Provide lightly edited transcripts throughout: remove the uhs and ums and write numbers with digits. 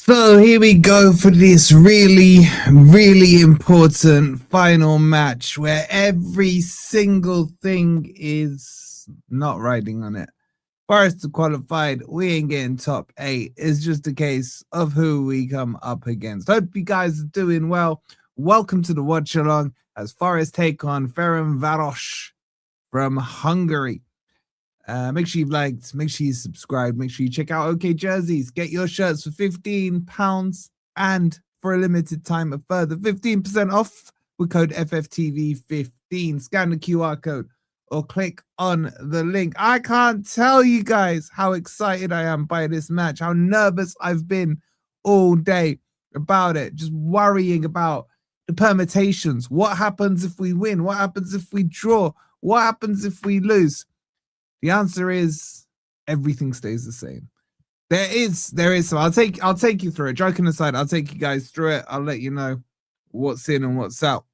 So here we go for this really, really important final match where every single thing is not riding on it. Forest are qualified, we ain't getting top 8. It's just a case of who we come up against. Hope you guys are doing well. Welcome to the watch along as Forest take on Ferencváros from Hungary. Make sure you've liked, make sure you subscribe, make sure you check out OK Jerseys. Get your shirts for £15 and for a limited time a further 15% off with code FFTV15. Scan the QR code or click on the link. I can't tell you guys how excited I am by this match, how nervous I've been all day about it, just worrying about the permutations. What happens if we win? What happens if we draw? What happens if we lose? The answer is everything stays the same. There is. So I'll take you through it. Joking aside, I'll take you guys through it. I'll let you know what's in and what's out.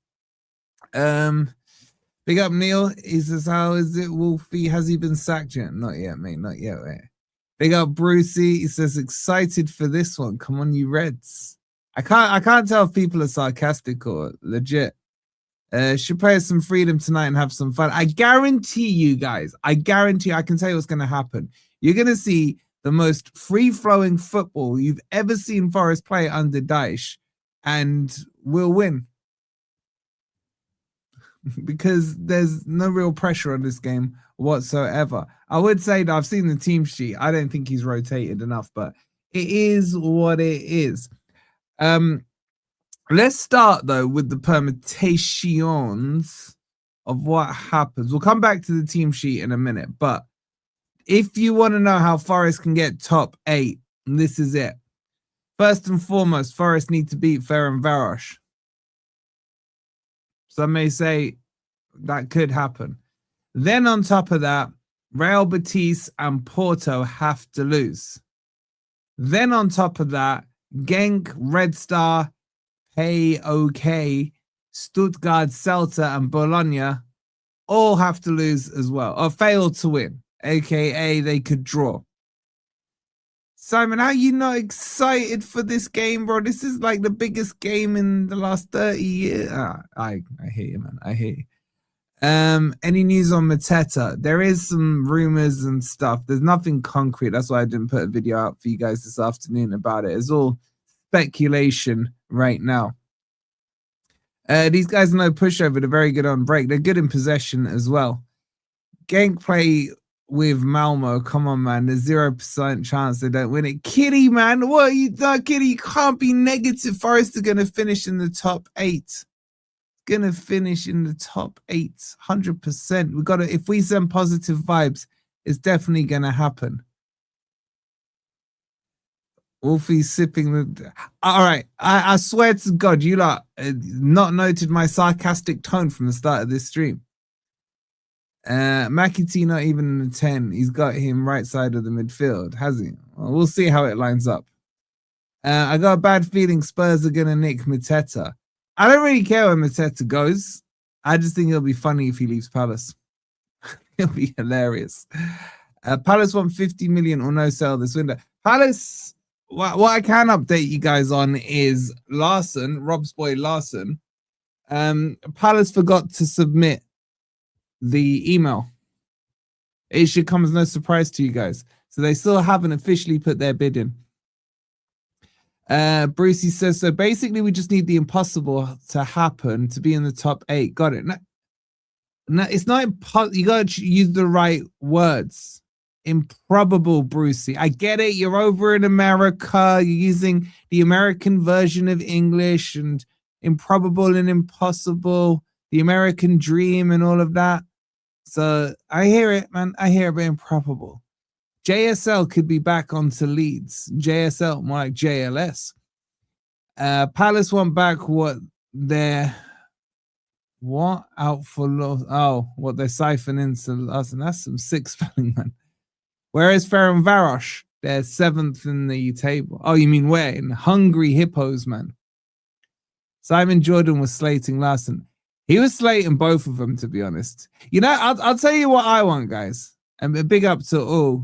Big up Neil. He says, how is it, Wolfie? Has he been sacked yet? Not yet, mate. Not yet, mate. Big up Brucey. He says, excited for this one. Come on, you Reds. I can't tell if people are sarcastic or legit. Should play some freedom tonight and have some fun. I guarantee you guys, I can tell you what's going to happen. You're going to see the most free-flowing football you've ever seen Forest play under Dyche, and we'll win. Because there's no real pressure on this game whatsoever. I would say that I've seen the team sheet. I don't think he's rotated enough, but it is what it is. Let's start, though, with the permutations of what happens. We'll come back to the team sheet in a minute, but if you want to know how Forest can get top 8, this is it. First and foremost, Forest need to beat Ferencváros. Some may say that could happen. Then on top of that, Real Betis and Porto have to lose. Then on top of that, Genk, Red Star, PAOK, Stuttgart, Celta, and Bologna all have to lose as well, or fail to win, aka they could draw. Simon, how are you not excited for this game, bro? This is like the biggest game in the last 30 years. I hear you, man. I hear you. Any news on Mateta? There is some rumors and stuff. There's nothing concrete. That's why I didn't put a video out for you guys this afternoon about it. It's all speculation right now. These guys are no pushover. They're very good on break. They're good in possession as well. Genk play with Malmo. Come on, man. There's 0% chance they don't win it. Kitty, man. What are you doing, Kitty? You can't be negative. Forest are going to finish in the top 8. Going to finish in the top 8. 100%. We got to, if we send positive vibes, it's definitely going to happen. Wolfie sipping the... All right. I swear to God, you lot not noted my sarcastic tone from the start of this stream. McAtee not even in the 10. He's got him right side of the midfield, has he? Well, we'll see how it lines up. I got a bad feeling Spurs are going to nick Mateta. I don't really care where Mateta goes. I just think it'll be funny if he leaves Palace. It'll be hilarious. Palace want 50 million or no sale this window. Palace... What I can update you guys on is Larson, Rob's boy Larson. Palace forgot to submit the email. It should come as no surprise to you guys. So they still haven't officially put their bid in. Brucey says, so basically we just need the impossible to happen to be in the top 8. Got it. No, it's not impossible. You got to use the right words. Improbable, Brucey. I get it. You're over in America. You're using the American version of English and improbable and impossible, the American dream and all of that. So I hear it, man. I hear it, but improbable. JSL could be back onto Leeds. JSL, more like JLS. Palace want back what they're out for loss. Oh, what they're siphoning into us. And that's some sick spelling, man. Whereas Ferencváros, they're 7th in the table. Oh, you mean where? In Hungry Hippos, man. Simon Jordan was slating Larson. He was slating both of them, to be honest. You know, I'll tell you what I want, guys. And big up to all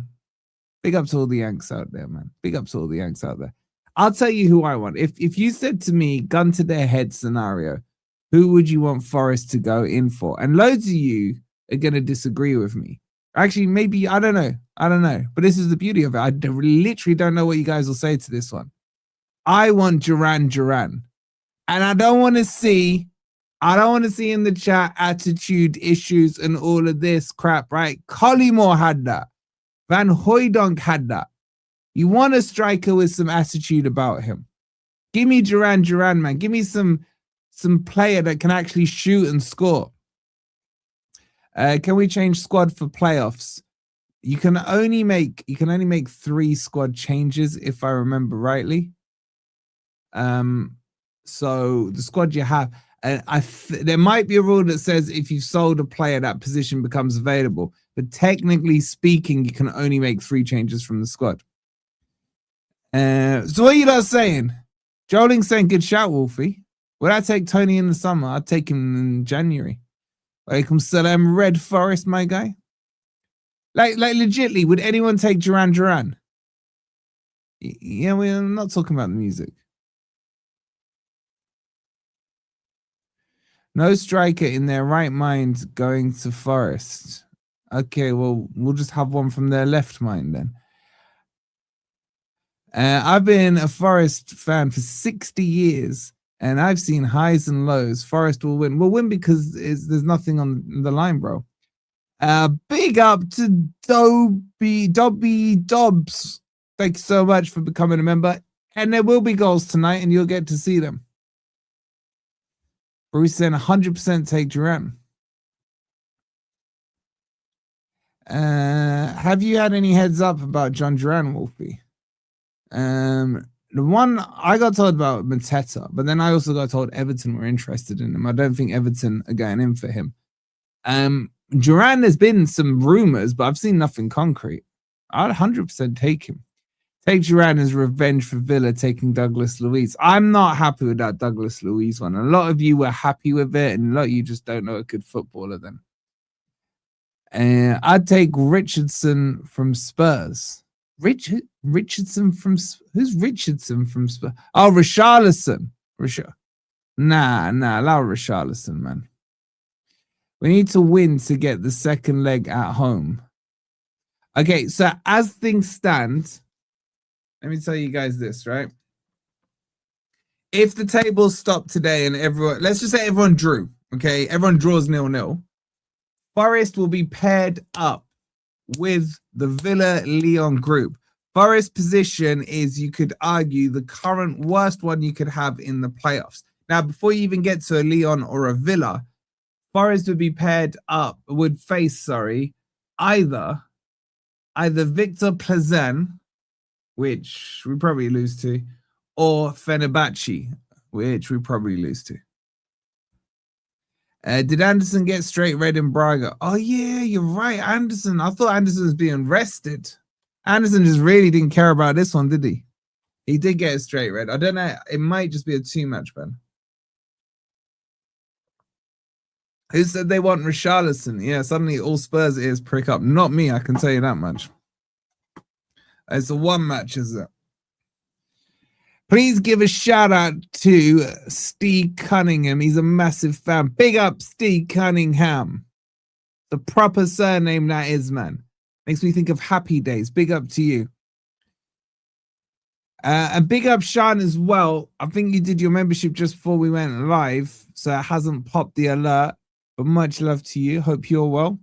the Yanks out there, man. Big up to all the Yanks out there. I'll tell you who I want. If you said to me, gun to their head scenario, who would you want Forest to go in for? And loads of you are going to disagree with me. Actually, maybe, I don't know. But this is the beauty of it. I literally don't know what you guys will say to this one. I want Duran. And I don't want to see in the chat attitude issues and all of this crap, right? Collymore had that. Van Hooijdonk had that. You want a striker with some attitude about him. Give me Duran, man. Give me some player that can actually shoot and score. Can we change squad for playoffs? You can only make 3 squad changes if I remember rightly. So the squad you have, there might be a rule that says if you've sold a player, that position becomes available. But technically speaking, you can only make 3 changes from the squad. So what are you lot saying? Joling's saying good shout, Wolfie. Would I take Tony in the summer? I'd take him in January. Walaikum salam, Red Forest, my guy. Like legitly, would anyone take Duran? Yeah, we're not talking about the music. No striker in their right mind going to Forest. Okay, well, we'll just have one from their left mind then. I've been a Forest fan for 60 years, and I've seen highs and lows. Forest will win. We'll win because there's nothing on the line, bro. Big up to Dobby Dobbs. Thank you so much for becoming a member. And there will be goals tonight, and you'll get to see them. Bruce saying 100% take Duran. Have you had any heads up about John Duran, Wolfie? The one I got told about Mateta, but then I also got told Everton were interested in him. I don't think Everton are going in for him. Duran, there's been some rumors, but I've seen nothing concrete. I'd 100% take him. Take Duran as revenge for Villa taking Douglas Luiz. I'm not happy with that Douglas Luiz one. A lot of you were happy with it, and a lot of you just don't know a good footballer then. I'd take Richardson from Spurs. Richardson from who's Richardson from Spurs? Oh, Richarlison. Nah, allow Richarlison, man. We need to win to get the second leg at home. Okay, so as things stand, let me tell you guys this, right? If the table stopped today and everyone, let's just say everyone drew, okay? Everyone draws 0-0. Forest will be paired up with the Villa-Lyon group. Forest position is, you could argue, the current worst one you could have in the playoffs. Now, before you even get to a Lyon or a Villa, Forest would be paired up, would face, either Victor Plzen, which we probably lose to, or Fenerbahce, which we probably lose to. Did Anderson get straight red in Braga? Oh, yeah, you're right, Anderson. I thought Anderson was being rested. Anderson just really didn't care about this one, did he? He did get a straight red. I don't know. It might just be a 2-match ban. Who said they want Richarlison? Yeah, suddenly all Spurs ears prick up. Not me, I can tell you that much. It's a 1-match, is it? Please give a shout out to Steve Cunningham. He's a massive fan. Big up Steve Cunningham. The proper surname that is, man. Makes me think of Happy Days. Big up to you. And big up Sean as well. I think you did your membership just before we went live, so it hasn't popped the alert. But much love to you. Hope you're well.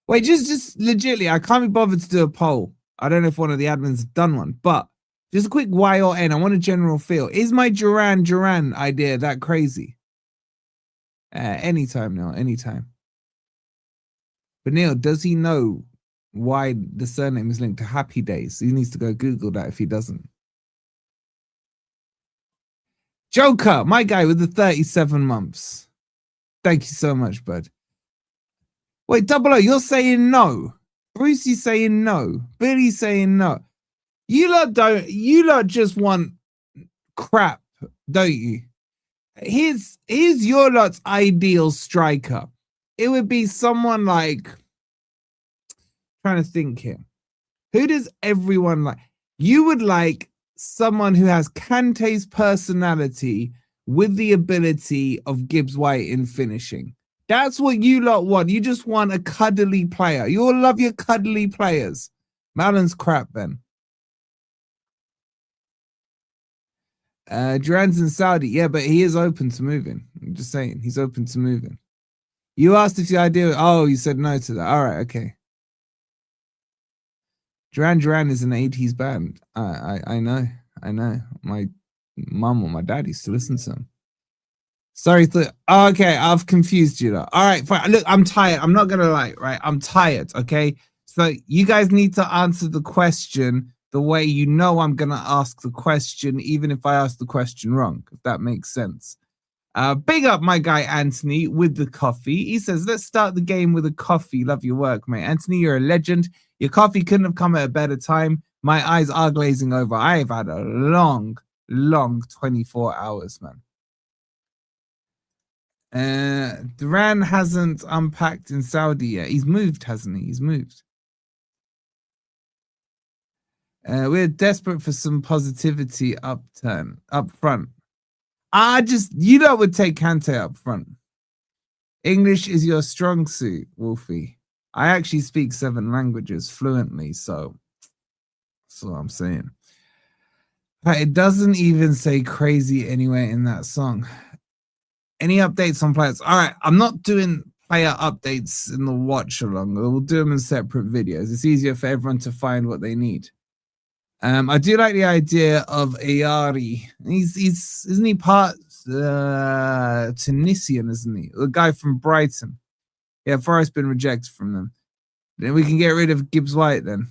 Wait, just legitimately, I can't be bothered to do a poll. I don't know if one of the admins has done one, but just a quick Y or N. I want a general feel. Is my Duran idea that crazy? Anytime now, anytime. But Neil, does he know why the surname is linked to Happy Days? He needs to go Google that if he doesn't. Joker, my guy with the 37 months. Thank you so much, bud. Wait, Double O, you're saying no. Brucey's saying no. Billy's saying no. You lot just want crap, don't you? Here's your lot's ideal striker. It would be someone like, trying to think here. Who does everyone like? You would like someone who has Kante's personality with the ability of Gibbs White in finishing. That's what you lot want. You just want a cuddly player. You all love your cuddly players. Malin's crap, Ben. Duran's in Saudi. Yeah, but he is open to moving. I'm just saying. He's open to moving. You asked if the idea... Oh, you said no to that. All right, okay. Duran is an 80s band. I know. My mum or my dad used to listen to them. Sorry. Okay, I've confused you though. All right, fine. Look, I'm tired. I'm not going to lie, right? I'm tired, okay? So you guys need to answer the question the way you know I'm going to ask the question, even if I ask the question wrong, if that makes sense. Big up my guy Anthony with the coffee. He says, let's start the game with a coffee. Love your work, mate. Anthony, you're a legend. Your coffee couldn't have come at a better time. My eyes are glazing over. I've had a long 24 hours, man. Duran hasn't unpacked in Saudi yet. He's moved, hasn't he? He's moved. We're desperate for some positivity up front. You lot would take Kante up front. English is your strong suit, Wolfie. I actually speak 7 languages fluently, so that's what I'm saying. But it doesn't even say crazy anywhere in that song. Any updates on players? All right, I'm not doing player updates in the watch along. We'll do them in separate videos. It's easier for everyone to find what they need. I do like the idea of Ayari. Isn't he part Tunisian, isn't he? The guy from Brighton. Yeah, Forest been rejected from them. Then we can get rid of Gibbs White then.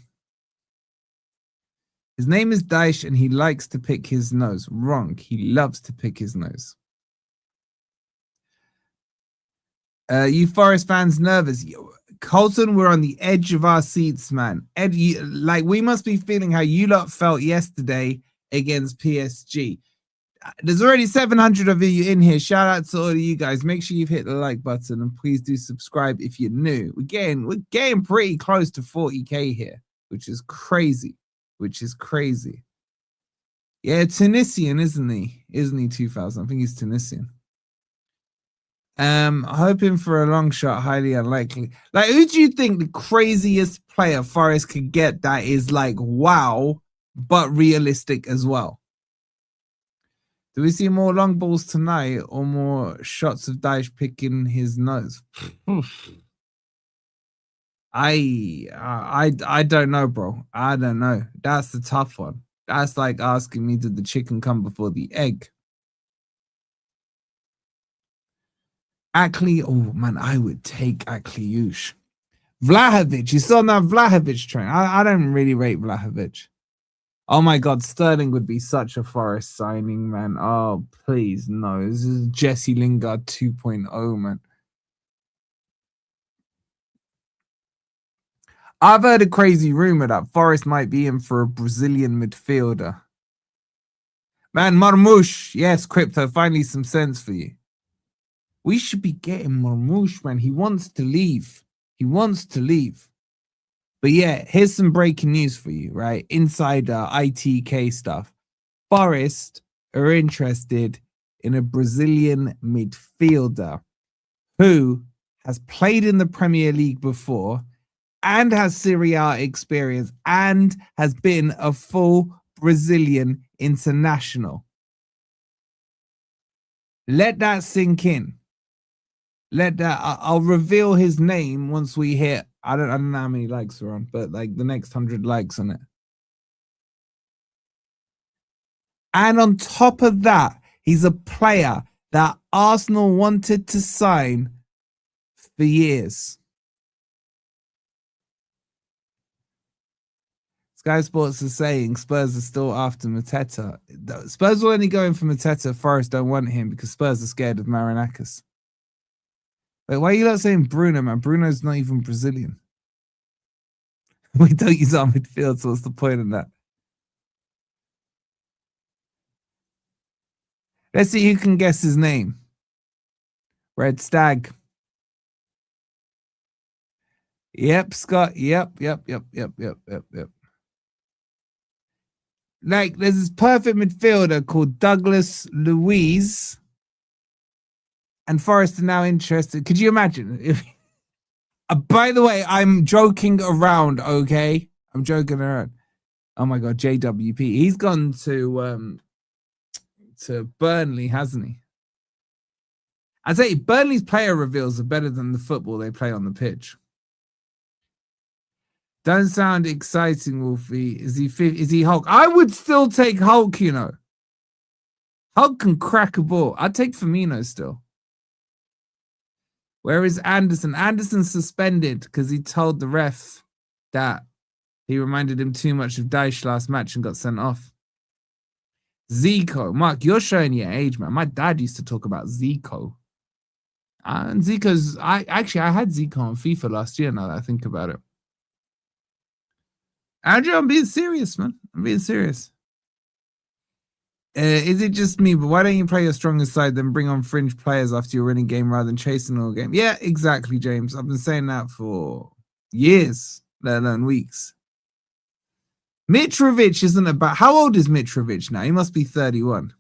His name is Dyche and he likes to pick his nose. Wrong. He loves to pick his nose. You Forest fans nervous? Colton, we're on the edge of our seats, man. We must be feeling how you lot felt yesterday against PSG. There's already 700 of you in here. Shout out to all of you guys. Make sure you've hit the like button and please do subscribe if you're new. We're getting pretty close to 40k here, which is crazy. Yeah, Tunisian, isn't he? Isn't he 2000? I think he's Tunisian. Hoping for a long shot, highly unlikely. Like, who do you think the craziest player Forest could get that is like wow, but realistic as well? Do we see more long balls tonight or more shots of Dyche picking his nose? I don't know, bro. I don't know. That's the tough one. That's like asking me, did the chicken come before the egg? Akli, oh man, I would take Akliush. Vlahovic, you saw that Vlahovic train. I don't really rate Vlahovic. Oh my God, Sterling would be such a Forest signing, man. Oh, please, no. This is Jesse Lingard 2.0, man. I've heard a crazy rumor that Forest might be in for a Brazilian midfielder. Man, Marmoush. Yes, Crypto, finally some sense for you. We should be getting Marmoush, man. He wants to leave. But yeah, here's some breaking news for you, right? Insider ITK stuff. Forest are interested in a Brazilian midfielder who has played in the Premier League before and has Serie A experience and has been a full Brazilian international. Let that sink in. I'll reveal his name once we hit, I don't know how many likes we're on, but like the next 100 likes on it. And on top of that, he's a player that Arsenal wanted to sign for years. Sky Sports is saying Spurs are still after Mateta. Spurs will only go in for Mateta. Forest don't want him because Spurs are scared of Marinakis. Wait, why are you not saying Bruno, man? Bruno's not even Brazilian. We don't use our midfield, so what's the point of that? Let's see who can guess his name. Red Stag. Yep, Scott. Yep. Like, there's this perfect midfielder called Douglas Luiz, and Forest are now interested. Could you imagine? If, by the way, I'm joking around, okay? I'm joking around. Oh my God, JWP. He's gone to Burnley, hasn't he? I tell you, Burnley's player reveals are better than the football they play on the pitch. Don't sound exciting, Wolfie. Is he Hulk? I would still take Hulk, you know. Hulk can crack a ball. I'd take Firmino still. Where is Anderson? Anderson's suspended because he told the ref that he reminded him too much of Dyche last match and got sent off. Zico. Mark, you're showing your age, man. My dad used to talk about Zico. And Zico's... I had Zico on FIFA last year now that I think about it. Andrew, I'm being serious, man. I'm being serious. Is it just me? But why don't you play your strongest side, then bring on fringe players after your winning game rather than chasing all game? Yeah, exactly, James. I've been saying that for years, let alone weeks. Mitrovic isn't about... How old is Mitrovic now? He must be 31.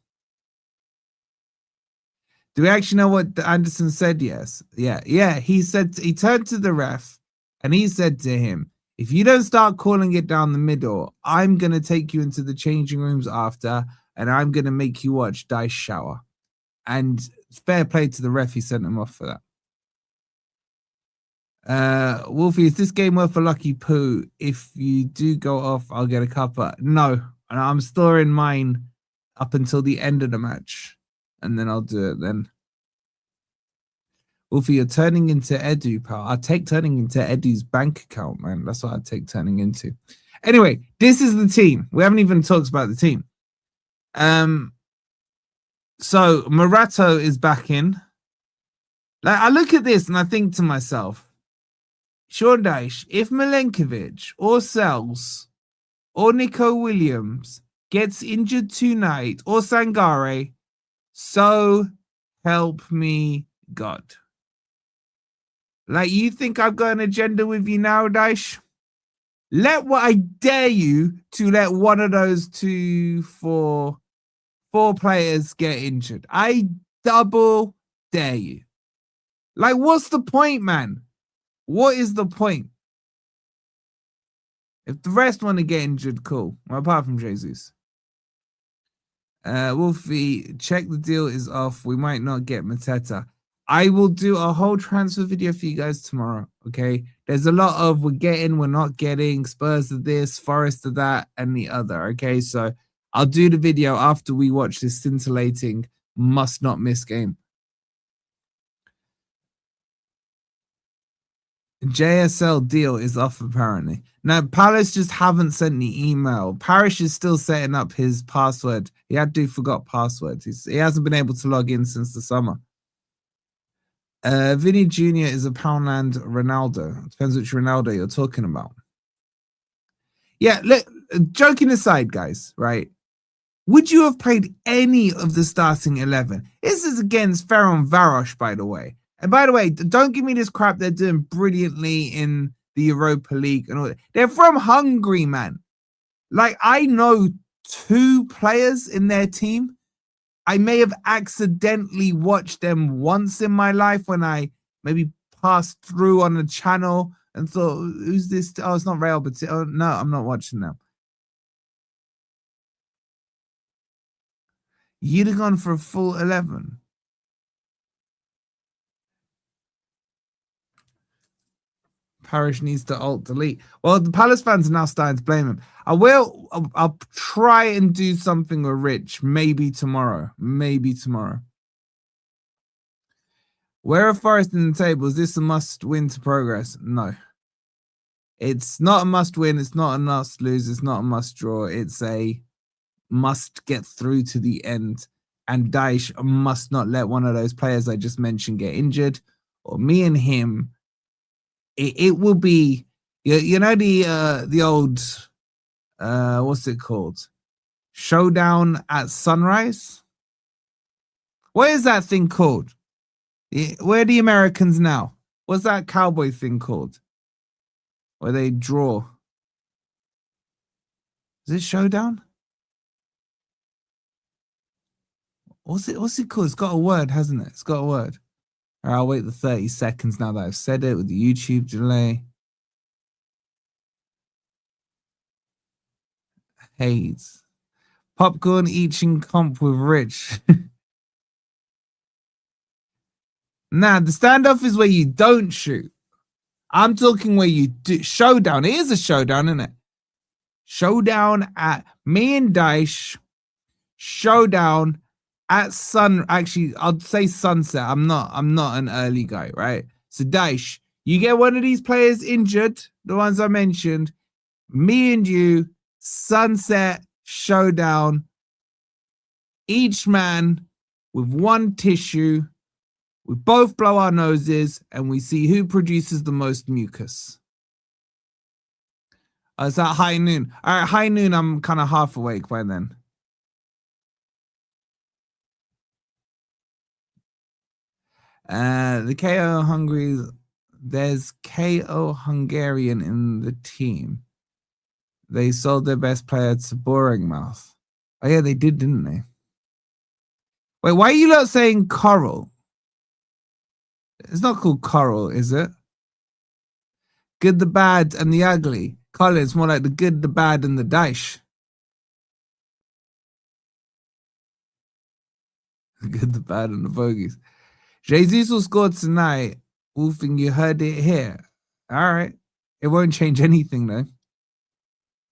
Do we actually know what Anderson said? Yes. Yeah. He turned to the ref and he said to him, if you don't start calling it down the middle, I'm going to take you into the changing rooms after and I'm going to make you watch Dyche shower. And fair play to the ref, he sent him off for that. Wolfie, is this game worth a lucky poo? If you do go off, I'll get a cuppa. No, I'm storing mine up until the end of the match. And then I'll do it then. Wolfie, you're turning into Edu, pal. I'd take turning into Edu's bank account, man. That's what I'd take turning into. Anyway, this is the team. We haven't even talked about the team. So Morato is back in. Like, I look at this and I think to myself, Sean Dyche, if Milenkovic or Sells or Nico Williams gets injured tonight or Sangare, so help me God. Like, you think I've got an agenda with you now, Dyche? I dare you to let one of those four players get injured. I double dare you. Like, what's the point, man? What is the point? If the rest want to get injured, cool. Well, apart from Jesus. Wolfie, check the deal is off. We might not get Mateta. I will do a whole transfer video for you guys tomorrow, okay? There's a lot of we're getting, we're not getting, Spurs of this, Forest of that, and the other, okay? So I'll do the video after we watch this scintillating must-not-miss game. JSL deal is off, apparently. Now, Palace just haven't sent the email. Parish is still setting up his password. He forgot passwords. He hasn't been able to log in since the summer. Vinny Jr. is a Poundland Ronaldo. Depends which Ronaldo you're talking about. Yeah, look, joking aside, guys, right? Would you have played any of the starting 11? This is against Ferencvaros, by the way. And by the way, don't give me this crap. They're doing brilliantly in the Europa League and all that. They're from Hungary, man. Like, I know 2 players in their team. I may have accidentally watched them once in my life when I maybe passed through on a channel and thought, who's this? Oh, it's not Real, but oh, no, I'm not watching them. You'd have gone for a full 11. Parish needs to alt-delete. Well, the Palace fans are now starting to blame him. I'll try and do something with Rich. Maybe tomorrow. Where are Forest in the table? Is this a must-win to progress? No. It's not a must-win. It's not a must-lose. It's not a must-draw. It's a must-get through to the end. And Dyche must not let one of those players I just mentioned get injured. Or me and him... It will be, you know, the old, what's it called? Showdown at Sunrise? What is that thing called? Where are the Americans now? What's that cowboy thing called? Where they draw? Is it Showdown? What's it called? It's got a word, hasn't it? It's got a word. All right, I'll wait the 30 seconds now that I've said it with the YouTube delay. Haze. Popcorn eating comp with Rich. Nah, the standoff is where you don't shoot. I'm talking where you do showdown. It is a showdown, isn't it? Showdown at me and Dyche. Showdown at actually, I'll say sunset. I'm not an early guy, right? So Dyche, you get one of these players injured, the ones I mentioned, me and you, sunset, showdown, each man with one tissue. We both blow our noses and we see who produces the most mucus. It's at high noon. All right, high noon, I'm kind of half awake by then. The KO Hungary, there's KO Hungarian in the team. They sold their best player to Boring Mouth. Oh yeah, they did, didn't they? Wait, why are you not saying Coral? It's not called Coral, is it? Good, the bad, and the ugly. Colin, it's more like the good, the bad, and the Dyche. The good, the bad, and the bogeys. Jesus will score tonight. Wolfing, you heard it here. All right. It won't change anything, though.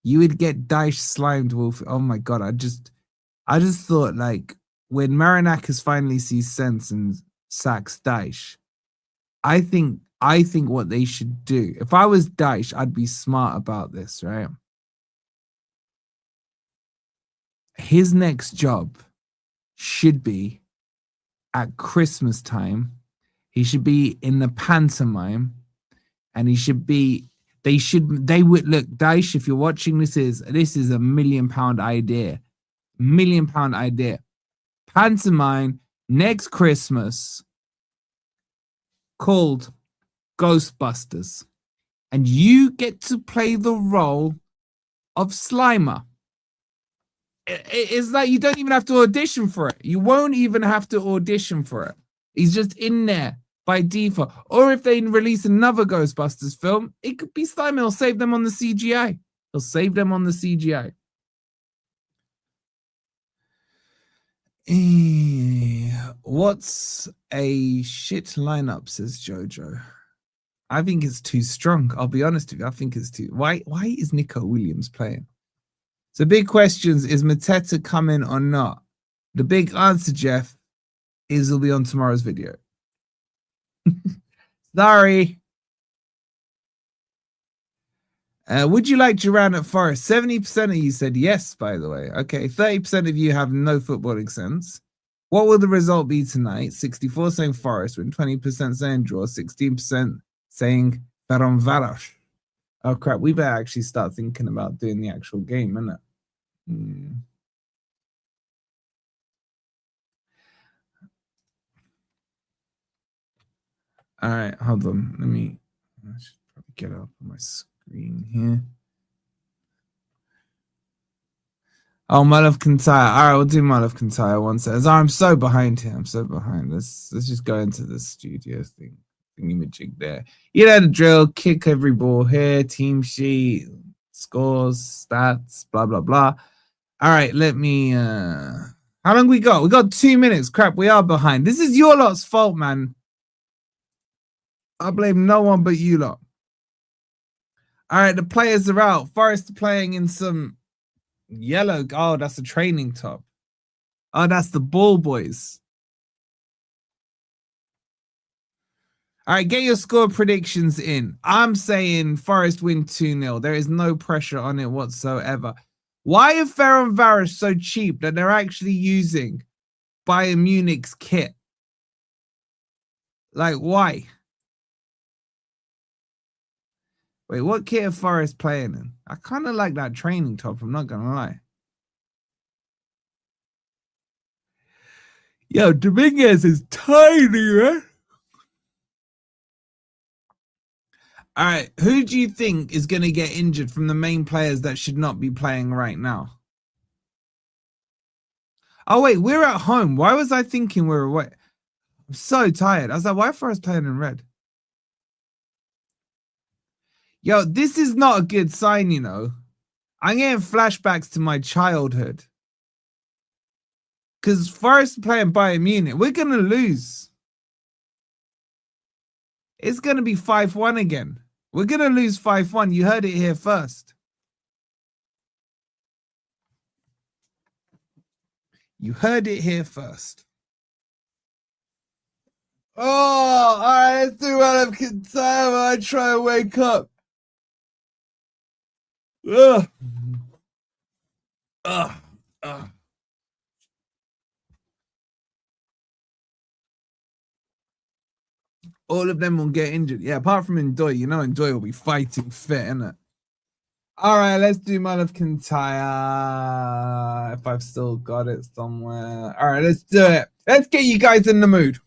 You would get Dyche slimed, Wolf. Oh, my God. I just thought, like, when Marinakis finally sees sense and sacks Dyche, I think what they should do, if I was Dyche, I'd be smart about this, right? His next job should be at Christmas time. He should be in the pantomime, and he should be. They would look, Dyche, if you're watching, this is a £1 million idea. £1 million idea. Pantomime next Christmas called Ghostbusters, and you get to play the role of Slimer. It's like you don't even have to audition for it. You won't even have to audition for it. He's just in there by default. Or if they release another Ghostbusters film, it could be Slimer. He'll save them on the CGI. He'll save them on the CGI. What's a shit lineup, says Jojo. I think it's too strong. I'll be honest with you. I think it's too. Why is Nico Williams playing? So big questions, is Mateta coming or not? The big answer, Jeff, is he'll be on tomorrow's video. Sorry. Would you like Duran at Forest? 70% of you said yes, by the way. Okay, 30% of you have no footballing sense. What will the result be tonight? 64 saying Forest, with 20% saying draw, 16% saying Ferencvaros. Oh, crap. We better actually start thinking about doing the actual game, innit? All right, hold on. I should probably get up on my screen here. Oh, Malov Kantaya. All right, we'll do Malov Kantaya once. I'm so behind here. I'm so behind. Let's just go into the studio thing. Thingy-majig there. You know the drill. Kick every ball here. Team sheet. Scores. Stats. Blah, blah, blah. All right, let me... how long we got? We got 2 minutes. Crap, we are behind. This is your lot's fault, man. I blame no one but you lot. All right, the players are out. Forest are playing in some yellow. Oh, that's a training top. Oh, that's the ball boys. All right, get your score predictions in. I'm saying Forest win 2-0. There is no pressure on it whatsoever. Why are Ferencvaros so cheap that they're actually using Bayern Munich's kit? Like, why? Wait, what kit are Forest playing in? I kind of like that training top, I'm not going to lie. Yo, Dominguez is tiny, man. All right, who do you think is going to get injured from the main players that should not be playing right now? Oh, wait, we're at home. Why was I thinking we were away? I'm so tired. I was like, why are Forest playing in red? Yo, this is not a good sign, you know. I'm getting flashbacks to my childhood. Because Forest playing Bayern Munich, we're going to lose. It's going to be 5-1 again. We're going to lose 5-1. You heard it here first. You heard it here first. Oh, all right, let's do one of time. I try to wake up. Ugh. Ugh. Ugh. All of them will get injured. Yeah, apart from Ndoye. You know Ndoye will be fighting fit, innit? All right, let's do Man of Kintyre. If I've still got it somewhere. All right, let's do it. Let's get you guys in the mood.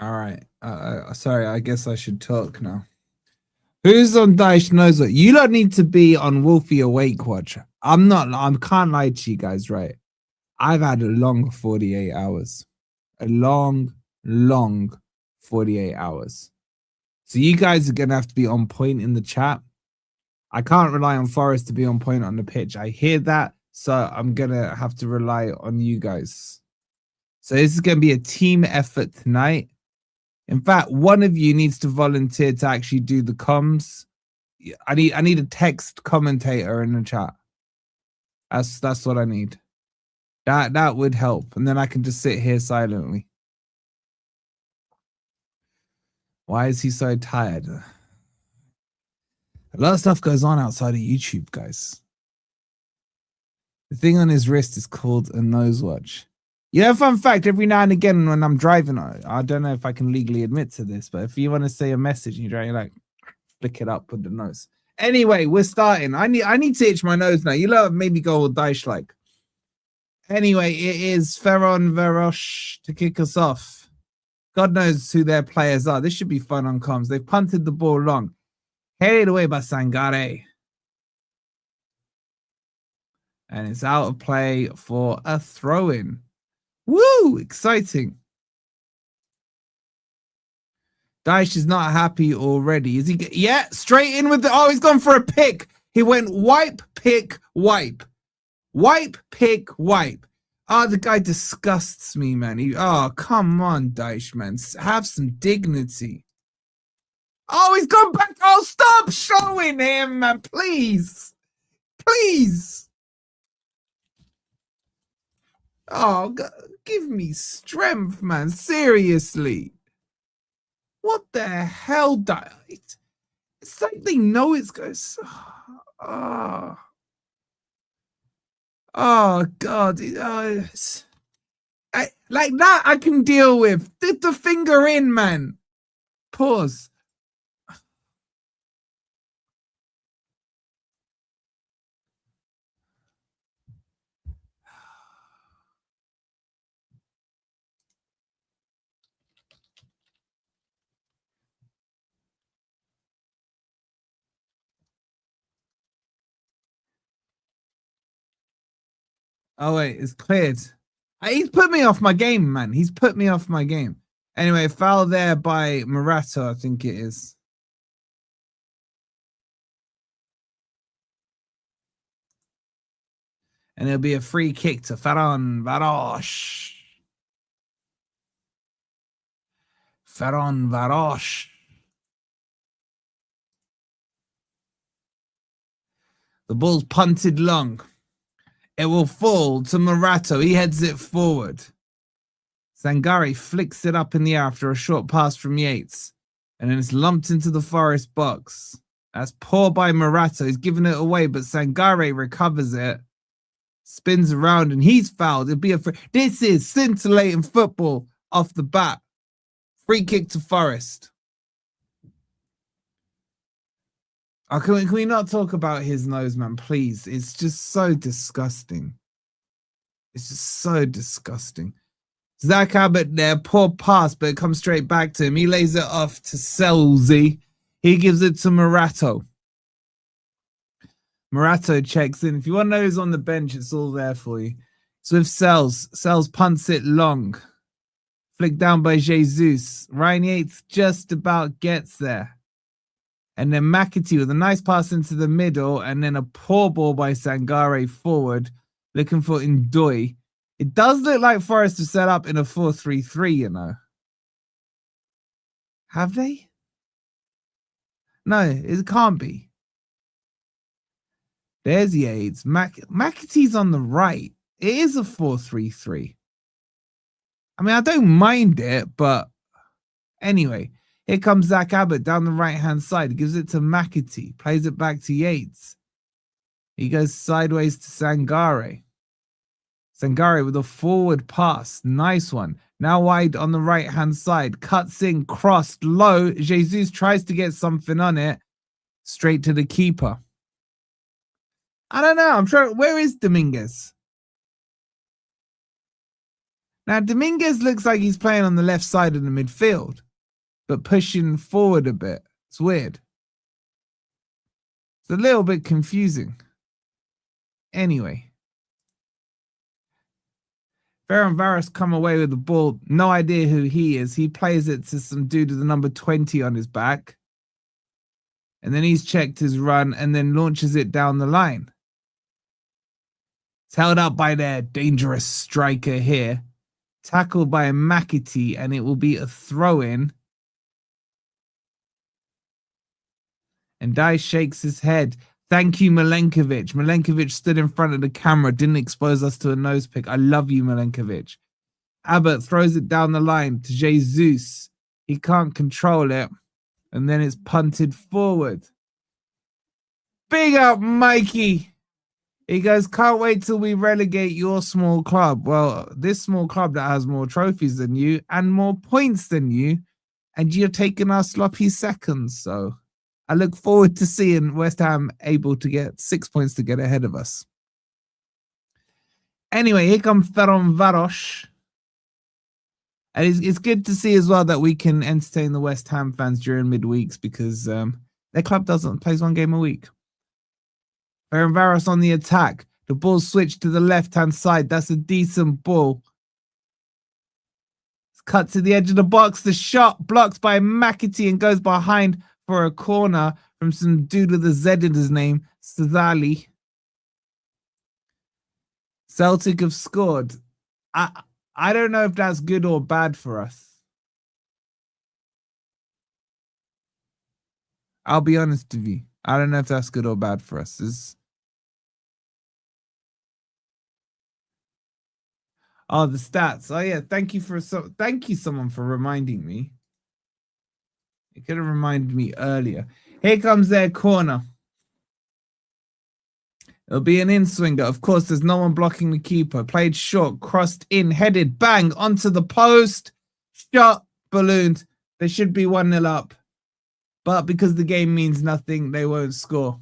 All right. Sorry, I guess I should talk now. Who's on Dyche knows what. You don't need to be on Wolfie Awake Watch. I can't lie to you guys, right? I've had a long 48 hours. A long 48 hours. So you guys are going to have to be on point in the chat. I can't rely on Forest to be on point on the pitch. I hear that. So I'm going to have to rely on you guys. So this is going to be a team effort tonight. In fact, one of you needs to volunteer to actually do the comms. I need a text commentator in the chat. That's what I need. That would help. And then I can just sit here silently. Why is he so tired? A lot of stuff goes on outside of YouTube, guys. The thing on his wrist is called a nose watch. Yeah, fun fact, every now and again when I'm driving, I don't know if I can legally admit to this, but if you want to say a message and you're like, flick it up with the nose. Anyway, we're starting. I need to itch my nose now. You love maybe go with Dyche like. Anyway, it is Ferencvaros to kick us off. God knows who their players are. This should be fun on comms. They've punted the ball long. Headed away by Sangare. And it's out of play for a throw-in. Woo! Exciting. Dyche is not happy already. Is he? Yeah, straight in with the... Oh, he's gone for a pick. He went wipe, pick, wipe. Wipe, pick, wipe. Oh, the guy disgusts me, man. Oh, come on, Dyche, man. Have some dignity. Oh, he's gone back. Oh, stop showing him, man. Please. Please. Oh, God, give me strength, man. Seriously. What the hell, Dyche? It's like they know it's going. Oh God. Like that I can deal with. Did the finger in, man. Pause. Oh wait, it's cleared. He's put me off my game, man. He's put me off my game. Anyway, foul there by Murata, I think it is. And it'll be a free kick to Ferencvaros. Ferencvaros. The ball's punted long. It will fall to Morato. He heads it forward. Sangare flicks it up in the air after a short pass from Yates. And then it's lumped into the Forest box. That's poor by Morato. He's giving it away, but Sangare recovers it. Spins around and he's fouled. It'll be a free. This is scintillating football off the bat. Free kick to Forest. Oh, can we not talk about his nose, man? Please. It's just so disgusting. It's just so disgusting. Zach Abbott there, poor pass, but it comes straight back to him. He lays it off to Selzy. He gives it to Morato. Morato checks in. If you want to know who's on the bench, it's all there for you. It's with Sells. Sells punts it long. Flicked down by Jesus. Ryan Yates just about gets there. And then McAtee with a nice pass into the middle, and then a poor ball by Sangare forward, looking for Ndoye. It does look like Forest have set up in a 4-3-3, you know. Have they? No, it can't be. There's Yates. McAtee's on the right. It is a 4-3-3. I mean, I don't mind it, but anyway. Here comes Zach Abbott down the right-hand side. He gives it to McAtee. Plays it back to Yates. He goes sideways to Sangare. Sangare with a forward pass. Nice one. Now wide on the right-hand side. Cuts in, crossed, low. Jesus tries to get something on it. Straight to the keeper. I don't know. I'm trying. Where is Dominguez? Now, Dominguez looks like he's playing on the left side of the midfield, but pushing forward a bit. It's weird. It's a little bit confusing. Anyway. Ferencvaros come away with the ball. No idea who he is. He plays it to some dude with the number 20 on his back. And then he's checked his run and then launches it down the line. It's held up by their dangerous striker here. Tackled by McAtee, and it will be a throw-in. And Dyche shakes his head. Thank you, Milenkovic. Milenkovic stood in front of the camera, didn't expose us to a nose pick. I love you, Milenkovic. Abbott throws it down the line to Jesus. He can't control it. And then it's punted forward. Big up, Mikey. He goes, can't wait till we relegate your small club. Well, this small club that has more trophies than you and more points than you, and you're taking our sloppy seconds. So I look forward to seeing West Ham able to get 6 points to get ahead of us. Anyway, here comes Ferencvaros. And it's good to see as well that we can entertain the West Ham fans during midweeks because their club plays one game a week. Ferencvaros on the attack. The ball switched to the left-hand side. That's a decent ball. It's cut to the edge of the box. The shot blocked by McAtee and goes behind for a corner from some dude with a Z in his name, Sazali. Celtic have scored. I don't know if that's good or bad for us. I'll be honest with you. I don't know if that's good or bad for us. Oh, the stats. Oh yeah, thank you someone for reminding me. You could have reminded me earlier. Here comes their corner. It'll be an in-swinger. Of course, there's no one blocking the keeper. Played short, crossed in, headed, bang, onto the post. Shot, ballooned. They should be 1-0 up. But because the game means nothing, they won't score.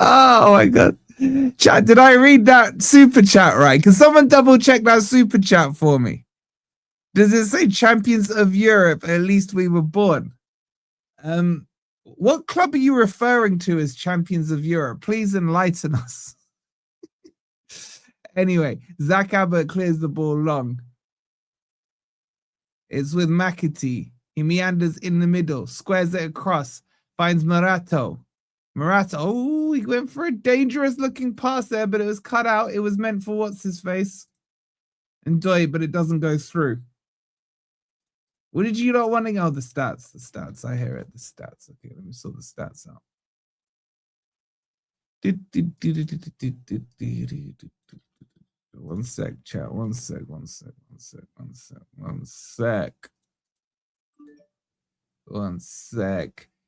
Oh, my God. Chat, did I read that super chat right? Can someone double check that super chat for me? Does it say champions of Europe? At least we were born. What club are you referring to as champions of Europe? Please enlighten us. Anyway, Zach Abbott clears the ball long. It's with McAtee. He meanders in the middle, squares it across, finds Morato. Oh, he went for a dangerous looking pass there, but it was cut out. It was meant for what's his face? Ndoye, but it doesn't go through. What did you not want to go? The stats. The stats. I hear it. The stats. Okay, let me sort the stats out. One sec, chat. One sec.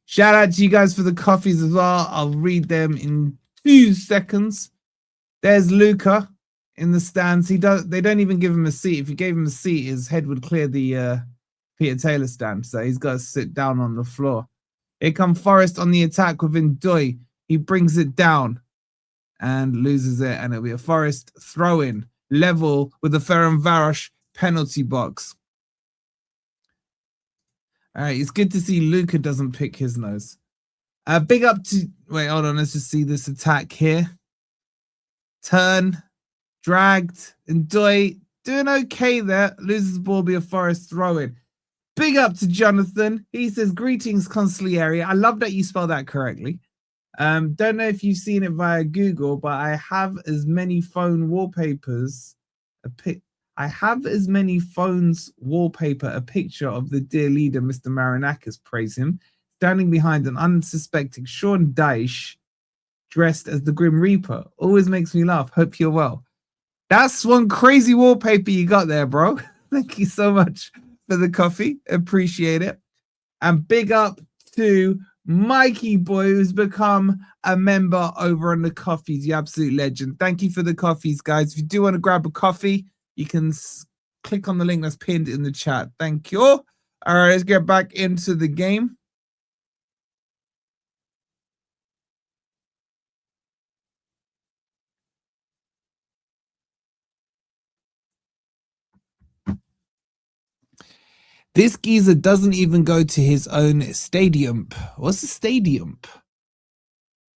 Shout out to you guys for the coffees as well. I'll read them in 2 seconds. There's Luca in the stands. They don't even give him a seat. If you gave him a seat, his head would clear the Peter Taylor stand. So he's got to sit down on the floor. Here come Forest on the attack with Ndoye. He brings it down and loses it. And it'll be a Forest throw-in. Level with the Ferencváros penalty box. All right, it's good to see Luca doesn't pick his nose. Big up to... Wait, hold on. Let's just see this attack here. Turn. Dragged. Ndoye doing okay there. Loses the ball, be a Forest throw-in. Big up to Jonathan. He says, greetings, consigliere. I love that you spelled that correctly. Don't know if you've seen it via Google, but I have as many phone wallpapers. I have as many phones wallpaper a picture of the dear leader, Mr. Marinakis, praise him, standing behind an unsuspecting Sean Dyche dressed as the Grim Reaper. Always makes me laugh. Hope you're well. That's one crazy wallpaper you got there, bro. Thank you so much for the coffee. Appreciate it. And big up to Mikey boy, who's become a member over on the coffees. You absolute legend. Thank you for the coffees, guys. If you do want to grab a coffee, you can click on the link that's pinned in the chat. Thank you. All right, let's get back into the game. This geezer doesn't even go to his own stadium. What's a stadium?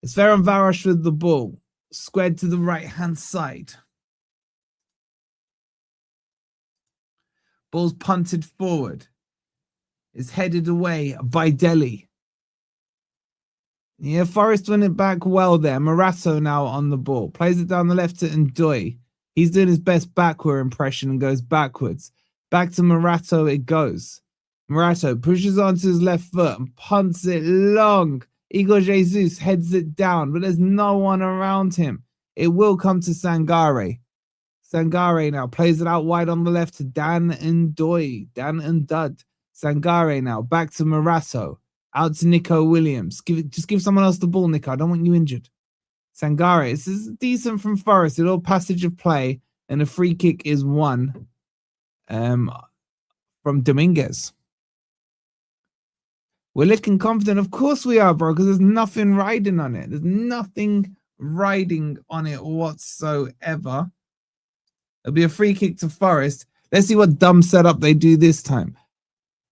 It's Ferencváros with the ball. Squared to the right-hand side. Ball's punted forward. It's headed away by Delhi. Yeah, Forest win it back well there. Morato now on the ball. Plays it down the left to Ndoye. He's doing his best backward impression and goes backwards. Back to Morato it goes. Morato pushes onto his left foot and punts it long. Igor Jesus heads it down, but there's no one around him. It will come to Sangare. Sangare now plays it out wide on the left to Dan Ndoye. Dan Ndud. Sangare now back to Morato. Out to Nico Williams. Just give someone else the ball, Nico. I don't want you injured. Sangare. This is decent from Forest. A little passage of play. And a free kick is won from Dominguez. We're looking confident. Of course we are, bro, because there's nothing riding on it. There's nothing riding on it whatsoever. It'll be a free kick to Forest. Let's see what dumb setup they do this time.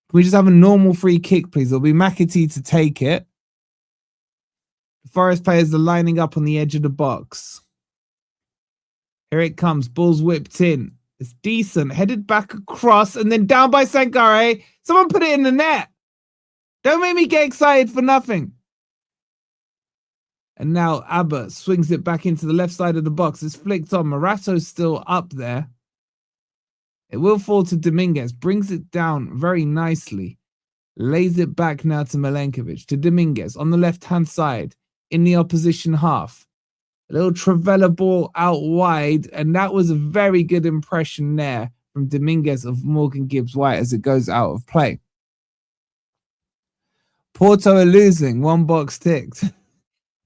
Can we just have a normal free kick, please? It'll be McAtee to take it. The Forest players are lining up on the edge of the box. Here it comes. Ball's whipped in. It's decent. Headed back across and then down by Sangare. Someone put it in the net. Don't make me get excited for nothing. And now Abba swings it back into the left side of the box. It's flicked on. Morato's still up there. It will fall to Dominguez. Brings it down very nicely. Lays it back now to Milenkovic. To Dominguez on the left-hand side. In the opposition half. A little Travella ball out wide. And that was a very good impression there from Dominguez of Morgan Gibbs-White as it goes out of play. Porto are losing. 1 box ticked.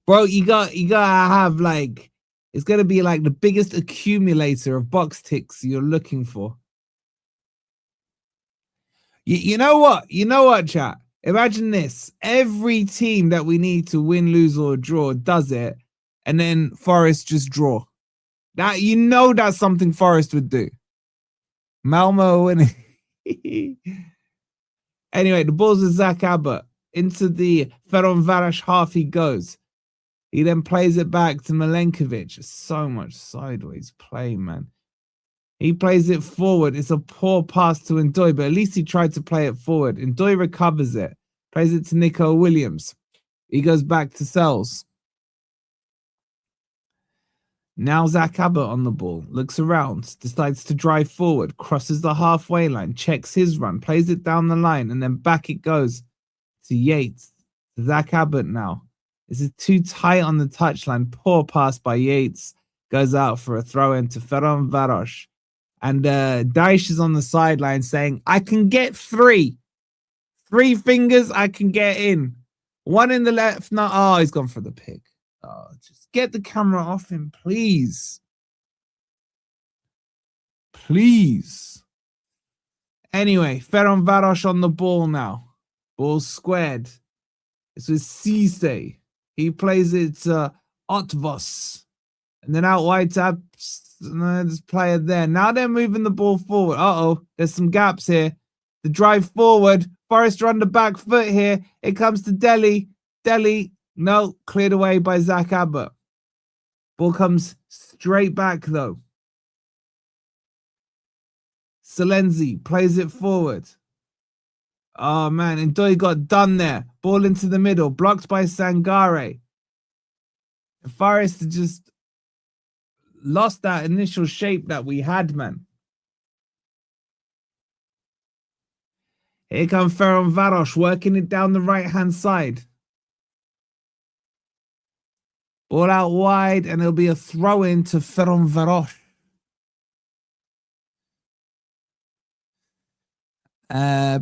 Bro, you gotta have like, it's gonna be like the biggest accumulator of box ticks you're looking for. You know what? You know what, chat? Imagine this. Every team that we need to win, lose, or draw does it, and then Forest just draw. That, you know, that's something Forest would do. Malmo winning. Anyway, the ball's with Zach Abbott. Into the Ferencváros half he goes. He then plays it back to Milenkovic. So much sideways play, man. He plays it forward. It's a poor pass to Ndoye, but at least he tried to play it forward. Ndoye recovers it. Plays it to Nico Williams. He goes back to Sells. Now Zach Abbott on the ball, looks around, decides to drive forward, crosses the halfway line, checks his run, plays it down the line, and then back it goes to Yates. Zach Abbott now. This is too tight on the touchline. Poor pass by Yates. Goes out for a throw-in to Ferencvaros. And Dyche is on the sideline saying, I can get 3. 3 fingers, I can get in. 1 in the left. No, oh, he's gone for the pick. Oh, just get the camera off him, please. Please. Anyway, Ferencvaros on the ball now. Ball squared. It's with Cisse. He plays it to Otvos. And then out wide to this player there. Now they're moving the ball forward. Uh-oh, there's some gaps here. The drive forward. Forest are on the back foot here. It comes to Delhi. Delhi, no, cleared away by Zach Abbott. Ball comes straight back, though. Selenzi plays it forward. Oh, man, and Ndoye got done there. Ball into the middle, blocked by Sangare. And Forest just lost that initial shape that we had, man. Here comes Ferencvaros working it down the right-hand side. Ball out wide, and it'll be a throw-in to Ferencvaros.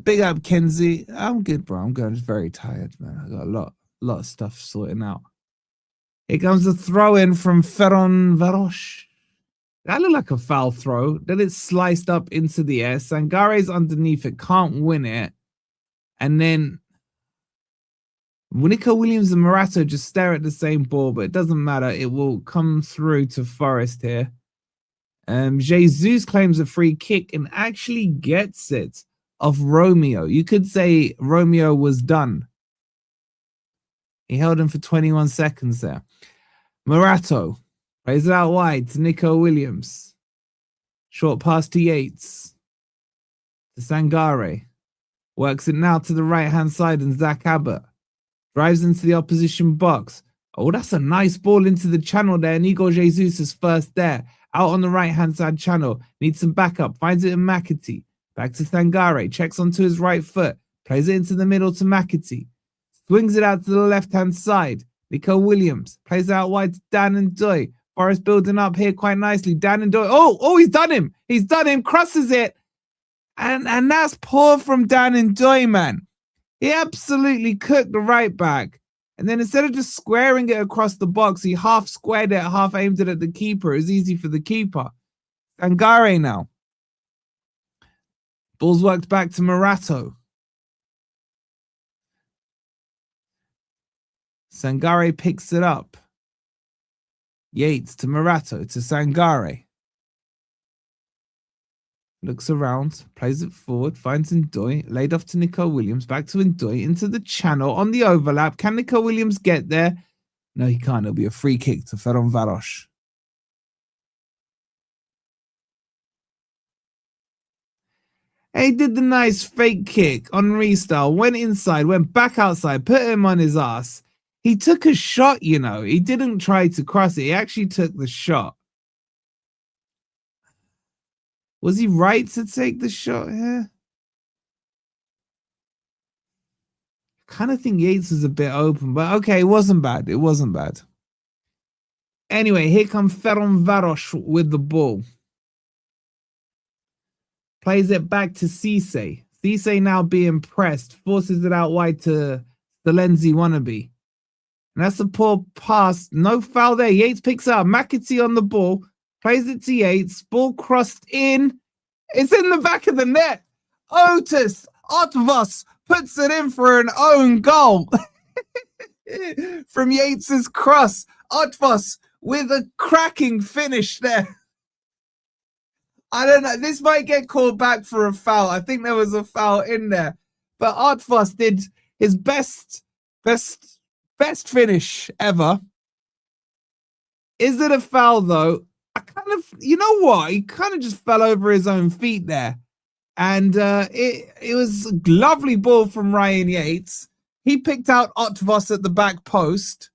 Big up, Kenzie. I'm good, bro. I'm just very tired, man. I got a lot of stuff sorting out. Here comes the throw-in from Ferencvaros. That looked like a foul throw. Then it's sliced up into the air. Sangare's underneath it, can't win it. And then Nico Williams and Morato just stare at the same ball, but it doesn't matter. It will come through to Forest here. Jesus claims a free kick and actually gets it off Romeo. You could say Romeo was done. He held him for 21 seconds there. Morato plays it out wide to Nico Williams. Short pass to Yates. To Sangare. Works it now to the right-hand side, and Zach Abbott drives into the opposition box. Oh, that's a nice ball into the channel there. And Igor Jesus is first there. Out on the right-hand side channel. Needs some backup. Finds it in McAtee. Back to Sangare. Checks onto his right foot. Plays it into the middle to McAtee. Swings it out to the left-hand side. Nico Williams plays out wide to Dan and Ndoye. Forest building up here quite nicely. Dan and Ndoye. Oh, he's done him. He's done him. Crosses it. And that's poor from Dan and Ndoye, man. He absolutely cooked the right back. And then instead of just squaring it across the box, he half squared it, half aimed it at the keeper. It was easy for the keeper. Sangare now. Ball's worked back to Morato. Sangare picks it up. Yates to Morato to Sangare. Looks around, plays it forward, finds Ndoye, laid off to Nico Williams, back to Ndoye, into the channel, on the overlap. Can Nico Williams get there? No, he can't. It'll be a free kick to Ferencvaros. He did the nice fake kick on restyle, went inside, went back outside, put him on his ass. He took a shot, you know. He didn't try to cross it. He actually took the shot. Was he right to take the shot here? I kind of think Yates was a bit open, but okay, it wasn't bad. It wasn't bad. Anyway, here comes Ferencvaros with the ball. Plays it back to Cisse. Cisse now being pressed. Forces it out wide to the Lenzi wannabe. And that's a poor pass. No foul there. Yates picks up. McAtee on the ball. Plays it to Yates. Ball crossed in. It's in the back of the net. Otis Otvos puts it in for an own goal. From Yates's cross. Otvos with a cracking finish there. I don't know. This might get called back for a foul. I think there was a foul in there. But Otvos did his best finish ever. Is it a foul, though? I kind of, you know what? He kind of just fell over his own feet there. And it was a lovely ball from Ryan Yates. He picked out Otvos at the back post.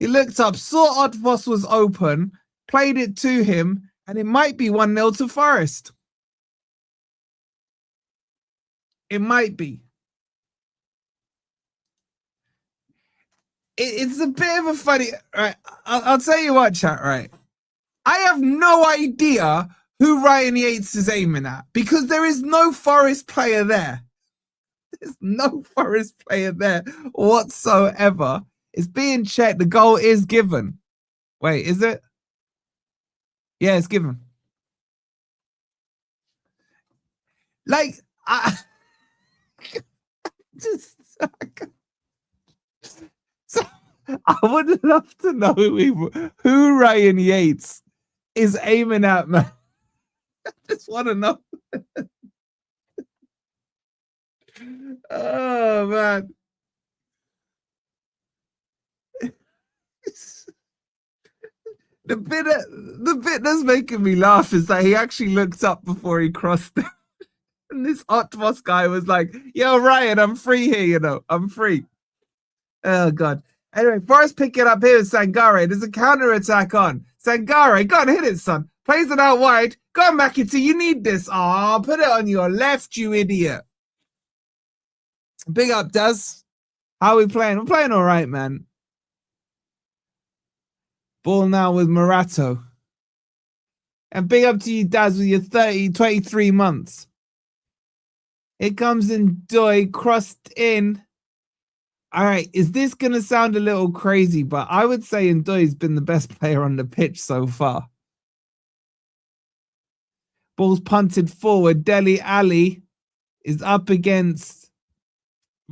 He looked up, saw Otvos was open, played it to him, and it might be 1-0 to Forest. It might be. It's a bit of a funny... Right, I'll tell you what, chat, right? I have no idea who Ryan Yates is aiming at because there is no Forest player there. There's no Forest player there whatsoever. It's being checked. The goal is given. Wait, is it? Yeah, it's given. Like, so I would love to know who Ryan Yates is aiming at, man. I just want to know. Oh, man. The bit that's making me laugh is that he actually looked up before he crossed it. And this Otmos guy was like, yo, Ryan, I'm free here, you know. I'm free. Oh, God. Anyway, Forest pick it up here with Sangare. There's a counter-attack on. Sangare, go on, hit it, son. Plays it out wide. Go on, McAtee, you need this. Oh, put it on your left, you idiot. Big up, Daz. How are we playing? We're playing all right, man. Ball now with Morato. And big up to you, Daz, with your 23 months. It comes in Doy, crossed in. All right, is this going to sound a little crazy, but I would say Ndoye's been the best player on the pitch so far. Ball's punted forward. Dele Alli is up against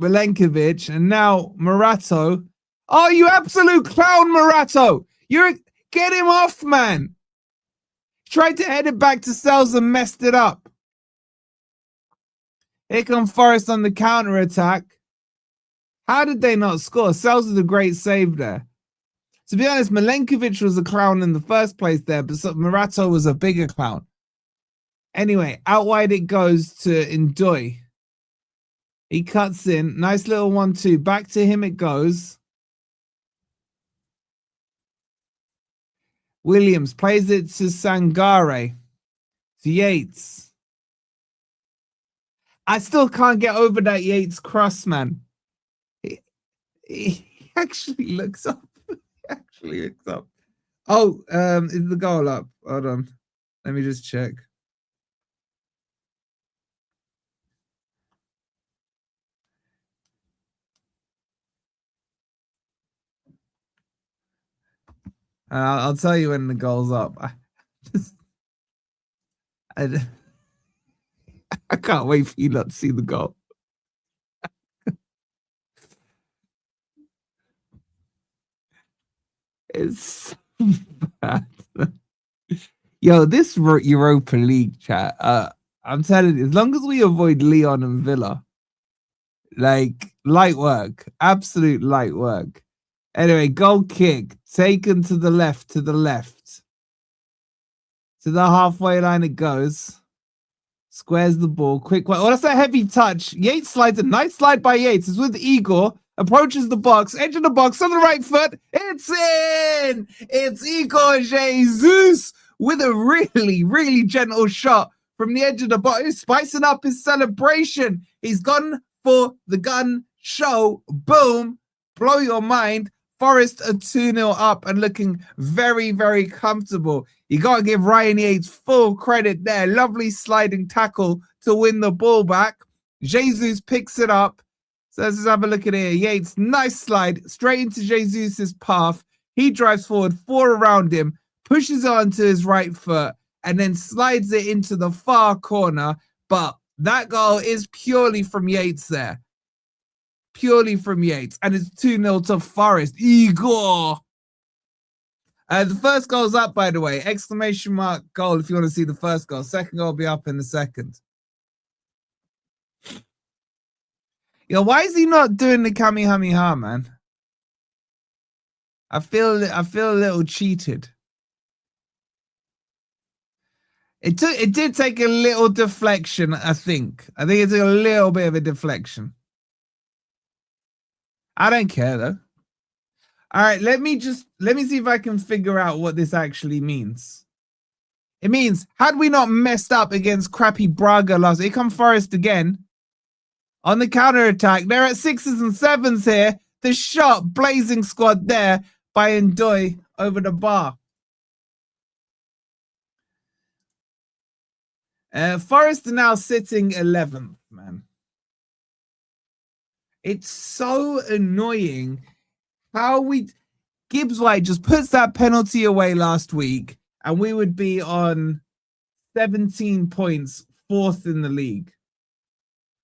Milenkovic, and now Morato. Oh, you absolute clown, Morato! Get him off, man! Tried to head it back to Sells and messed it up. Here comes Forest on the counter-attack. How did they not score? Sells is a great save there. To be honest, Milenkovic was a clown in the first place there, but Morato was a bigger clown. Anyway, out wide it goes to Ndoye. He cuts in. Nice little 1-2. Back to him it goes. Williams plays it to Sangare. To Yates. I still can't get over that Yates cross, man. He actually looks up. Oh, is the goal up? Hold on. Let me just check. I'll tell you when the goal's up. I can't wait for you not to see the goal. It's so bad. Yo, this Europa League chat, I'm telling you, as long as we avoid Lyon and Villa, like, light work. Absolute light work. Anyway, goal kick. Taken to the left. To the halfway line it goes. Squares the ball. Quick one. Oh, that's a heavy touch. Yates slides a nice slide by Yates. It's with Igor. Approaches the box. Edge of the box on the right foot. It's in! It's Igor Jesus with a really, really gentle shot from the edge of the box. He's spicing up his celebration. He's gone for the gun show. Boom. Blow your mind. Forest are 2-0 up and looking very, very comfortable. You got to give Ryan Yates full credit there. Lovely sliding tackle to win the ball back. Jesus picks it up. So let's just have a look at it. Yates, nice slide straight into Jesus's path. He drives forward, 4 around him, pushes it onto his right foot, and then slides it into the far corner. But that goal is purely from Yates there. Purely from Yates. And it's 2-0 to Forest. Igor! The first goal's up, by the way. Exclamation mark goal if you want to see the first goal. Second goal will be up in the second. Yo, why is he not doing the Kamehameha, man? I feel a little cheated. It did take a little deflection, I think. I think it took a little bit of a deflection. I don't care, though. All right, let me see if I can figure out what this actually means. It means, had we not messed up against crappy Braga last, here come Forest again. On the counter-attack, they're at 6s and 7s here. The shot, blazing squad there by Ndoye over the bar. Forest are now sitting 11th, man. It's so annoying how Gibbs White just puts that penalty away last week, and we would be on 17 points, 4th in the league.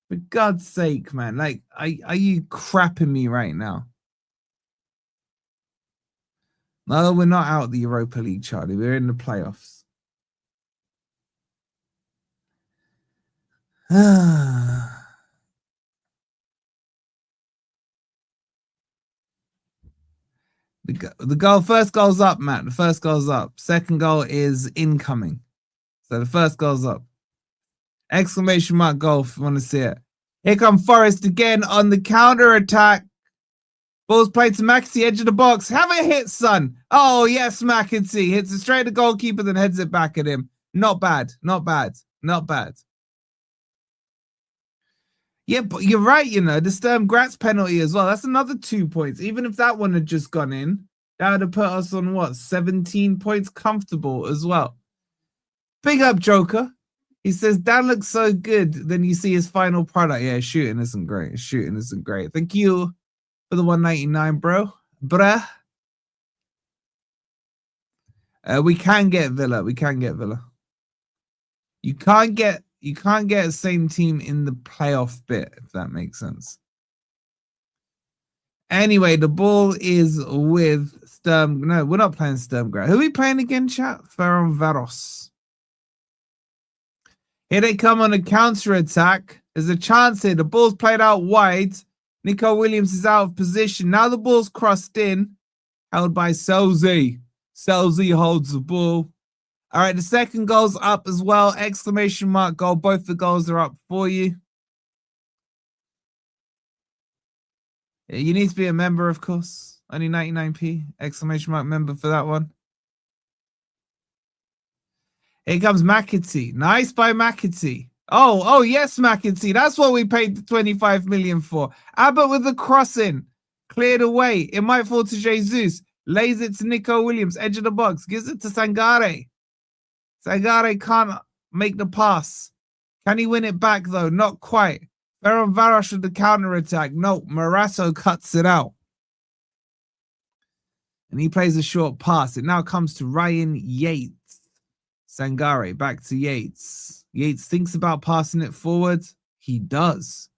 For God's sake, man. Like, are you crapping me right now? No, we're not out the Europa League, Charlie. We're in the playoffs. The goal, first goal's up, Matt. The first goal's up. Second goal is incoming. So the first goal's up. Exclamation mark goal if you want to see it. Here come Forest again on the counter attack. Ball's played to McAtee, edge of the box. Have a hit, son. Oh, yes, McAtee. Hits it straight to goalkeeper, then heads it back at him. Not bad. Not bad. Not bad. Yeah, but you're right, you know. The Sturm Graz penalty as well. That's another 2 points. Even if that one had just gone in, that would have put us on, what, 17 points comfortable as well. Big up, Joker. He says, Dan looks so good. Then you see his final product. Yeah, shooting isn't great. Shooting isn't great. Thank you for the 199, bro. Bruh. We can get Villa. We can get Villa. You can't get the same team in the playoff bit, if that makes sense. Anyway, the ball is with Sturm. No, we're not playing Sturm Graz. Who are we playing again, chat? Ferencvaros. Here they come on a counter-attack. There's a chance here. The ball's played out wide. Nico Williams is out of position. Now the ball's crossed in. Held by Selzy. Selzy holds the ball. All right, the second goal's up as well. Exclamation mark goal. Both the goals are up for you. You need to be a member, of course. Only 99p. Exclamation mark member for that one. Here comes McAtee. Nice by McAtee. Oh, yes, McAtee. That's what we paid the 25 million for. Abbott with the crossing. Cleared away. It might fall to Jesus. Lays it to Nico Williams. Edge of the box. Gives it to Sangare. Sangare can't make the pass. Can he win it back, though? Not quite. Ferencvaros with the counter-attack. No, Morato cuts it out. And he plays a short pass. It now comes to Ryan Yates. Sangare back to Yates. Yates thinks about passing it forward. He does.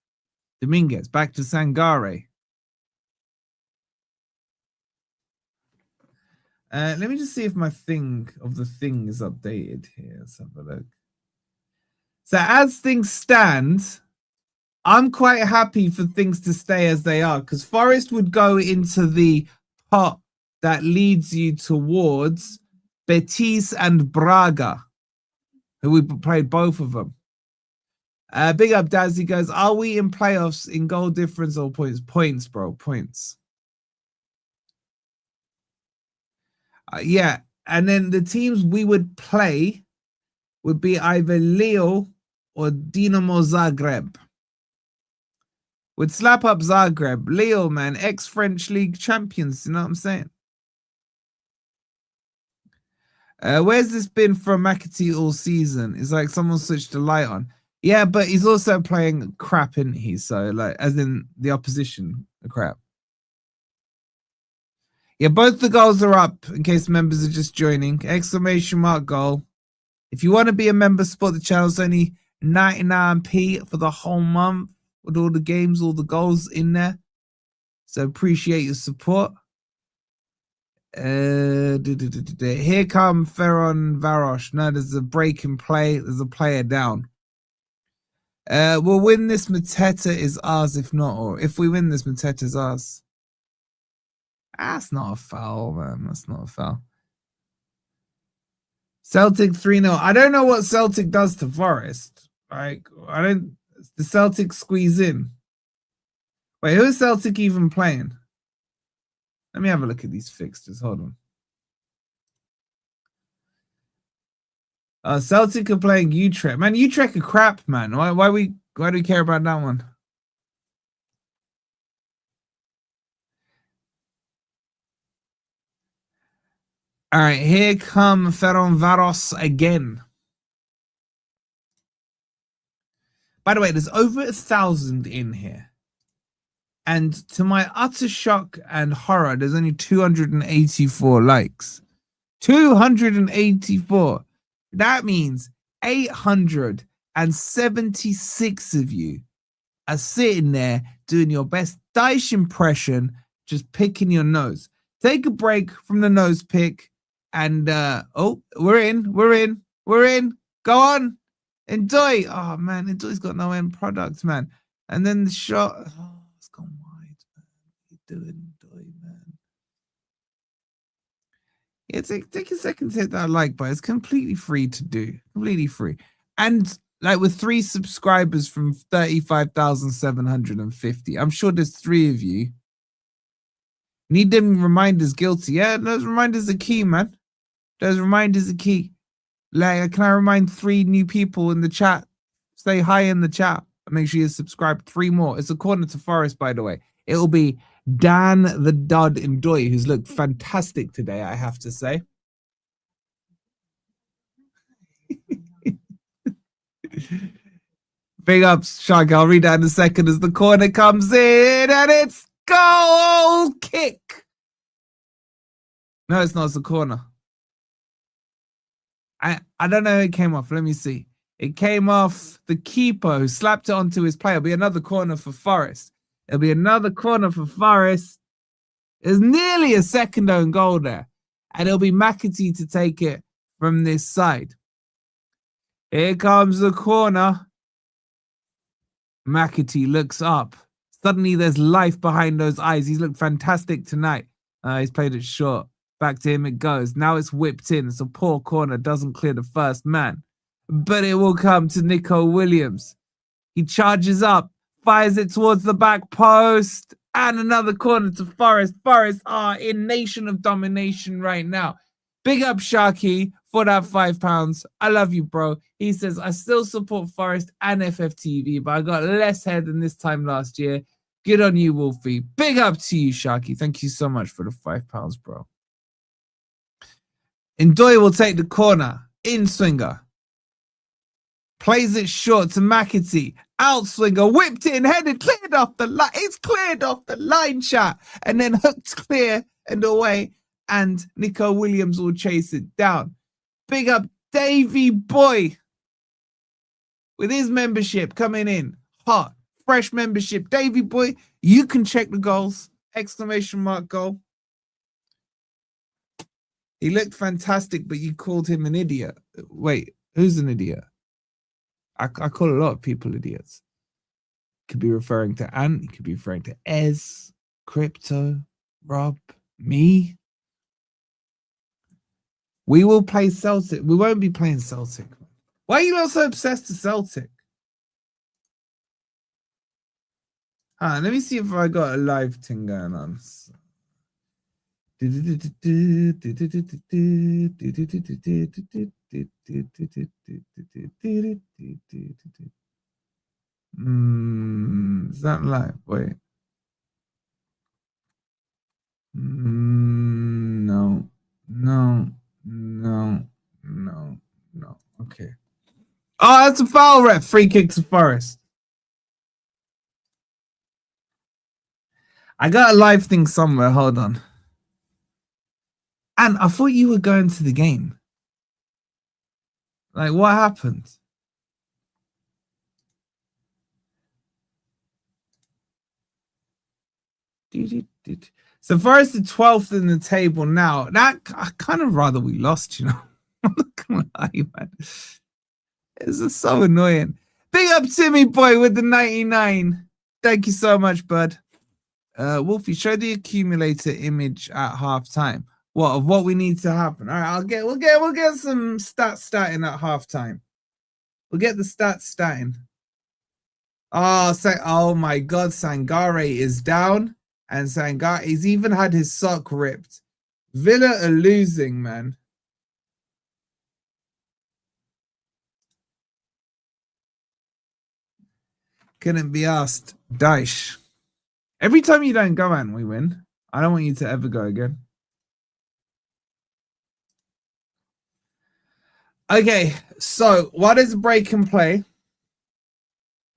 Dominguez back to Sangare. Let me just see if my thing is updated here. Let's have a look. So as things stand, I'm quite happy for things to stay as they are, because Forest would go into the pot that leads you towards Betis and Braga, who we played both of them. Big up, Dazzy goes, are we in playoffs in goal difference or points? Points, bro, points. Yeah, and then the teams we would play would be either Leo or Dinamo Zagreb. Would slap up Zagreb. Leo, man, ex-French League champions, you know what I'm saying? Where's this been from McAtee all season? It's like someone switched the light on. Yeah, but he's also playing crap, isn't he? So, like, as in the opposition, crap. Yeah, both the goals are up in case members are just joining. Exclamation mark goal. If you want to be a member, support the channel. It's only 99p for the whole month with all the games, all the goals in there. So appreciate your support. Here come Ferencvaros. No, there's a break in play. There's a player down. We'll win this. Mateta is ours. If not, or if we win this, Mateta is ours. That's not a foul, man. That's not a foul. Celtic 3-0. I don't know what Celtic does to Forest. Like, the Celtic squeeze in. Wait, who is Celtic even playing? Let me have a look at these fixtures. Hold on. Celtic are playing Utrecht. Man, Utrecht are crap, man. Why do we care about that one? All right, here come Ferencvaros again. By the way, there's over 1,000 in here. And to my utter shock and horror, there's only 284 likes. 284. That means 876 of you are sitting there doing your best Dyche impression, just picking your nose. Take a break from the nose pick. And we're in. Go on. Enjoy. Oh man, Enjoy's got no end product, man. And then the shot. Oh, it's gone wide, man. What are you doing, Enjoy, man? Yeah, take a second to hit that like button. It's completely free to do. Completely free. And like with 3 subscribers from 35,750. I'm sure there's 3 of you. Need them reminders guilty. Yeah, those reminders are key, man. Those reminders are key. Like, can I remind 3 new people in the chat? Say hi in the chat. Make sure you subscribe. 3 more. It's a corner to Forest, by the way. It'll be Dan the Dud Ndoye, who's looked fantastic today, I have to say. Big ups, Shark. I'll read that in a second as the corner comes in, and it's goal kick. No, it's not. It's a corner. I don't know who it came off. Let me see. It came off the keeper who slapped it onto his player. It'll be another corner for Forest. There's nearly a second own goal there. And it'll be McAtee to take it from this side. Here comes the corner. McAtee looks up. Suddenly there's life behind those eyes. He's looked fantastic tonight. He's played it short. Back to him it goes. Now it's whipped in. It's a poor corner. Doesn't clear the first man. But it will come to Nico Williams. He charges up. Fires it towards the back post. And another corner to Forest. Forest are in nation of domination right now. Big up Sharky for that £5. I love you, bro. He says, I still support Forest and FFTV, but I got less head than this time last year. Good on you, Wolfie. Big up to you, Sharky. Thank you so much for the £5, bro. Ndoye will take the corner. In swinger. Plays it short to McAtee. Out swinger. Whipped it and headed. Cleared off the line. It's cleared off the line, chat. And then hooked clear and away. And Nico Williams will chase it down. Big up Davey Boy. With his membership coming in. Hot. Fresh membership. Davey Boy, you can check the goals. Exclamation mark goal. He looked fantastic, but you called him an idiot. Wait, who's an idiot? I call a lot of people idiots. Could be referring to Ant. You could be referring to Ez, Crypto, Rob, me. We will play Celtic. We won't be playing Celtic. Why are you not so obsessed with Celtic? Let me see if I got a live thing going on. Is that live? Wait. No. Okay. Oh, that's a foul, ref. Free kick to Forest. I got a live thing somewhere. Hold on. And I thought you were going to the game. Like, what happened? So Forest are 12th in the table now. That I kind of rather we lost, you know. I'm not gonna lie, man. It's just so annoying. Big up Timmy boy with the 99. Thank you so much, bud. Wolfie, show the accumulator image at halftime. What of what we need to happen? All right, we'll get some stats starting at halftime. We'll get the stats starting. Oh my God, Sangare is down And Sangare, he's even had his sock ripped. Villa are losing, man. Couldn't be asked. Dyche. Every time you don't go, and we win. I don't want you to ever go again. Okay, so what is break and play?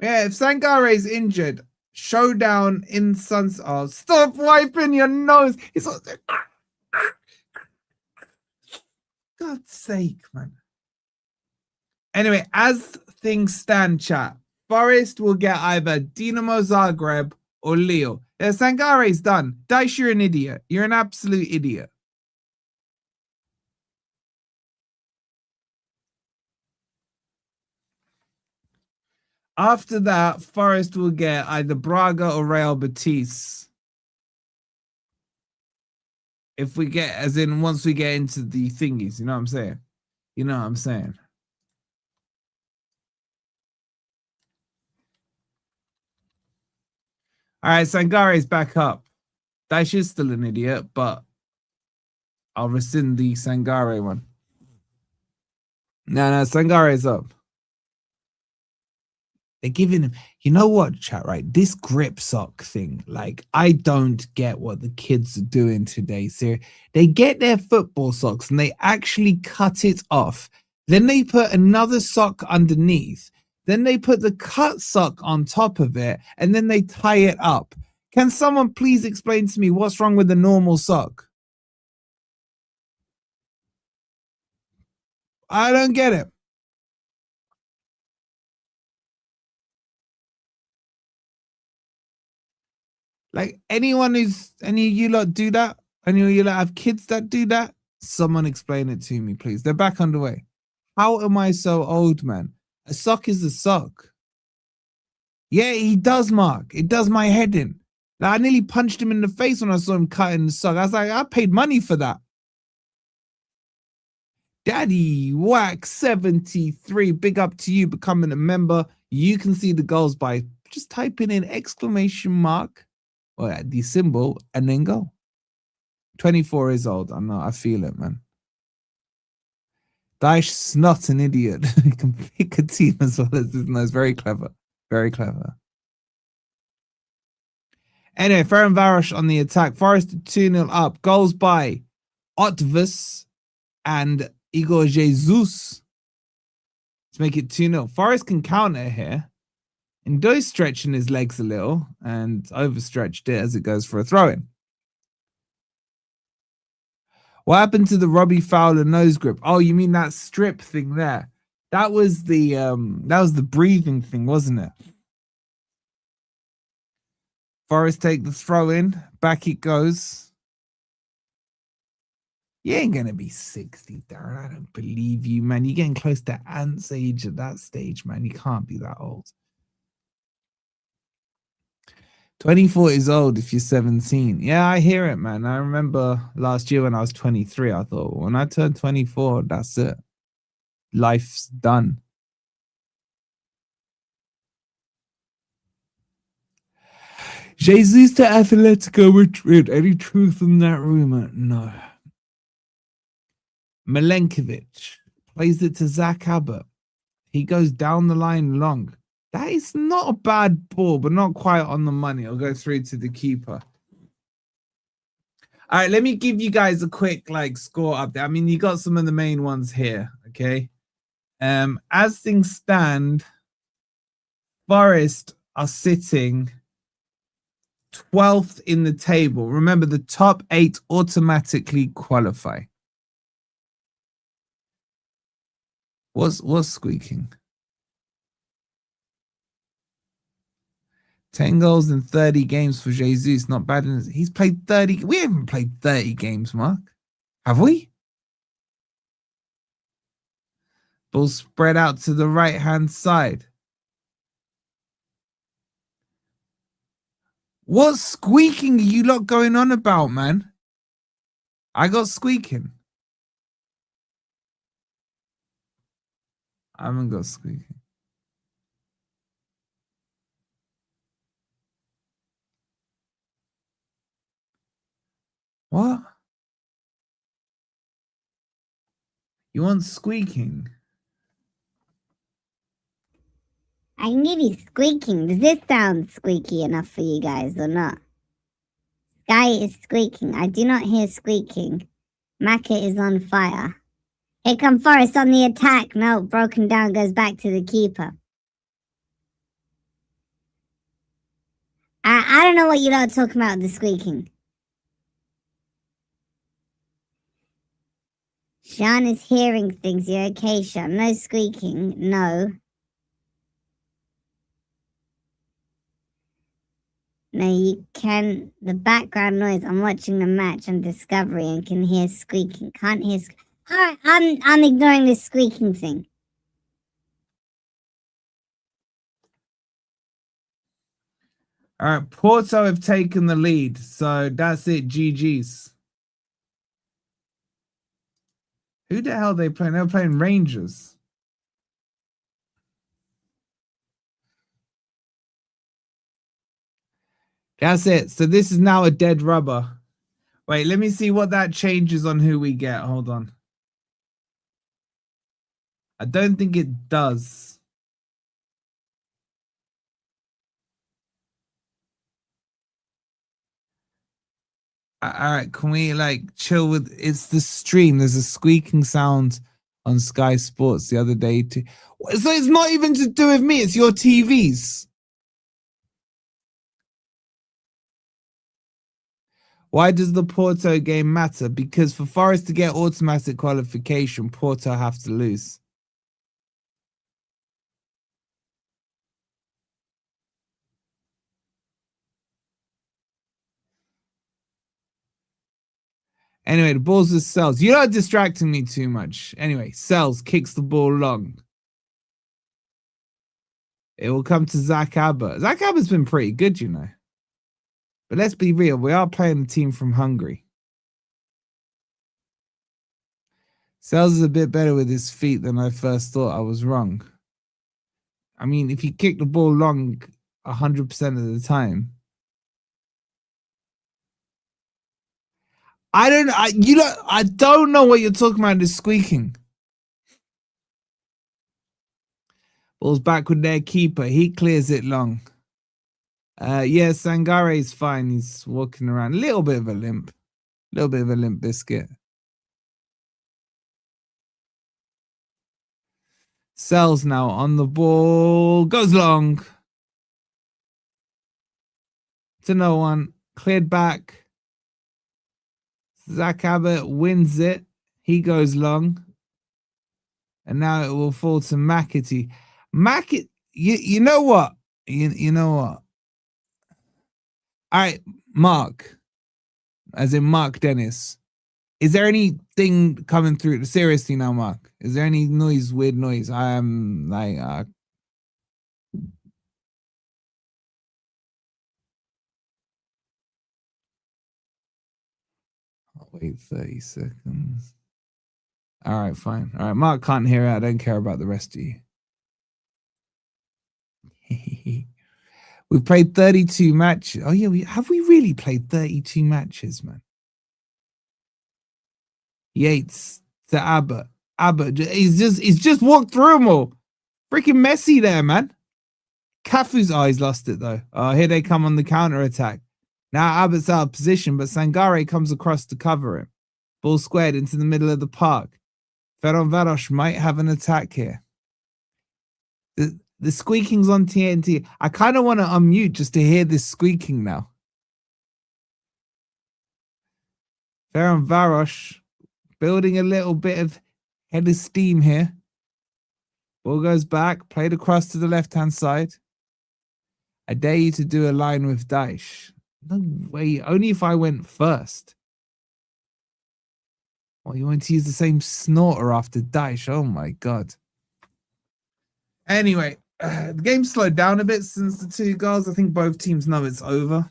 Yeah, if Sangare is injured, showdown in Suns. Oh, stop wiping your nose. It's all... God's sake, man. Anyway, as things stand, chat, Forest will get either Dinamo Zagreb or Lille. Yeah, Sangare's done. Dyche, you're an idiot. You're an absolute idiot. After that, Forest will get either Braga or Real Betis. If we get, as in, once we get into the thingies, you know what I'm saying? You know what I'm saying? All right, Sangare's back up. Dyche is still an idiot, but I'll rescind the Sangare one. No, Sangare's up. They're giving him, you know what, chat, right? This grip sock thing, like, I don't get what the kids are doing today. So they get their football socks and they actually cut it off. Then they put another sock underneath. Then they put the cut sock on top of it and then they tie it up. Can someone please explain to me what's wrong with the normal sock? I don't get it. Like, any of you lot do that? Any of you lot have kids that do that? Someone explain it to me, please. They're back underway. How am I so old, man? A sock is a sock. Yeah, he does, Mark. It does my head in. Like, I nearly punched him in the face when I saw him cutting the sock. I was like, I paid money for that. Daddy Whack 73. Big up to you becoming a member. You can see the goals by just typing in exclamation mark or the symbol and then go. 24 years old. I know. I feel it, man. Dyche's not an idiot. He can pick a team as well as this. No, it's very clever. Very clever. Anyway, Ferencváros on the attack. Forest 2-0 up. Goals by Otvus and Igor Jesus to make it 2-0. Forest can counter here. Ndoye's stretching his legs a little and overstretched it as it goes for a throw-in. What happened to the Robbie Fowler nose grip? Oh, you mean that strip thing there? That was the breathing thing, wasn't it? Forest take the throw in. Back it goes. You ain't gonna be 60, Darren. I don't believe you, man. You're getting close to Ant's age at that stage, man. You can't be that old. 24 is old if you're 17. Yeah, I hear it, man. I remember last year when I was 23, I thought, when I turned 24, that's it. Life's done. Jesus to Atletico Madrid. Any truth in that rumor? No. Milenkovic plays it to Zach Abbott. He goes down the line long. That is not a bad ball, but not quite on the money. I'll go through to the keeper. All right, let me give you guys a quick score update. I mean, you got some of the main ones here, okay? As things stand, Forest are sitting 12th in the table. Remember, the top 8 automatically qualify. What's squeaking? 10 goals in 30 games for Jesus. Not bad. He's played 30. We haven't played 30 games, Mark. Have we? Ball spread out to the right-hand side. What squeaking are you lot going on about, man? I got squeaking. I haven't got squeaking. What? You want squeaking? I can give you squeaking. Does this sound squeaky enough for you guys or not? Sky is squeaking. I do not hear squeaking. Maka is on fire. Here come Forest on the attack. No, broken down, goes back to the keeper. I don't know what you lot are talking about, the squeaking. Sean is hearing things. You okay, Sean? No squeaking. No. No, you can. The background noise. I'm watching the match on Discovery and can hear squeaking. Can't hear. Alright, I'm ignoring this squeaking thing. All right, Porto have taken the lead, so that's it. GG's. Who the hell are they playing? They're playing Rangers. That's it. So this is now a dead rubber. Wait, let me see what that changes on who we get. Hold on. I don't think it does. All right, can we like chill with it's the stream? There's a squeaking sound on Sky Sports the other day too. So it's not even to do with me, it's your TVs. Why does the Porto game matter? Because for Forest to get automatic qualification, Porto have to lose. Anyway, the ball's with Sells. You're not distracting me too much. Anyway, Sells kicks the ball long. It will come to Zach Abbott. Zach Abbott's been pretty good, you know. But let's be real. We are playing a team from Hungary. Sells is a bit better with his feet than I first thought. I was wrong. I mean, if you kick the ball long 100% of the time. I don't know what you're talking about, this squeaking. Ball's back with their keeper. He clears it long. Yeah, Sangare is fine. He's walking around. A little bit of a limp. A little bit of a limp biscuit. Sells now on the ball. Goes long. To no one. Cleared back. Zach Abbott wins it. He goes long. And now it will fall to McAtee. You know what? You know what? All right, Mark. As in Mark Dennis. Is there anything coming through? Seriously now, Mark. Is there any noise, weird noise? I am like... I'll wait 30 seconds. All right, fine. All right, Mark can't hear it. I don't care about the rest of you. We've played 32 matches. Oh, yeah. Have we really played 32 matches, man? Yates to Abbott. Abbott, he's just walked through them all. Freaking messy there, man. Cafu's eyes lost it, though. Here they come on the counter attack. Now Abbott's out of position, but Sangare comes across to cover him. Ball squared into the middle of the park. Ferencvaros might have an attack here. The squeaking's on TNT. I kind of want to unmute just to hear this squeaking now. Ferencvaros building a little bit of head of steam here. Ball goes back, played across to the left-hand side. I dare you to do a line with Dyche. No way, only if I went first. Oh, you want to use the same snorter after Dyche? Oh my God. Anyway, the game slowed down a bit since the 2 goals. I think both teams know it's over.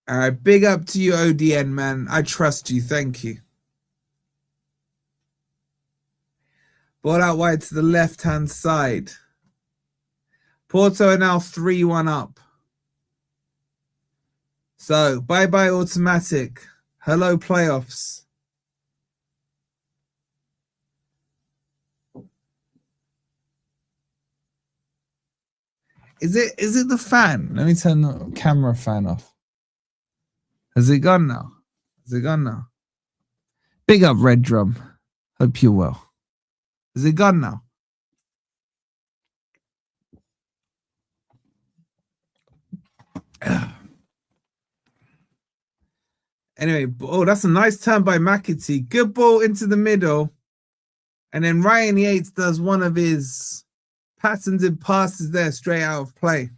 All right, big up to you, ODN, man. I trust you. Thank you. Ball out wide to the left-hand side. Porto are now 3-1 up. So, bye-bye automatic. Hello playoffs. Is it the fan? Let me turn the camera fan off. Has it gone now? Has it gone now? Big up Red Drum. Hope you're well. Is it gone now? Anyway, oh, that's a nice turn by McAtee. Good ball into the middle. And then Ryan Yates does one of his patented passes there straight out of play.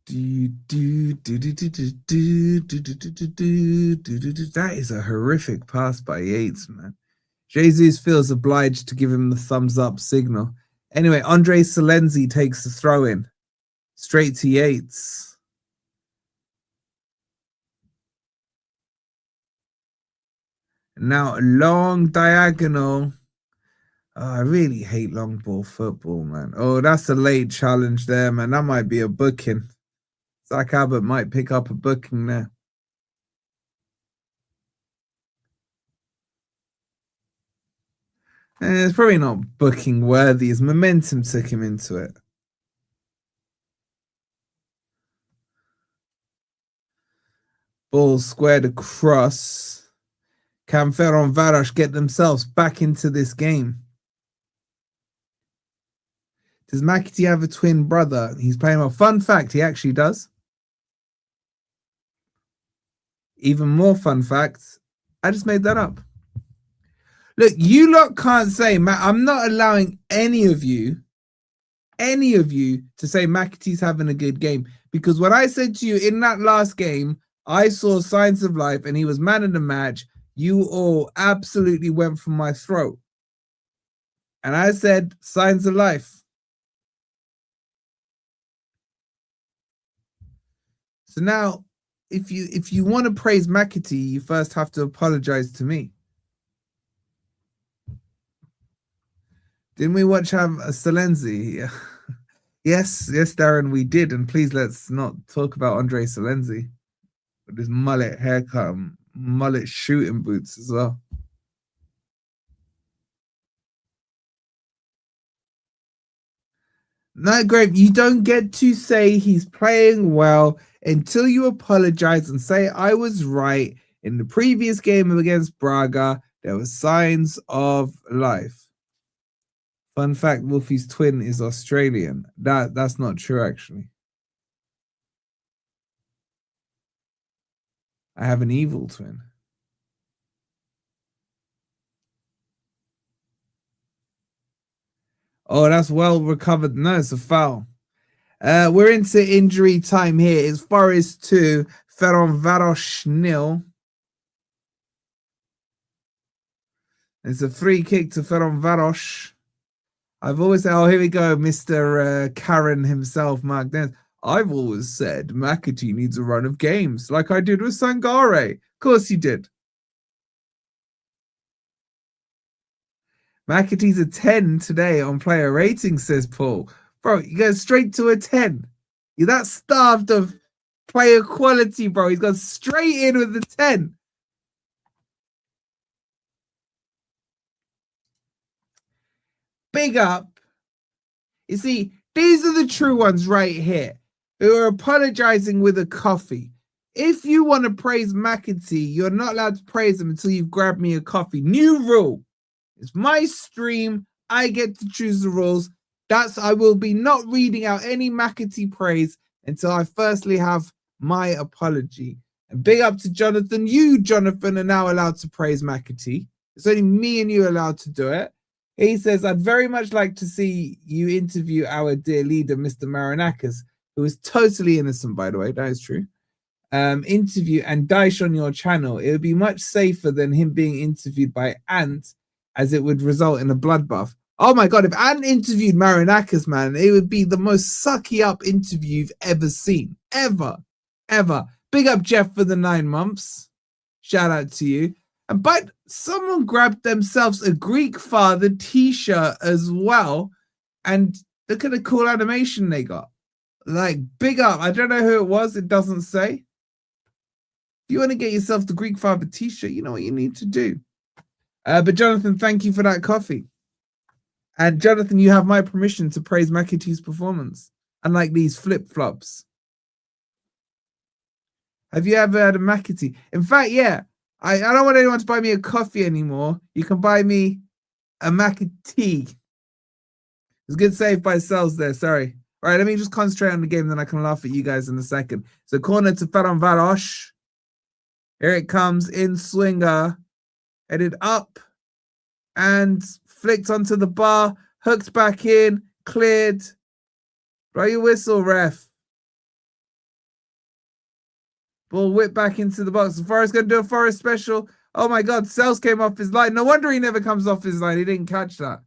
That is a horrific pass by Yates, man. Jesus feels obliged to give him the thumbs up signal. Anyway, Andre Salenzi takes the throw in straight to Yates. Now a long diagonal. Oh, I really hate long ball football, man. Oh, that's a late challenge there, man. That might be a booking. Zach Abbott might pick up a booking there. It's probably not booking worthy. His momentum took him into it. Ball squared across. Can Ferencvaros get themselves back into this game? Does McAtee have a twin brother? He's playing well. Fun fact, he actually does. Even more fun fact, I just made that up. Look, you lot can't say, I'm not allowing any of you to say McAtee's having a good game. Because what I said to you in that last game, I saw signs of life and he was man of the match. You all absolutely went for my throat. And I said, signs of life. So now, if you want to praise McAtee, you first have to apologize to me. Didn't we watch a Salenzi? Yes, Darren, we did. And please let's not talk about Andre Salenzi with his mullet haircut, mullet shooting boots as well. No, Grave, you don't get to say he's playing well until you apologize and say I was right. In the previous game against Braga, there were signs of life. Fun fact, Wolfie's twin is Australian. That's not true, actually. I have an evil twin. Oh, that's well recovered. No, it's a foul. We're into injury time here. It's Forest 2, Ferencvaros 0. It's a free kick to Ferencvaros. I've always said, oh, here we go, Mr. Karen himself, Mark Dance. I've always said McAtee needs a run of games, like I did with Sangare. Of course he did. McAtee's a 10 today on player rating, says Paul. Bro, you go straight to a 10. You're that starved of player quality, bro. He's gone straight in with the 10. Big up. You see, these are the true ones right here who are apologizing with a coffee. If you want to praise McAtee, you're not allowed to praise him until you've grabbed me a coffee. New rule. It's my stream. I get to choose the rules. I will be not reading out any McAtee praise until I firstly have my apology. And big up to Jonathan. You, Jonathan, are now allowed to praise McAtee. It's only me and you allowed to do it. He says, I'd very much like to see you interview our dear leader, Mr. Marinakis, who is totally innocent, by the way. That is true. Interview and Dyche on your channel. It would be much safer than him being interviewed by Ant, as it would result in a bloodbath. Oh my God, if Ant interviewed Marinakis, man, it would be the most sucky up interview you've ever seen. Ever. Big up Jeff for the 9 months. Shout out to you. But someone grabbed themselves a Greek father t-shirt as well. And look at the cool animation they got. Like, big up. I don't know who it was. It doesn't say. If you want to get yourself the Greek father t-shirt, you know what you need to do. But Jonathan, thank you for that coffee. And Jonathan, you have my permission to praise McAtee's performance. Unlike these flip-flops. Have you ever had a McAtee? In fact, yeah. I don't want anyone to buy me a coffee anymore. You can buy me a McAtee. It's good save by Cells there. Sorry. All right, let me just concentrate on the game, then I can laugh at you guys in a second. So corner to Ferencváros. Here it comes in swinger. Headed up. And flicked onto the bar. Hooked back in. Cleared. Blow your whistle, ref. Ball whipped back into the box. The Forest going to do a Forest special. Oh my God, Cells came off his line. No wonder he never comes off his line. He didn't catch that.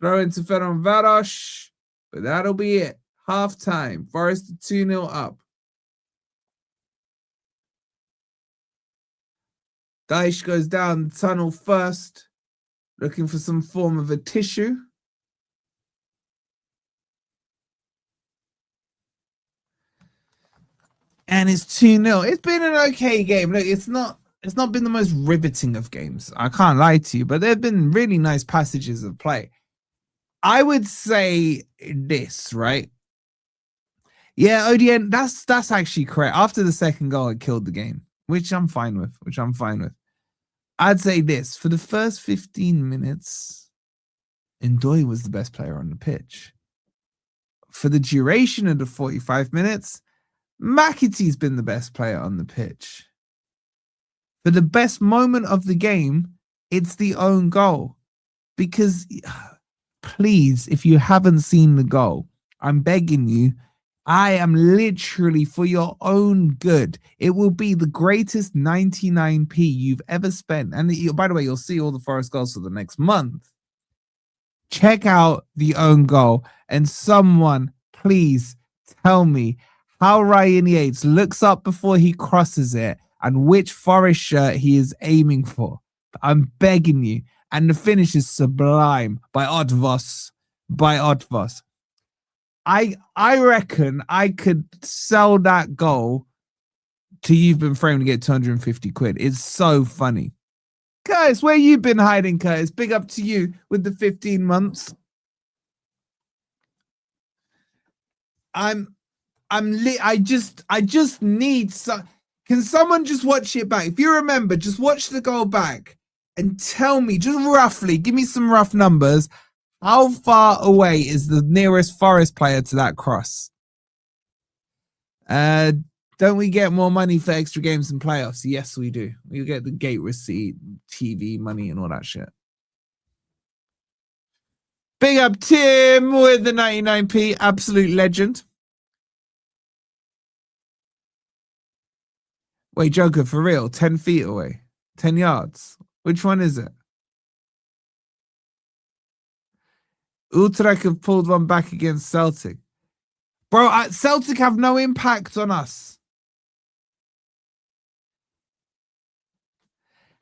Throw into Ferencváros. But that'll be it. Half time. Forest 2-0 up. Dyche goes down the tunnel first. Looking for some form of a tissue. And it's 2-0. It's been an okay game. Look, it's not been the most riveting of games. I can't lie to you, but there have been really nice passages of play. I would say this, right? Yeah, ODN, that's actually correct. After the second goal, it killed the game, which I'm fine with. I'd say this. For the first 15 minutes, Ndoye was the best player on the pitch. For the duration of the 45 minutes, McAtee's been the best player on the pitch. For the best moment of the game, it's the own goal. Because, please, if you haven't seen the goal, I'm begging you, I am literally, for your own good, it will be the greatest 99p you've ever spent. And by the way, you'll see all the Forest goals for the next month. Check out the own goal. And someone, please, tell me how Ryan Yates looks up before he crosses it and which Forest shirt he is aiming for. I'm begging you. And the finish is sublime by Otvos. I reckon I could sell that goal to You've Been Framed to get 250 quid. It's so funny. Curtis, where you been hiding, Curtis? Big up to you with the 15 months. I just need some. Can someone just watch it back? If you remember, just watch the goal back and tell me, just roughly, give me some rough numbers. How far away is the nearest Forest player to that cross? Don't we get more money for extra games and playoffs? Yes, we do. We get the gate receipt, TV money, and all that shit. Big up Tim with the 99p, absolute legend. Wait, Joker, for real? 10 feet away? 10 yards? Which one is it? Utrecht have pulled one back against Celtic. Bro, Celtic have no impact on us.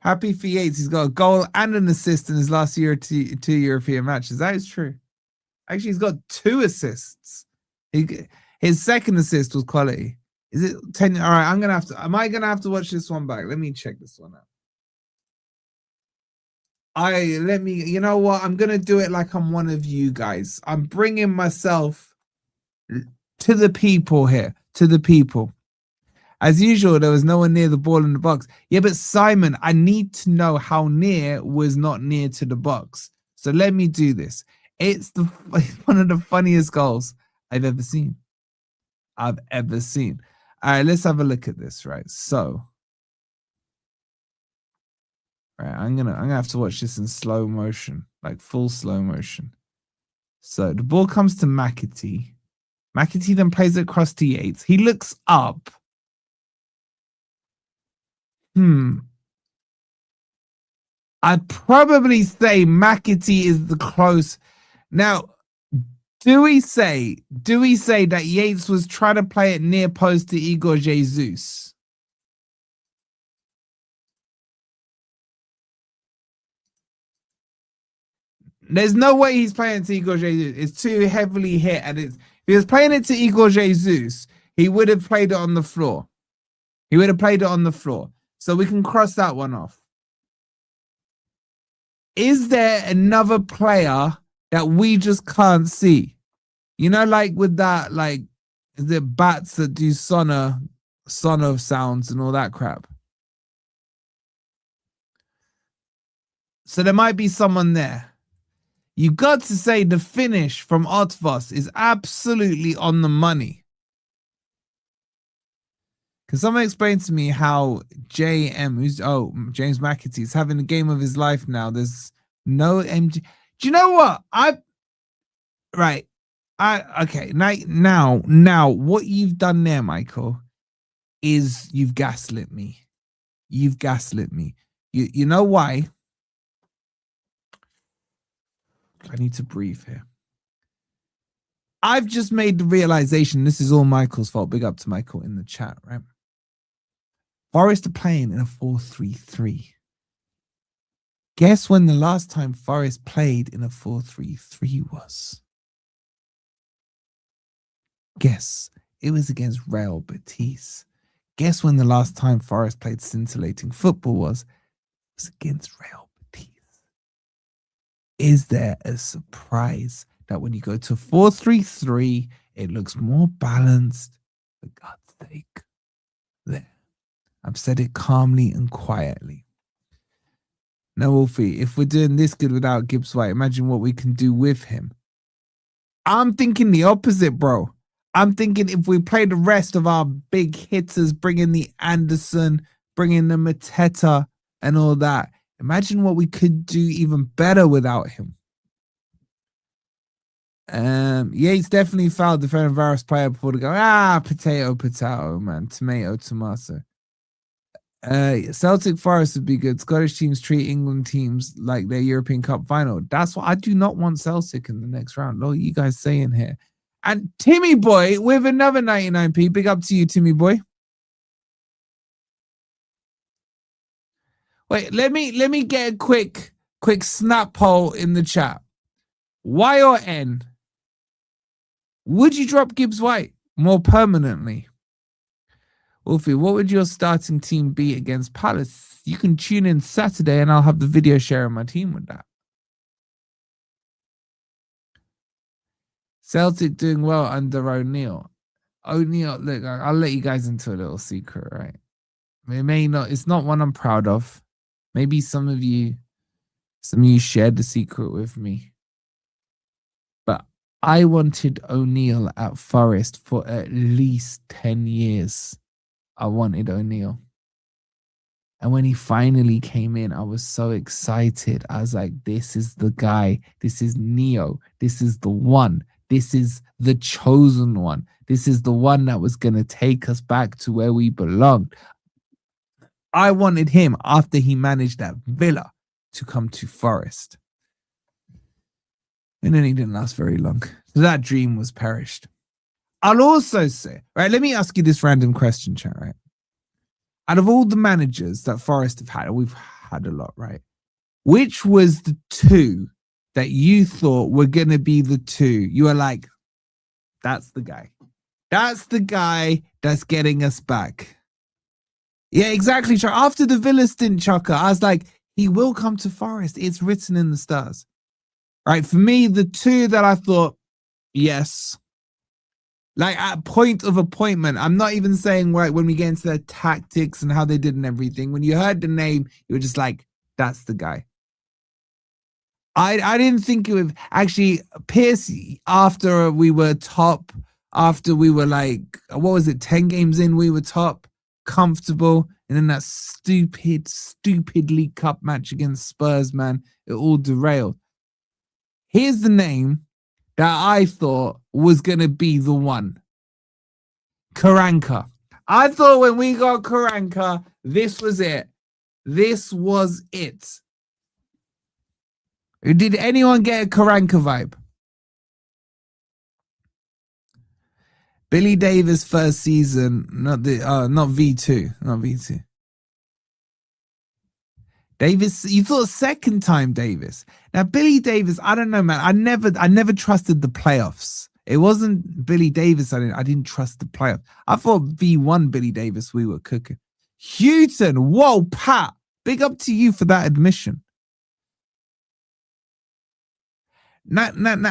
Happy for Yates. He's got a goal and an assist in his last year two European matches. That is true. Actually, he's got 2 assists. His second assist was quality. Is it 10? All right, am I going to have to watch this one back? Let me check this one out. You know what? I'm going to do it like I'm one of you guys. I'm bringing myself to the people here, to the people. As usual, there was no one near the ball in the box. Yeah, but Simon, I need to know how near was not near to the box. So let me do this. It's one of the funniest goals I've ever seen. All right, let's have a look at this, right? So, right, I'm gonna have to watch this in slow motion, like full slow motion. So the ball comes to McAtee. McAtee then plays it across to Yates. He looks up. I'd probably say McAtee is the close. Now, do we say that Yates was trying to play it near post to Igor Jesus? There's no way he's playing to Igor Jesus. It's too heavily hit. And if he was playing it to Igor Jesus, he would have played it on the floor. So we can cross that one off. Is there another player that we just can't see? You know, like with that, like the bats that do sonar sounds and all that crap. So there might be someone there. You got to say the finish from Otvos is absolutely on the money. Can someone explain to me how James McAtee is having the game of his life now? There's no MG. Do you know what? Okay. Now, what you've done there, Michael, is you've gaslit me. You know why? I need to breathe here. I've just made the realization this is all Michael's fault. Big up to Michael in the chat, right? Forest are playing in a 4-3-3. Guess when the last time Forest played in a 4-3-3 was? Guess. It was against Real Betis. Guess when the last time Forest played scintillating football was? It was against Real Betis. Is there a surprise that when you go to 4-3-3, it looks more balanced? For God's sake. There. I've said it calmly and quietly. Now, Wolfie, if we're doing this good without Gibbs White, imagine what we can do with him. I'm thinking the opposite, bro. I'm thinking if we play the rest of our big hitters, bring in the Anderson, bring in the Mateta and all that, imagine what we could do even better without him. Yates definitely fouled the Ferencvaros player before to go, potato, man. Tomato. Celtic Forest would be good. Scottish teams treat England teams like their European Cup final. That's what I do not want Celtic in the next round. What are you guys saying here? And Timmy Boy with another 99p. Big up to you, Timmy Boy. Wait, let me get a quick snap poll in the chat. Y or N? Would you drop Gibbs White more permanently? Wolfie, what would your starting team be against Palace? You can tune in Saturday and I'll have the video sharing my team with that. Celtic doing well under O'Neill. Look, I'll let you guys into a little secret, right? It may not, it's not one I'm proud of. Maybe some of you shared the secret with me. But I wanted O'Neill at Forest for at least 10 years. I wanted O'Neill. And when he finally came in, I was so excited. I was like, this is the guy. This is Neo. This is the one. This is the chosen one. This is the one that was going to take us back to where we belonged. I wanted him after he managed at Villa to come to Forest. And then he didn't last very long. So that dream was perished. I'll also say, right, let me ask you this random question, chat, right? Out of all the managers that Forest have had, and we've had a lot, right? Which was the two that you thought were going to be the two? You were like, that's the guy. That's the guy that's getting us back. Yeah, exactly. After the Villa stint, Chucker, I was like, he will come to Forest. It's written in the stars. Right, for me, the two that I thought, yes. Like at point of appointment, I'm not even saying right when we get into their tactics and how they did and everything. When you heard the name, you were just like, that's the guy. I didn't think it would actually Pierce after we were top, after we were like, what was it, 10 games in, we were top, comfortable, and then that stupid League Cup match against Spurs, man, it all derailed. Here's the name that I thought was going to be the one. Karanka. I thought when we got Karanka, this was it. This was it. Did anyone get a Karanka vibe? Billy Davis first season, not V2. Davis, you thought second time, Davis. Now, Billy Davis, I don't know, man. I never trusted the playoffs. It wasn't Billy Davis. I didn't trust the playoffs. I thought V1 Billy Davis, we were cooking. Houghton, whoa, Pat. Big up to you for that admission. Now,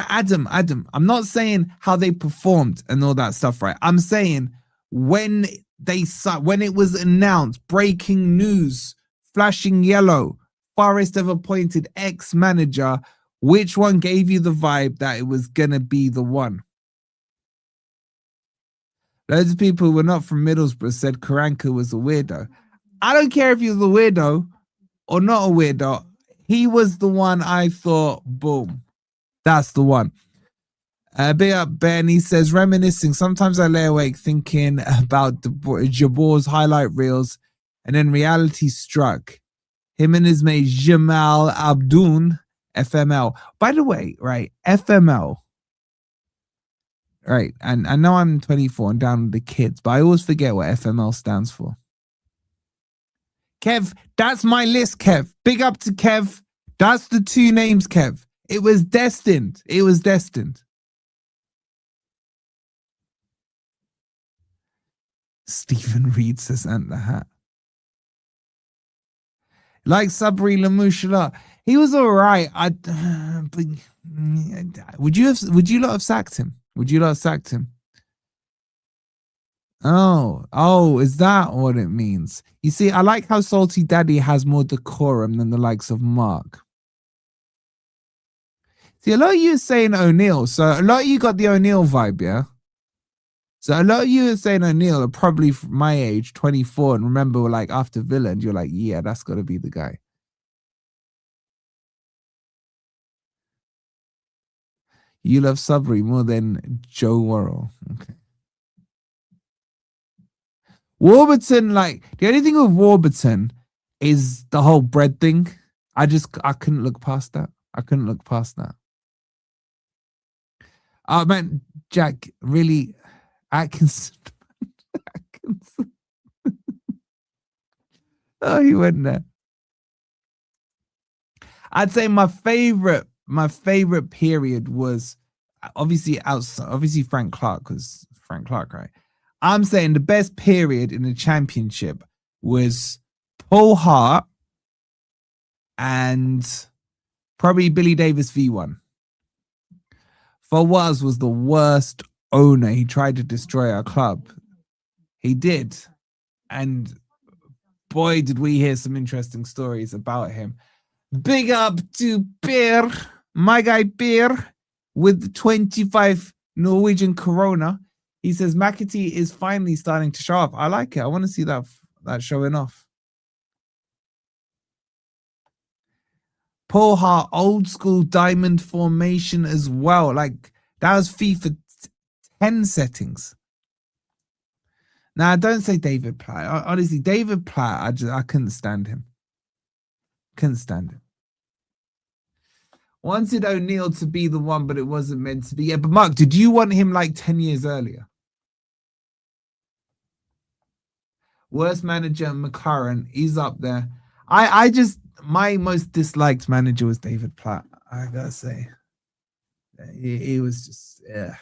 Adam, I'm not saying how they performed and all that stuff, right? I'm saying when it was announced, breaking news, flashing yellow, Forest have appointed ex-manager, which one gave you the vibe that it was going to be the one? Loads of people who were not from Middlesbrough said Karanka was a weirdo. I don't care if he was a weirdo or not a weirdo. He was the one I thought, boom, that's the one. Big up Ben, he says, reminiscing. Sometimes I lay awake thinking about Jabor's highlight reels, and then reality struck. Him and his mate Jamal Abdoun, FML. By the way, right, FML. Right, and I know I'm 24 and down with the kids, but I always forget what FML stands for. Kev, that's my list, Kev. Big up to Kev. That's the two names, Kev. It was destined. It was destined. Stephen Reed says, and the hat. Like Sabri Lamouche, he was all right. But would you not have sacked him? Would you not have sacked him? Oh, is that what it means? You see, I like how Salty Daddy has more decorum than the likes of Mark. See, a lot of you are saying O'Neill, so a lot of you got the O'Neill vibe, yeah? So a lot of you are saying O'Neill are probably my age, 24, and remember, like, after Villa, and you're like, yeah, that's got to be the guy. You love Sabri more than Joe Worrell. Okay. Warburton, like, the only thing with Warburton is the whole bread thing. I couldn't look past that. I couldn't look past that. Oh, man, Jack, really, Atkinson. Atkinson. Oh, he went there. I'd say my favorite period was obviously Frank Clark, because Frank Clark, right? I'm saying the best period in the championship was Paul Hart and probably Billy Davis V1. For was the worst owner. He tried to destroy our club. He did. And boy, did we hear some interesting stories about him. Big up to Beer, my guy Beer, with 25 Norwegian Corona. He says McAtee is finally starting to show off. I like it. I want to see that showing off. Paul Hart, old school diamond formation as well. Like, that was FIFA 10 settings. Now, don't say David Platt. Honestly, David Platt, I couldn't stand him. Couldn't stand him. Wanted O'Neill to be the one, but it wasn't meant to be. Yeah, but Mark, did you want him like 10 years earlier? Worst manager, McLaren. He's up there. My most disliked manager was David Platt. I gotta say, he was just, yeah.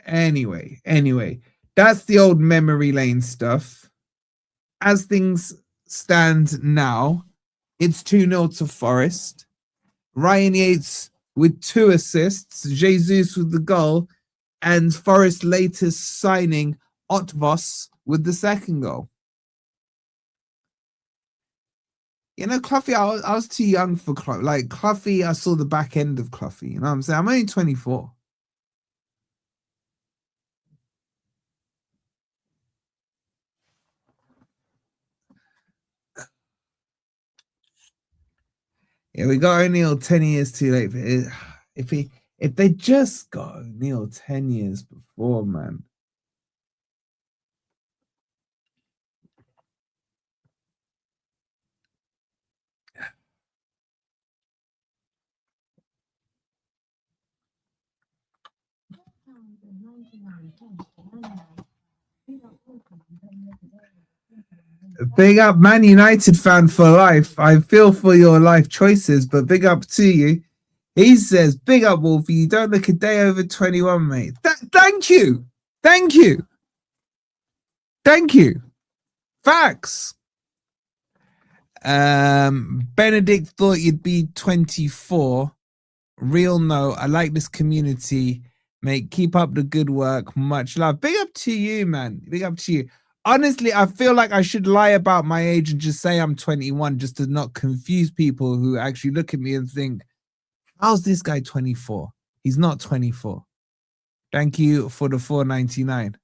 Anyway, that's the old memory lane stuff. As things stand now, it's 2-0 to Forest. Ryan Yates with 2 assists, Jesus with the goal, and Forest latest signing, Otvos, with the 2nd goal. You know, Cluffy, I was too young for Cluffy. Like, Cluffy, I saw the back end of Cluffy. You know what I'm saying? I'm only 24. Yeah, we got O'Neill 10 years too late. If they just got O'Neill 10 years before, man. Big up Man United fan for life. I feel for your life choices, but big up to you. He says, big up, Wolfie. You don't look a day over 21, mate. Thank you. Thank you. Thank you. Facts. Benedict thought you'd be 24. Real no. I like this community, mate. Keep up the good work. Much love. Big up to you, man. Big up to you. Honestly, I feel like I should lie about my age and just say I'm 21 just to not confuse people who actually look at me and think, how's this guy 24? He's not 24. Thank you for the $4.99.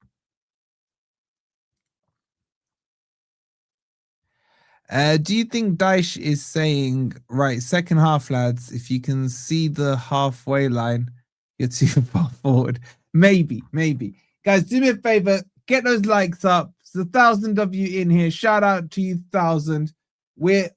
Do you think Dyche is saying, right, second half, lads, if you can see the halfway line, you're too far forward? Maybe. Guys, do me a favor, get those likes up. There's 1,000 of you in here. Shout out to you, 1,000. We're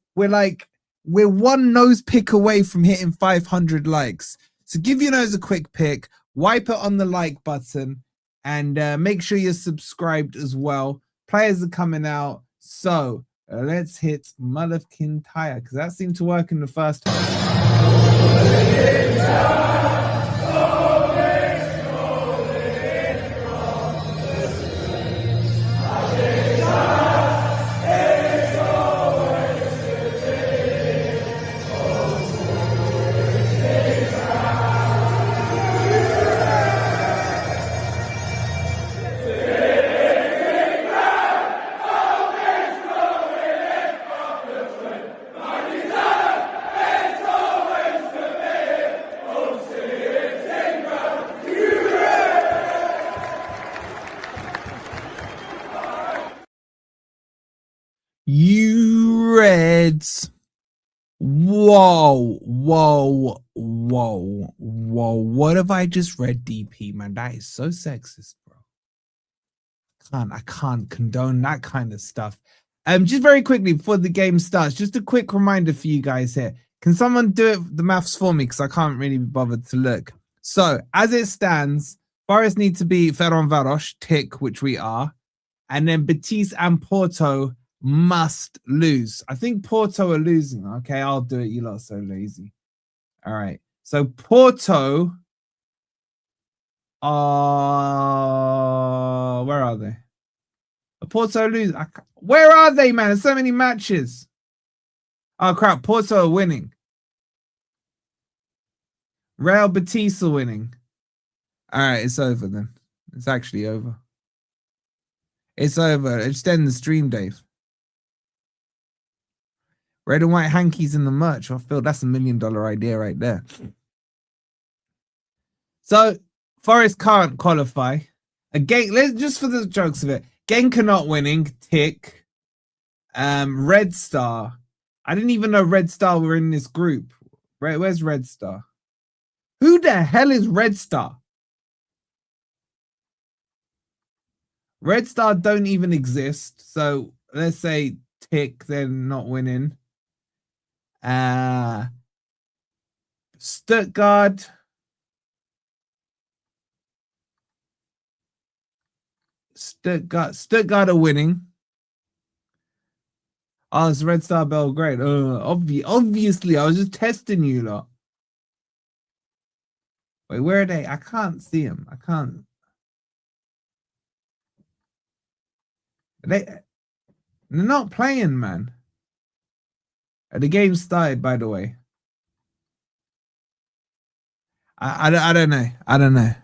one nose pick away from hitting 500 likes. So give your nose a quick pick, wipe it on the like button, and make sure you're subscribed as well. Players are coming out, so let's hit Motherkin Tire, because that seemed to work in the first half. You Reds. Whoa. What have I just read, DP, man? That is so sexist, bro. I can't condone that kind of stuff. Just very quickly before the game starts, just a quick reminder for you guys here. Can someone do the maths for me? Because I can't really be bothered to look. So, as it stands, Forest need to be Ferencvaros, tick, which we are. And then Betis and Porto must lose. I think Porto are losing. Okay, I'll do it. You lot are so lazy. All right. So Porto are... where are they? Porto lose. Where are they, man? There's so many matches. Oh, crap. Porto are winning. Real Betis are winning. All right, it's over then. It's actually over. It's over. Extend the stream, Dave. Red and white hankies in the merch. I feel that's $1 million idea right there. So, Forest can't qualify. Again, let's just for the jokes of it. Genk are not winning. Tick. Red Star. I didn't even know Red Star were in this group. Where's Red Star? Who the hell is Red Star? Red Star don't even exist. So, let's say tick, they're not winning. Stuttgart. Stuttgart are winning. Oh, it's Red Star Belgrade. Obviously, I was just testing you lot. Wait, where are they? I can't see them. I can't. They're not playing, man. The game started, by the way. I don't know. I don't know.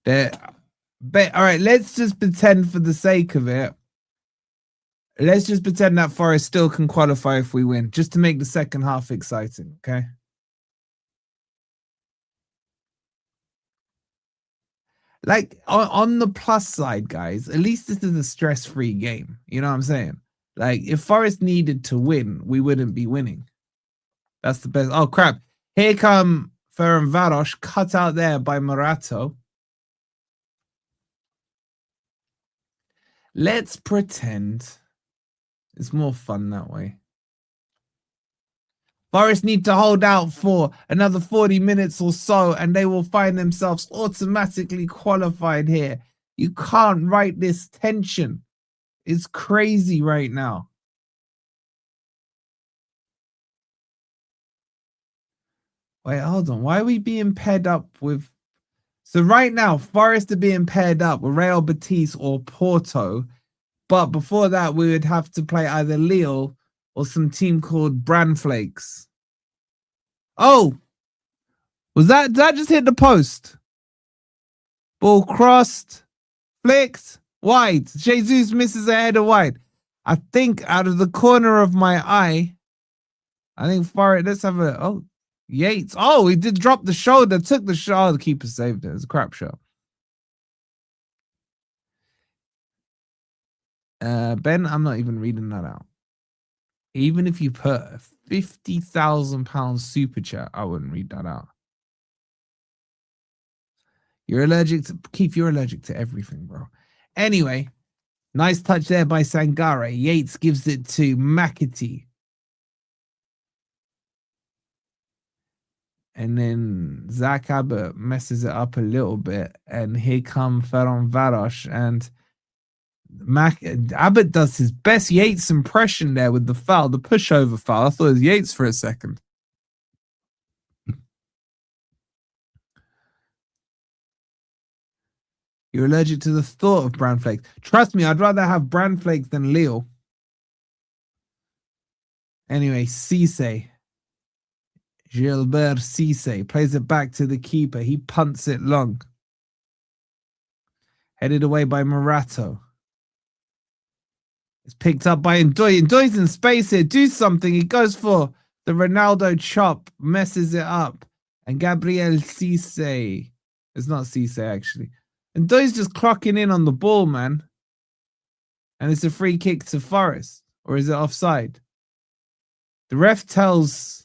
But all right, let's just pretend for the sake of it. Let's just pretend that Forest still can qualify if we win, just to make the second half exciting, okay? Like, on the plus side, guys, at least this is a stress-free game. You know what I'm saying? Like, if Forest needed to win, we wouldn't be winning. That's the best. Oh, crap. Here come Ferencvaros, cut out there by Morato. Let's pretend it's more fun that way. Forest need to hold out for another 40 minutes or so, and they will find themselves automatically qualified here. You can't write this tension. It's crazy right now. Wait, hold on. Why are we being paired up with... So right now, Forest are being paired up with Real Betis or Porto. But before that, we would have to play either Lille or some team called Bran-Flakes. Oh! Did that just hit the post? Ball crossed, flicked, wide. Jesus misses a header wide. I think out of the corner of my eye, I think Forest, let's have a... Oh, Yates. Oh, he did drop the shoulder, took the shot. Oh, the keeper saved it. It was a crap shot. Ben, I'm not even reading that out. Even if you put a £50,000 super chat, I wouldn't read that out. You're allergic to... Keith, you're allergic to everything, bro. Anyway, nice touch there by Sangare. Yates gives it to McAtee. And then Zach Abbott messes it up a little bit. And here come Ferencvaros. And Abbott does his best Yates impression there with the foul, the pushover foul. I thought it was Yates for a second. You're allergic to the thought of bran flakes. Trust me, I'd rather have bran flakes than Lille. Anyway, Cisse. Gilbert Cisse plays it back to the keeper. He punts it long. Headed away by Morato. It's picked up by Ndoye. Ndoye's in space here. Do something. He goes for the Ronaldo chop. Messes it up. And Gabriel Cisse. It's not Cisse, actually. Ndoye's just clocking in on the ball, man. And it's a free kick to Forest. Or is it offside? The ref tells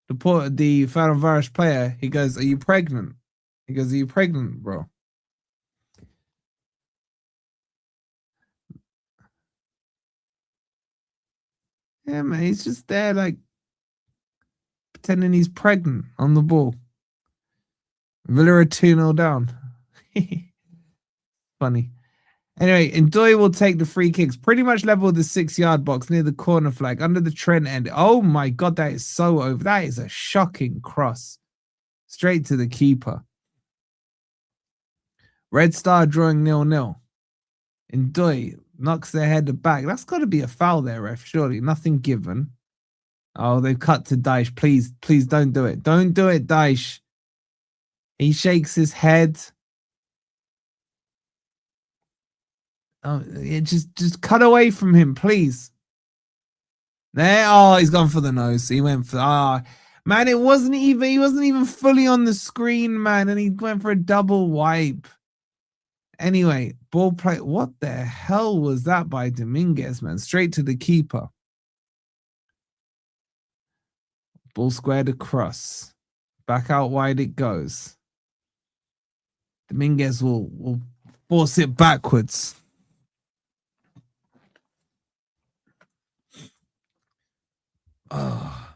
the Ferencvaros player, he goes, are you pregnant? He goes, are you pregnant, bro? Yeah, man, he's just there, like, pretending he's pregnant on the ball. Villa are 2-0 down. Funny. Anyway, Ndoye will take the free kicks. Pretty much level with the 6-yard box near the corner flag, under the Trent End. Oh my God, that is so over. That is a shocking cross. Straight to the keeper. Red Star drawing 0-0. Ndoye knocks their header back. That's got to be a foul there, ref, surely. Nothing given. Oh, they've cut to Dyche. Please, please don't do it. Don't do it, Dyche. He shakes his head. Oh, just cut away from him, please. There. Oh, he's gone for the nose. He went for... man, he wasn't even fully on the screen, man. And he went for a double wipe. Anyway, ball play. What the hell was that by Dominguez, man? Straight to the keeper. Ball squared across. Back out wide it goes. Dominguez will force it backwards. Oh.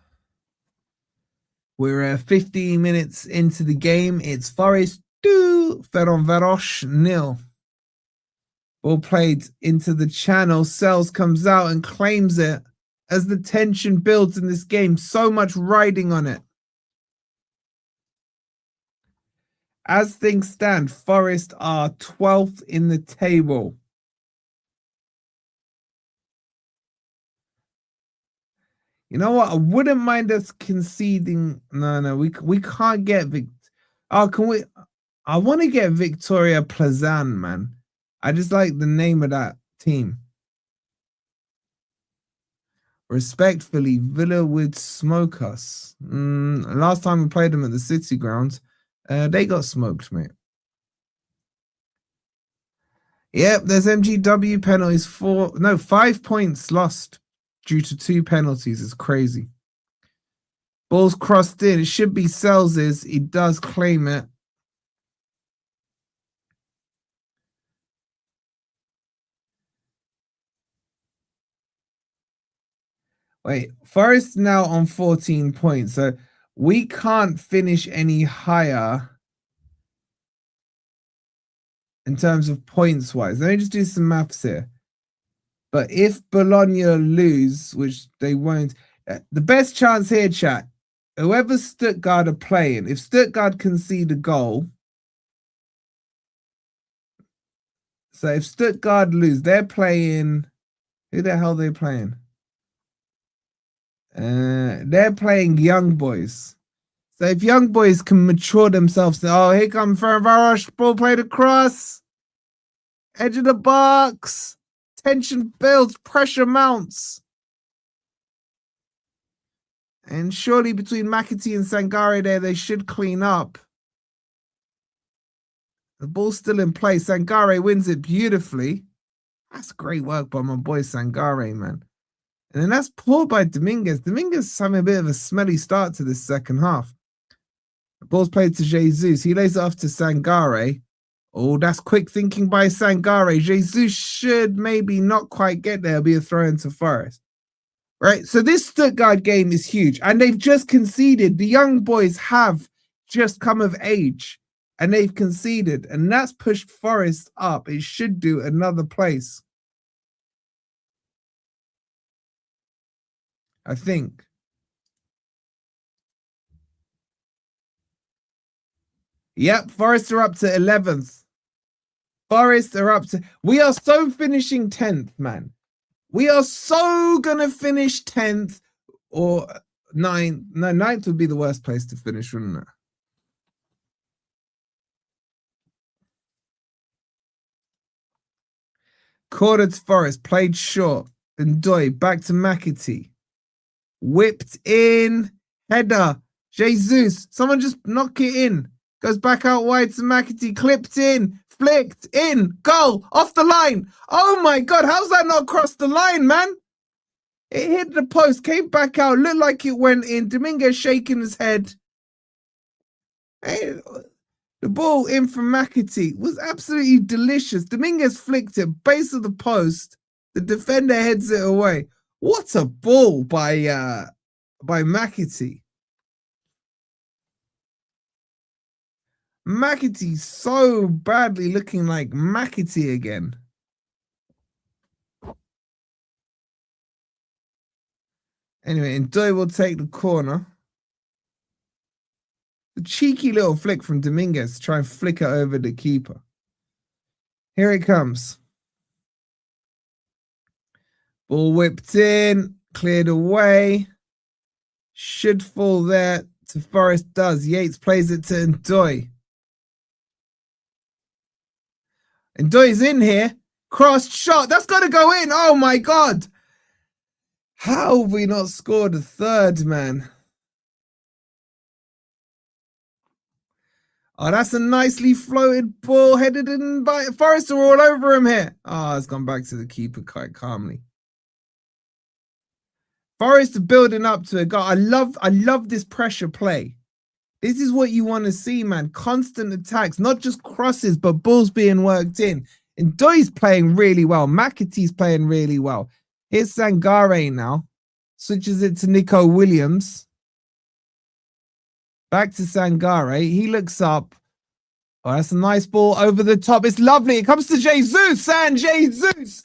We're 15 minutes into the game. It's Forest 2, Ferencvaros 0. Ball played into the channel. Sells comes out and claims it as the tension builds in this game. So much riding on it. As things stand, Forest are 12th in the table. You know what? I wouldn't mind us conceding. No, we can't get Oh, can we? I want to get Victoria Plazan, man. I just like the name of that team. Respectfully, Villa would smoke us. Last time we played them at the City Grounds, they got smoked, mate. Yep, there's MGW penalties. 5 points lost due to 2 penalties. It's crazy. Ball's crossed in. It should be Sells'. He does claim it. Wait, Forest now on 14 points. So we can't finish any higher in terms of points wise. Let me just do some maths here. But if Bologna lose, which they won't, the best chance here, chat, whoever Stuttgart are playing, if Stuttgart concede a goal, so if Stuttgart lose, they're playing, who the hell are they playing? They're playing Young Boys. So if Young Boys can mature themselves, oh, here comes Ferencváros, ball played across, edge of the box, tension builds, pressure mounts. And surely between McAtee and Sangare there, they should clean up. The ball's still in play. Sangare wins it beautifully. That's great work by my boy Sangare, man. And then that's poor by Dominguez. Dominguez is having a bit of a smelly start to this second half. The ball's played to Jesus. He lays it off to Sangare. Oh, that's quick thinking by Sangare. Jesus should maybe not quite get there. It'll be a throw into Forest. Right, so this Stuttgart game is huge. And they've just conceded. The Young Boys have just come of age. And they've conceded. And that's pushed Forest up. It should do another place, I think. Yep, Forest are up to 11th. Forest are up to... We are so finishing 10th, man. We are so going to finish 10th or 9th. No, 9th would be the worst place to finish, wouldn't it? Corner to Forest, played short. Ndoye, back to McAtee. Whipped in. Header. Jesus. Someone just knock it in. Goes back out wide to McAtee. Clipped in. Flicked in. Goal. Off the line. Oh my God. How's that not crossed the line, man? It hit the post. Came back out. Looked like it went in. Dominguez shaking his head. Hey, the ball in from McAtee was absolutely delicious. Dominguez flicked it. Base of the post. The defender heads it away. What a ball by McAtee. McAtee so badly looking like McAtee again. Anyway, Ndoye will take the corner. A cheeky little flick from Dominguez to try and flick it over the keeper. Here it comes. Ball whipped in, cleared away. Should fall there to Forest, does. Yates plays it to Ndoye. Ndoye's in here. Crossed shot. That's got to go in. Oh, my God. How have we not scored a third, man? Oh, that's a nicely floated ball headed in by Forest are all over him here. Oh, it's gone back to the keeper quite calmly. Forest are building up to a goal. I love this pressure play. This is what you want to see, man. Constant attacks, not just crosses, but balls being worked in. And Ndoye's playing really well. McAtee's playing really well. Here's Sangare now. Switches it to Nico Williams. Back to Sangare. He looks up. Oh, that's a nice ball over the top. It's lovely. It comes to Jesus. And Jesus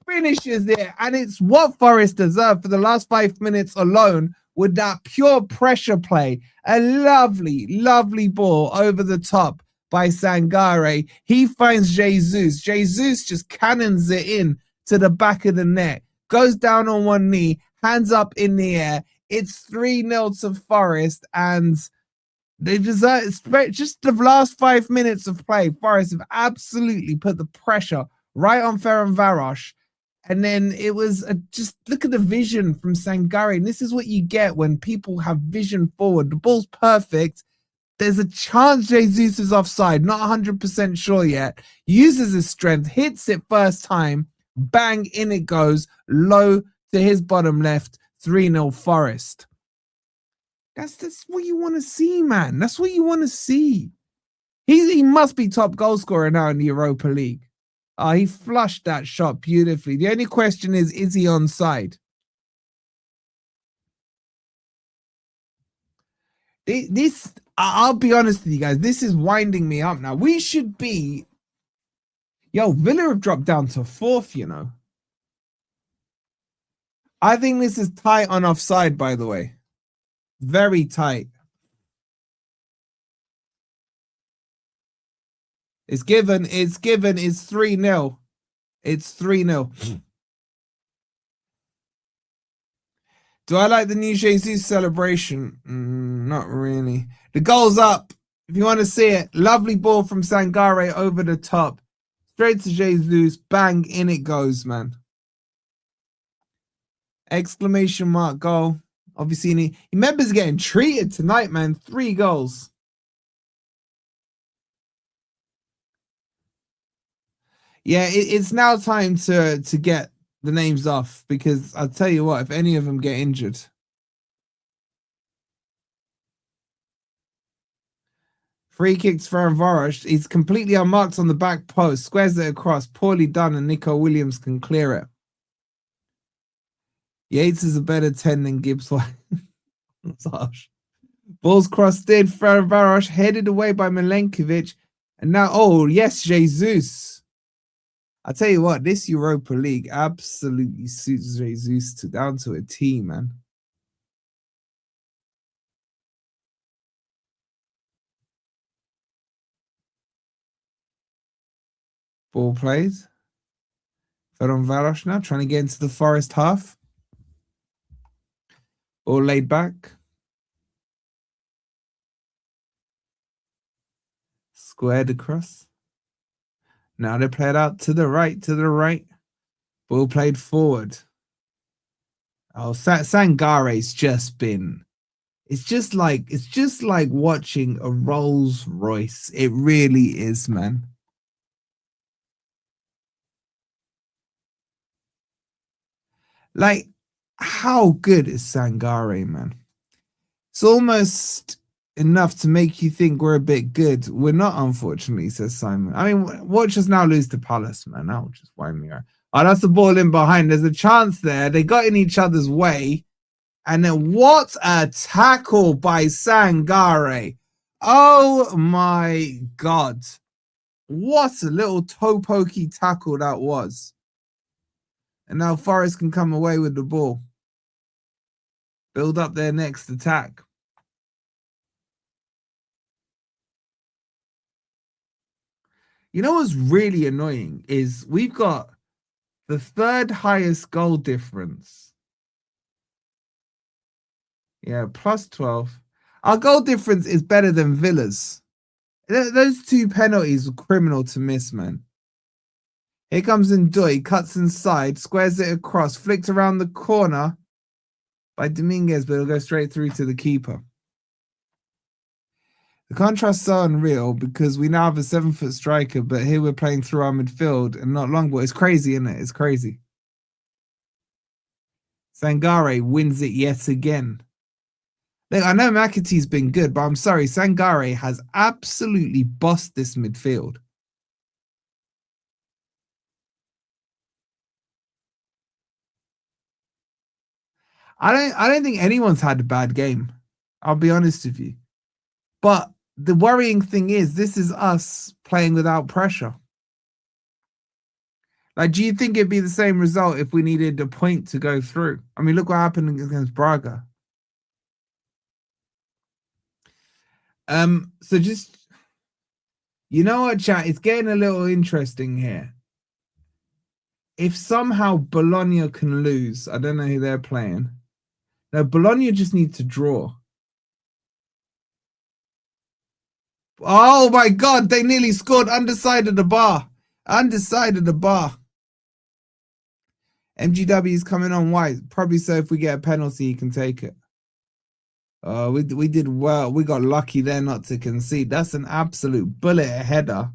finishes it. And it's what Forest deserved for the last 5 minutes alone with that pure pressure play. A lovely, lovely ball over the top by Sangare. He finds Jesus. Jesus just cannons it in to the back of the net. Goes down on one knee. Hands up in the air. It's 3-0 to Forest. And they deserve just the last 5 minutes of play. Forest have absolutely put the pressure right on Ferencváros. And then it was just look at the vision from Sangare. And this is what you get when people have vision forward. The ball's perfect. There's a chance Jesus is offside. Not 100% sure yet. Uses his strength. Hits it first time. Bang, in it goes. Low to his bottom left. 3-0 Forest. That's what you want to see, man. That's what you want to see. He must be top goal scorer now in the Europa League. He flushed that shot beautifully. The only question is he onside? This, I'll be honest with you guys, this is winding me up now. We should be... Yo, Villa have dropped down to 4th, you know. I think this is tight on offside, by the way. Very tight. It's given. It's 3-0. It's 3-0. Do I like the new Jesus celebration? Not really. The goal's up. If you want to see it, lovely ball from Sangare over the top. Straight to Jesus. Bang, in it goes, man. Exclamation mark goal. Obviously, he remembers getting treated tonight, man. 3 goals. Yeah, it's now time to get the names off, because I'll tell you what, if any of them get injured. Free kicks for Ferencvaros. He's completely unmarked on the back post. Squares it across. Poorly done, and Nico Williams can clear it. Yates is a better 10 than Gibbs White. That's harsh. Ball's crossed in. Ferencvaros headed away by Milenkovic. And now, oh, yes, Jesus. I tell you what, this Europa League absolutely suits Jesus down to a T, man. Ball played. Ferencvaros now trying to get into the Forest half. Ball laid back. Squared across. Now they play it out to the right. Ball played forward. Oh, Sangare's just been. It's just like watching a Rolls Royce. It really is, man. Like, how good is Sangare, man? It's almost enough to make you think we're a bit good. We're not, unfortunately, says Simon. I mean, watch us now lose to Palace, man. That'll just wind me out. Oh, that's the ball in behind. There's a chance there. They got in each other's way. And then what a tackle by Sangare. Oh, my God. What a little toe pokey tackle that was. And now Forest can come away with the ball. Build up their next attack. You know what's really annoying is we've got the 3rd highest goal difference. Yeah, plus 12. Our goal difference is better than Villa's. Those 2 penalties were criminal to miss, man. Here comes Ndoye, cuts inside, squares it across, flicked around the corner by Dominguez, but it'll go straight through to the keeper. The contrast's so unreal because we now have a 7-foot striker, but here we're playing through our midfield and not long ball. It's crazy, isn't it? It's crazy. Sangare wins it yet again. Look, I know McAtee's been good, but I'm sorry, Sangare has absolutely bossed this midfield. I don't think anyone's had a bad game. I'll be honest with you. But the worrying thing is this is us playing without pressure. Like, do you think it'd be the same result if we needed a point to go through? I mean, look what happened against Braga. So just, you know what, chat? It's getting a little interesting here. If somehow Bologna can lose, I don't know who they're playing. No, Bologna just need to draw. Oh my God, they nearly scored underside of the bar. Underside of the bar. MGW is coming on white. Probably so if we get a penalty, he can take it. We did well. We got lucky there not to concede. That's an absolute bullet header.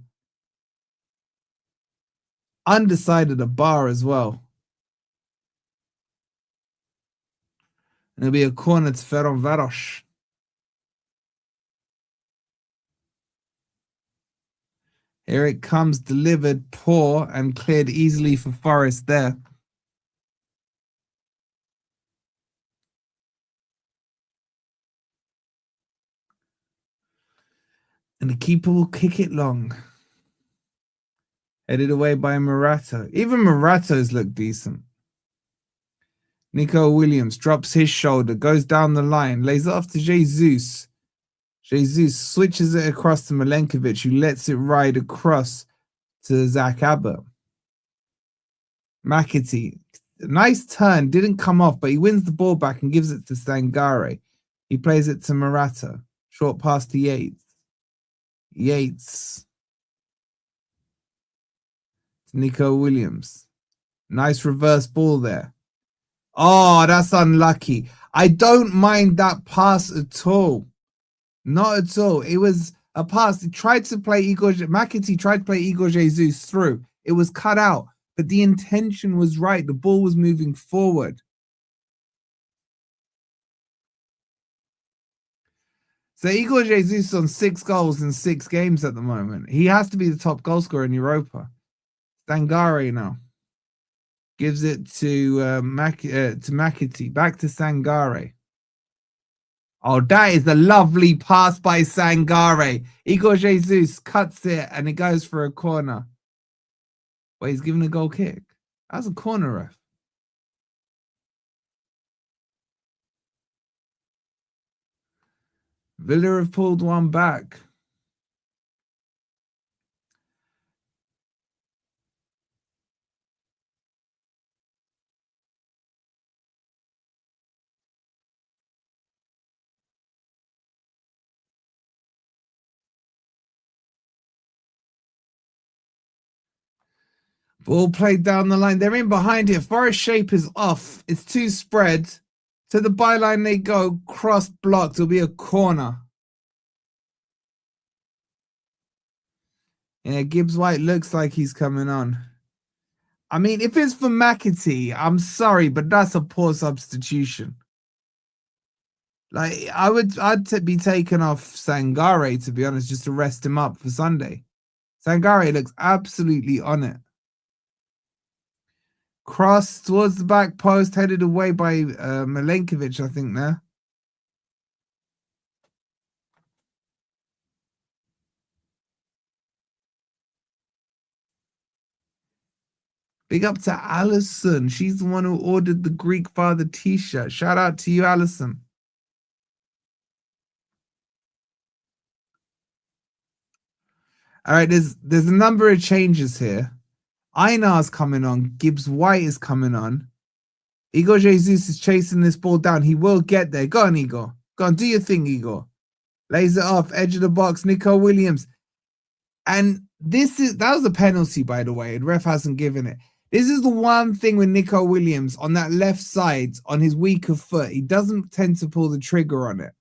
Underside of the bar as well. And it'll be a corner to Ferencvaros. Here it comes, delivered, poor, and cleared easily for Forest there. And the keeper will kick it long. Headed away by Murato. Even Murato's look decent. Nico Williams drops his shoulder, goes down the line, lays it off to Jesus. Jesus switches it across to Milenkovic, who lets it ride across to Zach Abbott. McAtee, nice turn, didn't come off, but he wins the ball back and gives it to Sangare. He plays it to Murata. Short pass to Yates. Yates. To Nico Williams. Nice reverse ball there. Oh, that's unlucky. I don't mind that pass at all. Not at all. It was a pass. He tried to play McAtee tried to play Igor Jesus through. It was cut out, but the intention was right. The ball was moving forward. So Igor Jesus on 6 goals in 6 games at the moment. He has to be the top goal scorer in Europa. Sangare now. Gives it to McAtee. Back to Sangare. Oh, that is a lovely pass by Sangare. Igor Jesus cuts it and it goes for a corner. Wait, he's giving a goal kick. That's a corner, ref. Villa have pulled one back. Ball played down the line. They're in behind it. Forest shape is off. It's too spread. To the byline they go. Cross blocked. It'll be a corner. Yeah, Gibbs White looks like he's coming on. I mean, if it's for McAtee, I'm sorry, but that's a poor substitution. Like, I'd be taking off Sangare, to be honest, just to rest him up for Sunday. Sangare looks absolutely on it. Cross towards the back post, headed away by Milenkovic, I think, there. Big up to Alison. She's the one who ordered the Greek Father t-shirt. Shout out to you, Alison. All right, there's a number of changes here. Einar's coming on. Gibbs White is coming on. Igor Jesus is chasing this ball down. He will get there. Go on, Igor. Go on, do your thing, Igor. Lays it off, edge of the box, Nico Williams. And that was a penalty, by the way. The ref hasn't given it. This is the one thing with Nico Williams on that left side, on his weaker foot. He doesn't tend to pull the trigger on it.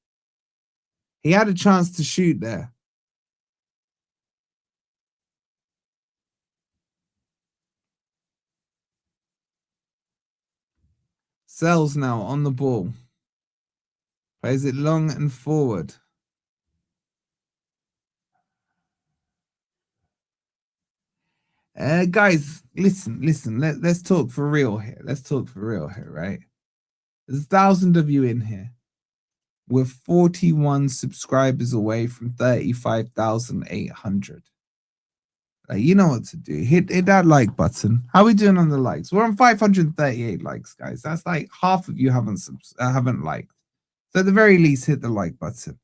He had a chance to shoot there. Sells now on the ball. Plays it long and forward. Guys, listen. Let's talk for real here. Right? There's 1,000 of you in here. We're 41 subscribers away from 35,800. You know what to do. Hit that like button. How are we doing on the likes? We're on 538 likes, guys. That's like half of you haven't liked. So at the very least, hit the like button.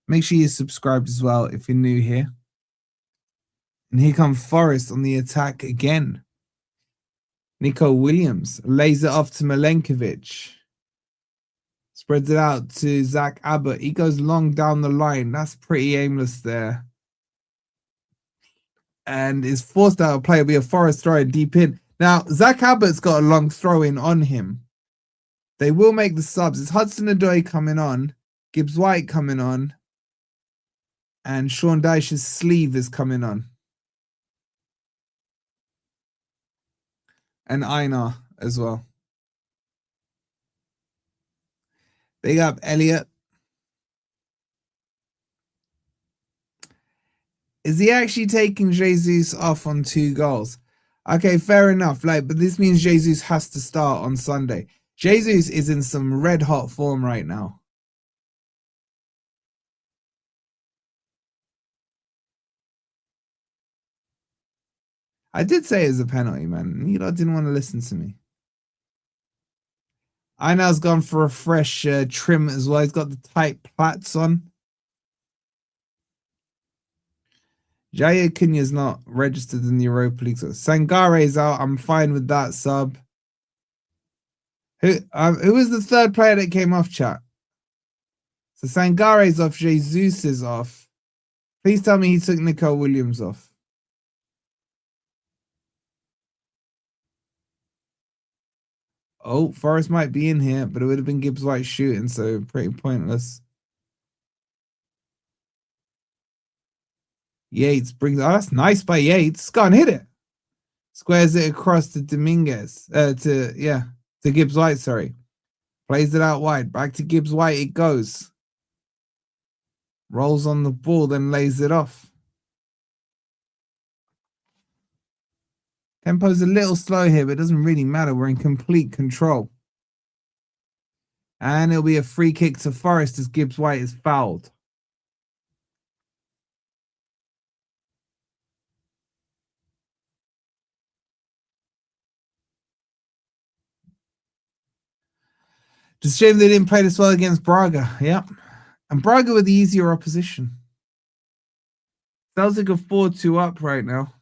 Make sure you're subscribed as well if you're new here. And here comes Forest on the attack again. Nico Williams lays it off to Milenkovic. Spreads it out to Zach Abbott. He goes long down the line. That's pretty aimless there. And is forced out of play. It'll be a Forest throw deep in. Now, Zach Abbott's got a long throw in on him. They will make the subs. It's Hudson-Odoi coming on. Gibbs White coming on. And Sean Dyche's sleeve is coming on. And Einar as well. Big up, Elliot. Is he actually taking Jesus off on 2 goals? Okay, fair enough. But this means Jesus has to start on Sunday. Jesus is in some red hot form right now. I did say it was a penalty, man. You lot didn't want to listen to me. Einar's gone for a fresh trim as well. He's got the tight plaits on. Jair Cunha's not registered in the Europa League. So Sangare's out. I'm fine with that sub. Who was the third player that came off, chat? So Sangare's off. Jesus is off. Please tell me he took Nicole Williams off. Oh, Forest might be in here, but it would have been Gibbs White shooting, so pretty pointless. Yates brings. Oh, that's nice by Yates. Go and hit it. Squares it across to Dominguez. To Gibbs White. Sorry, plays it out wide. Back to Gibbs White. It goes. Rolls on the ball, then lays it off. Tempo's a little slow here, but it doesn't really matter. We're in complete control. And it'll be a free kick to Forest as Gibbs White is fouled. Just a shame they didn't play this well against Braga. Yep. And Braga with the easier opposition. Celtic are 4-2 up right now.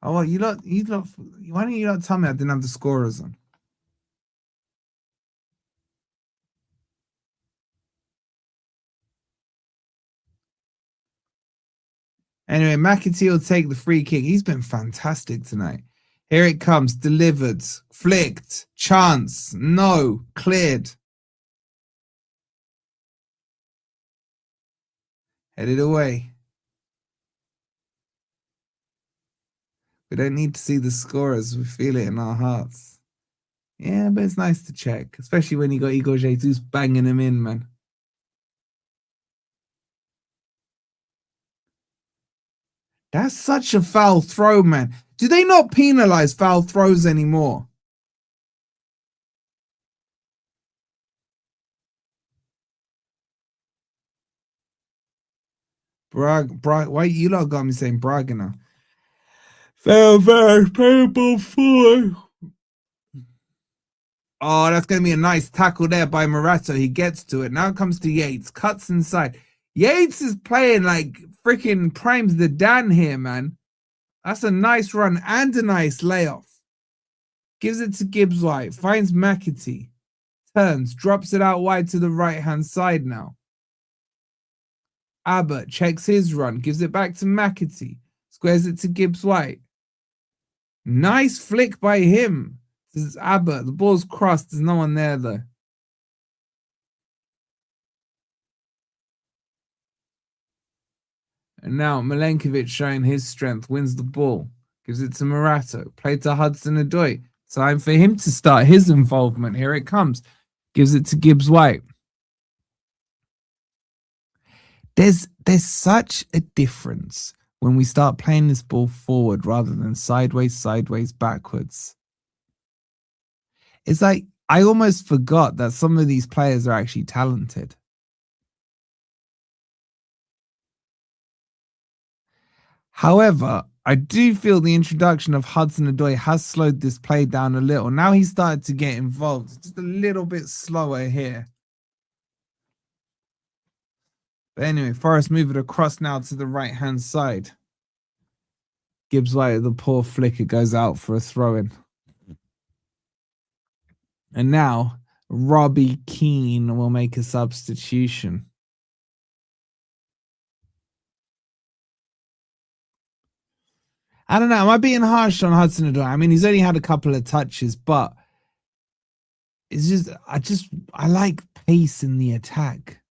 Oh, well, why don't you not tell me I didn't have the scorers on? Anyway, McAtee will take the free kick. He's been fantastic tonight. Here it comes. Delivered. Flicked. Chance. No. Cleared. Headed away. We don't need to see the scorers. We feel it in our hearts. Yeah, but it's nice to check. Especially when you got Igor Jesus banging him in, man. That's such a foul throw, man. Do they not penalize foul throws anymore? Why you lot got me saying Braga now? Ferencvaros payable for. Oh, that's going to be a nice tackle there by Morato. He gets to it. Now it comes to Yates. Cuts inside. Yates is playing like freaking primes the Dan here, man. That's a nice run and a nice layoff. Gives it to Gibbs White. Finds McAtee. Turns. Drops it out wide to the right-hand side now. Abbott checks his run. Gives it back to McAtee. Squares it to Gibbs White. Nice flick by him. This is Abbott. The ball's crossed. There's no one there, though. And now Milenkovic showing his strength. Wins the ball. Gives it to Morato. Play to Hudson-Odoi. Time for him to start his involvement. Here it comes. Gives it to Gibbs White. There's such a difference when we start playing this ball forward rather than sideways, backwards. It's like I almost forgot that some of these players are actually talented. However, I do feel the introduction of Hudson-Odoi has slowed this play down a little. Now he's started to get involved. It's just a little bit slower here. But anyway, Forest move it across now to the right-hand side. Gibbs White, the poor flicker, goes out for a throw-in. And now, Robbie Keane will make a substitution. I don't know. Am I being harsh on Hudson-Odoi? I mean, he's only had a couple of touches, but it's just, I like pace in the attack.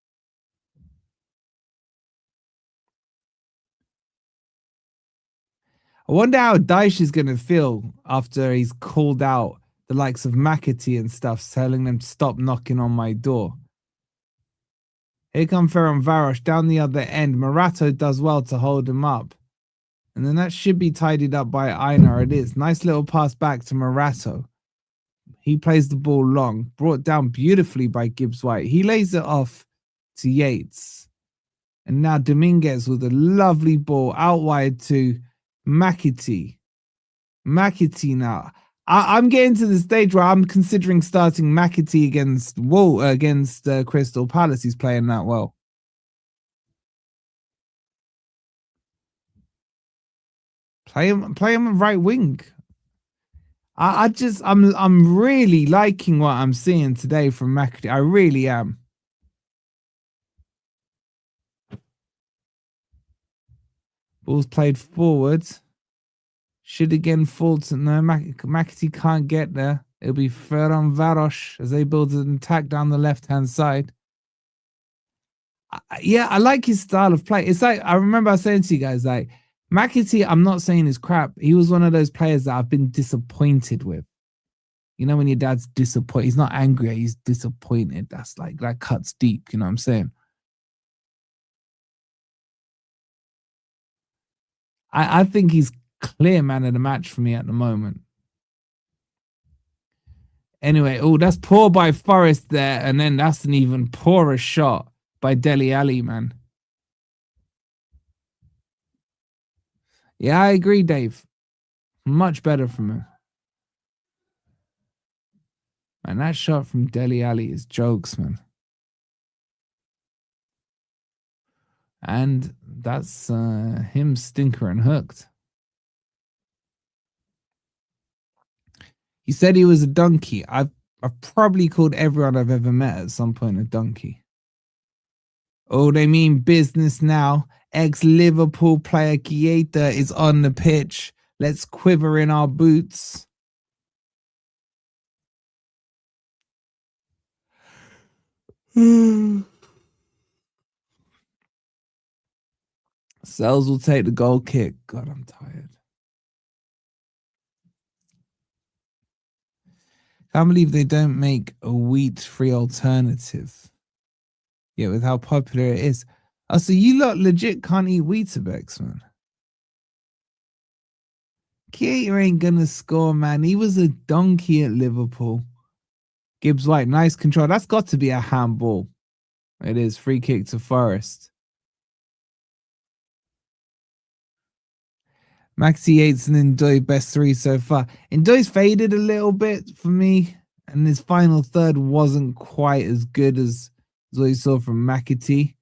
I wonder how Dyche is going to feel after he's called out the likes of McAtee and stuff, telling them to stop knocking on my door. Here come Ferencvaros down the other end. Morato does well to hold him up. And then that should be tidied up by Einar. It is. Nice little pass back to Morato. He plays the ball long. Brought down beautifully by Gibbs White. He lays it off to Yates. And now Dominguez with a lovely ball out wide to McAtee. McAtee now. I'm getting to the stage where I'm considering starting McAtee against Crystal Palace. He's playing that well. Play him right wing. I'm really liking what I'm seeing today from McAtee. I really am. Ball's played forwards. Should again fall to no. McAtee can't get there. It'll be Ferencvaros as they build an attack down the left-hand side. Yeah, I like his style of play. It's like, I remember I was saying to you guys, like, McAtee, I'm not saying he's crap. He was one of those players that I've been disappointed with. You know, when your dad's disappointed, he's not angry, he's disappointed. That's like, that cuts deep. You know what I'm saying? I think he's clear man of the match for me at the moment. Anyway, oh, that's poor by Forest there. And then that's an even poorer shot by Dele Alli, man. Yeah, I agree, Dave. Much better from him. Man, that shot from Dele Alli is jokes, man. And that's him stinker and hooked. He said he was a donkey. I've probably called everyone I've ever met at some point a donkey. Oh, they mean business now. Ex-Liverpool player Keita is on the pitch. Let's quiver in our boots. Sells will take the goal kick. God, I'm tired. Can't believe they don't make a wheat-free alternative. Yeah, with how popular it is. Oh, so you lot legit can't eat Weetabix, man. Keita ain't gonna score, man. He was a donkey at Liverpool. Gibbs White, nice control. That's got to be a handball. It is. Free kick to Forest. Maxi Yates and Ndoye best three so far. Ndoye's faded a little bit for me, and his final third wasn't quite as good as what you saw from McAtee.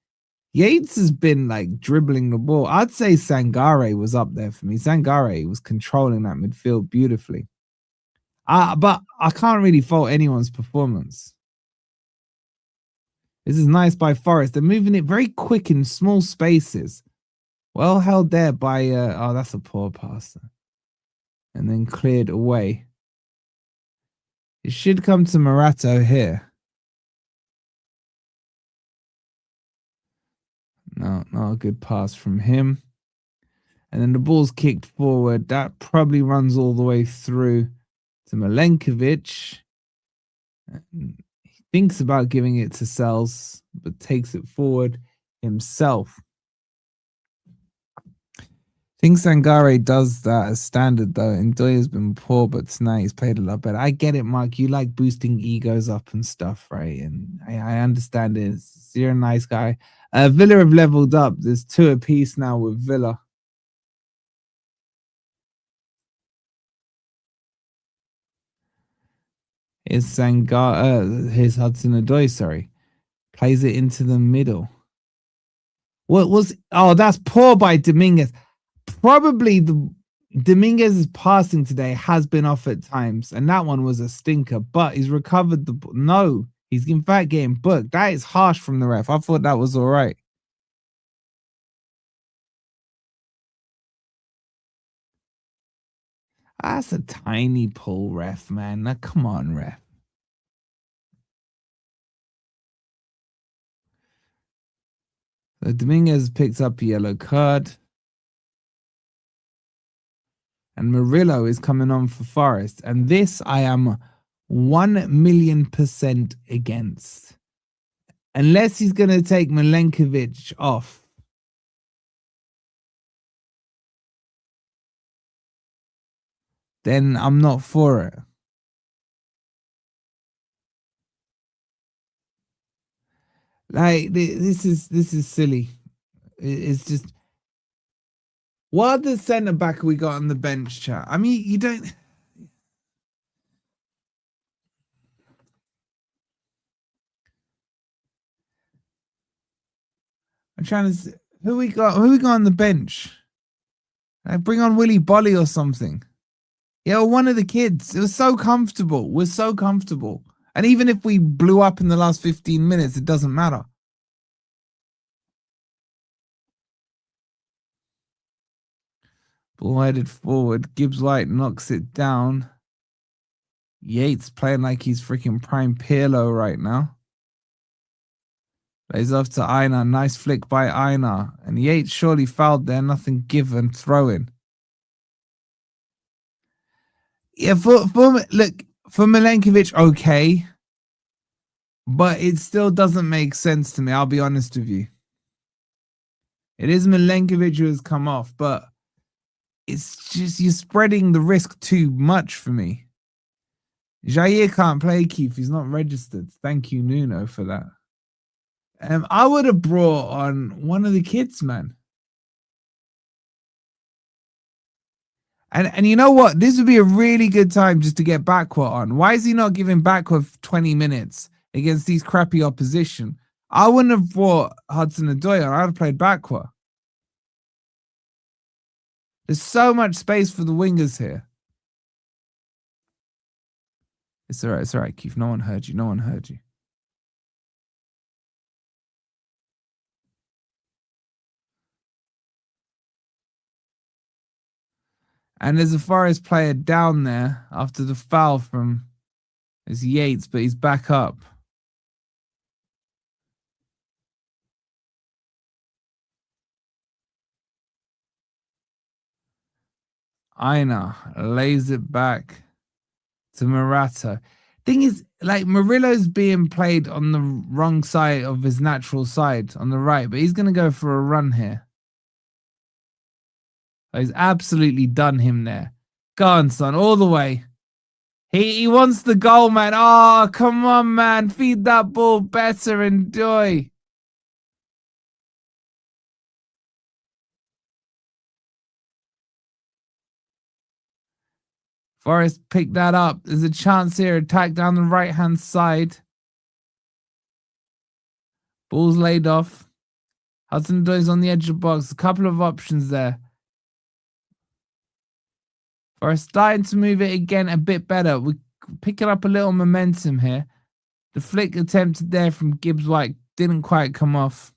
Yates has been like dribbling the ball. I'd say Sangare was up there for me. Sangare was controlling that midfield beautifully. But I can't really fault anyone's performance. This is nice by Forest. They're moving it very quick in small spaces. Well held there by, oh, that's a poor pass. And then cleared away. It should come to Morato here. No, not a good pass from him. And then the ball's kicked forward. That probably runs all the way through to Milenkovic. He thinks about giving it to Sells, but takes it forward himself. I think Sangare does that as standard, though. Ndoye has been poor, but tonight he's played a lot better. I get it, Mark. You like boosting egos up and stuff, right? And I understand it. You're a nice guy. Villa have leveled up. There's 2 apiece now with Villa. Here's here's Hudson-Odoi, sorry. Plays it into the middle. What was... Oh, that's poor by Dominguez. Probably Dominguez's passing today has been off at times, and that one was a stinker, but he's recovered the... No, he's in fact getting booked. That is harsh from the ref. I thought that was all right. That's a tiny pull, ref, man. Now, come on, ref. So Dominguez picks up a yellow card. And Murillo is coming on for Forest. And this I am 1,000,000% against. Unless he's going to take Milenkovic off. Then I'm not for it. Like, this is silly. It's just... What other centre back we got on the bench, chat? I mean, you don't. I'm trying to see who we got. Who we got on the bench? Bring on Willy Bolly or something. Yeah, one of the kids. It was so comfortable. We're so comfortable. And even if we blew up in the last 15 minutes, it doesn't matter. Ball headed forward. Gibbs White knocks it down. Yates playing like he's freaking prime Pirlo right now. Plays off to Einar. Nice flick by Einar. And Yates surely fouled there. Nothing given. Throw in. Yeah, for Milenkovic, okay. But it still doesn't make sense to me. I'll be honest with you. It is Milenkovic who has come off, but it's just you're spreading the risk too much for me. Jair can't play, Keith. He's not registered. Thank you, Nuno, for that. I would have brought on one of the kids, man. And you know what? This would be a really good time just to get Bakwa on. Why is he not giving Bakwa 20 minutes against these crappy opposition? I wouldn't have brought Hudson-Odoi on. I'd have played Bakwa. There's so much space for the wingers here. It's all right. It's all right, Keith. No one heard you. No one heard you. And there's a Forest player down there after the foul from it's Yates, but he's back up. Einar lays it back to Morata. Thing is, like, Murillo's being played on the wrong side of his natural side, on the right, but he's going to go for a run here. He's absolutely done him there. Go on, son, all the way. He wants the goal, man. Oh, come on, man. Feed that ball better, enjoy. Forest picked that up. There's a chance here. Attack down the right-hand side. Ball's laid off. Hudson-Odoi's on the edge of the box. A couple of options there. Forest starting to move it again a bit better. We're picking up a little momentum here. The flick attempted there from Gibbs White didn't quite come off.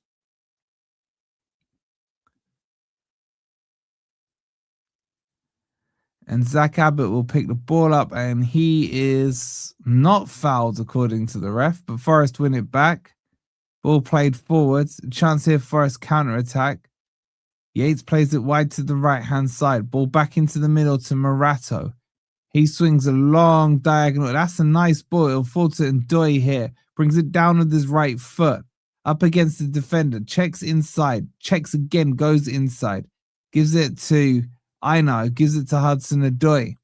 And Zach Abbott will pick the ball up, and he is not fouled according to the ref, but Forest win it back. Ball played forwards. A chance here for Forest counter-attack. Yates plays it wide to the right-hand side. Ball back into the middle to Morato. He swings a long diagonal. That's a nice ball. It'll fall to Ndoi here. Brings it down with his right foot. Up against the defender. Checks inside. Checks again. Goes inside. Gives it to Einar. Gives it to Hudson-Odoi.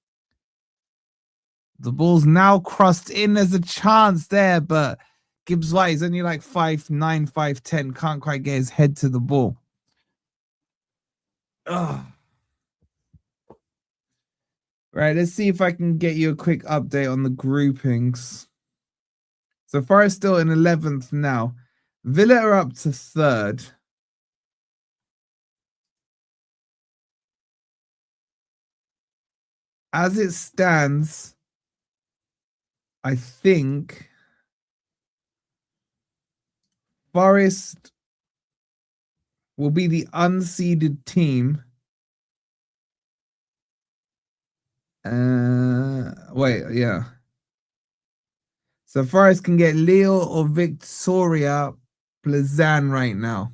The ball's now crossed in. There's a chance there, but Gibbs White is only like 5'9", 5'10". Can't quite get his head to the ball. Ugh. Right, let's see if I can get you a quick update on the groupings. So Forest still in 11th now. Villa are up to 3rd. As it stands, I think Forest will be the unseeded team. Yeah. So Forest can get Lille or Victoria Plezan right now.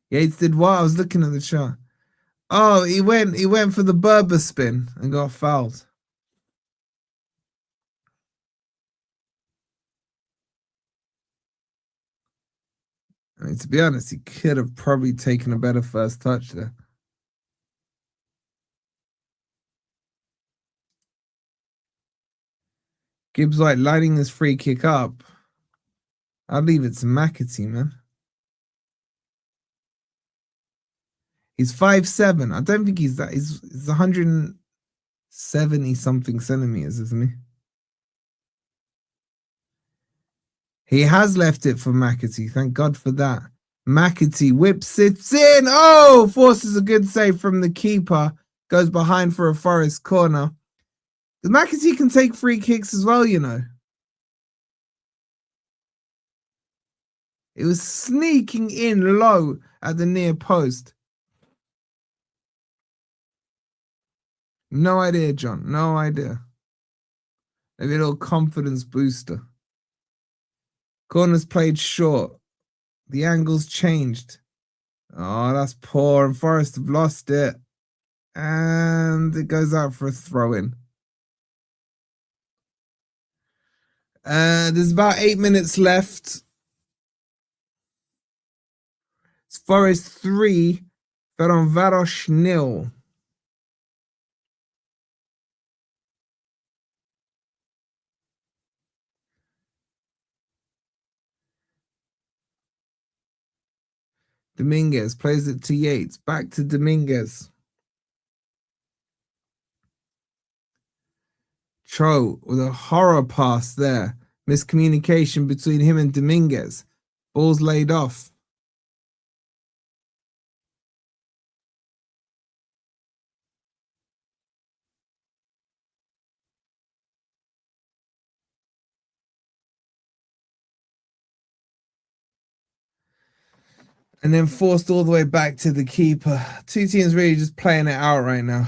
Yates did what? I was looking at the chart. Oh, he went for the Berber spin and got fouled. I mean, to be honest, he could have probably taken a better first touch there. Gibbs White lining this free kick up. I'll leave it to McAtee, man. He's 5'7". I don't think he's that. He's 170 something centimeters, isn't he? He has left it for McAtee. Thank God for that. McAtee whips it in. Oh, forces a good save from the keeper. Goes behind for a Forest corner. McAtee can take free kicks as well, you know. It was sneaking in low at the near post. No idea, John. No idea. Maybe a little confidence booster. Corner's played short. The angle's changed. Oh, that's poor. And Forest have lost it. And it goes out for a throw-in. There's about 8 minutes left. It's Forest 3, Ferencváros 0. Dominguez plays it to Yates. Back to Dominguez. Cho with a horror pass there. Miscommunication between him and Dominguez. Ball's laid off. And then forced all the way back to the keeper. Two teams really just playing it out right now.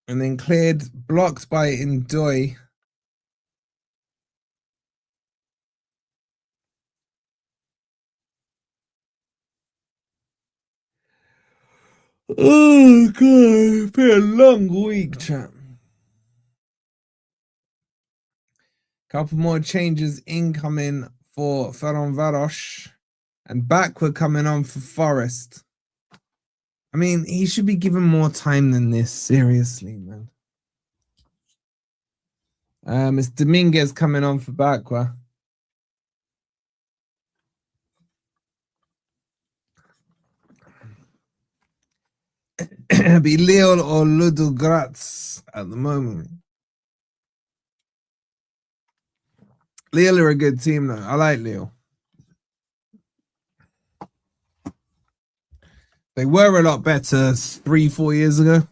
And then cleared, blocked by Ndoye. Oh, God. It's been a long week, chat. Couple more changes incoming for Ferencváros. And backward coming on for Forest. I mean, he should be given more time than this. Seriously, man. It's Dominguez coming on for Bakwa. Be Lille or Ludogorets at the moment. Lille are a good team, though. I like Lille. They were a lot better 3-4 years ago.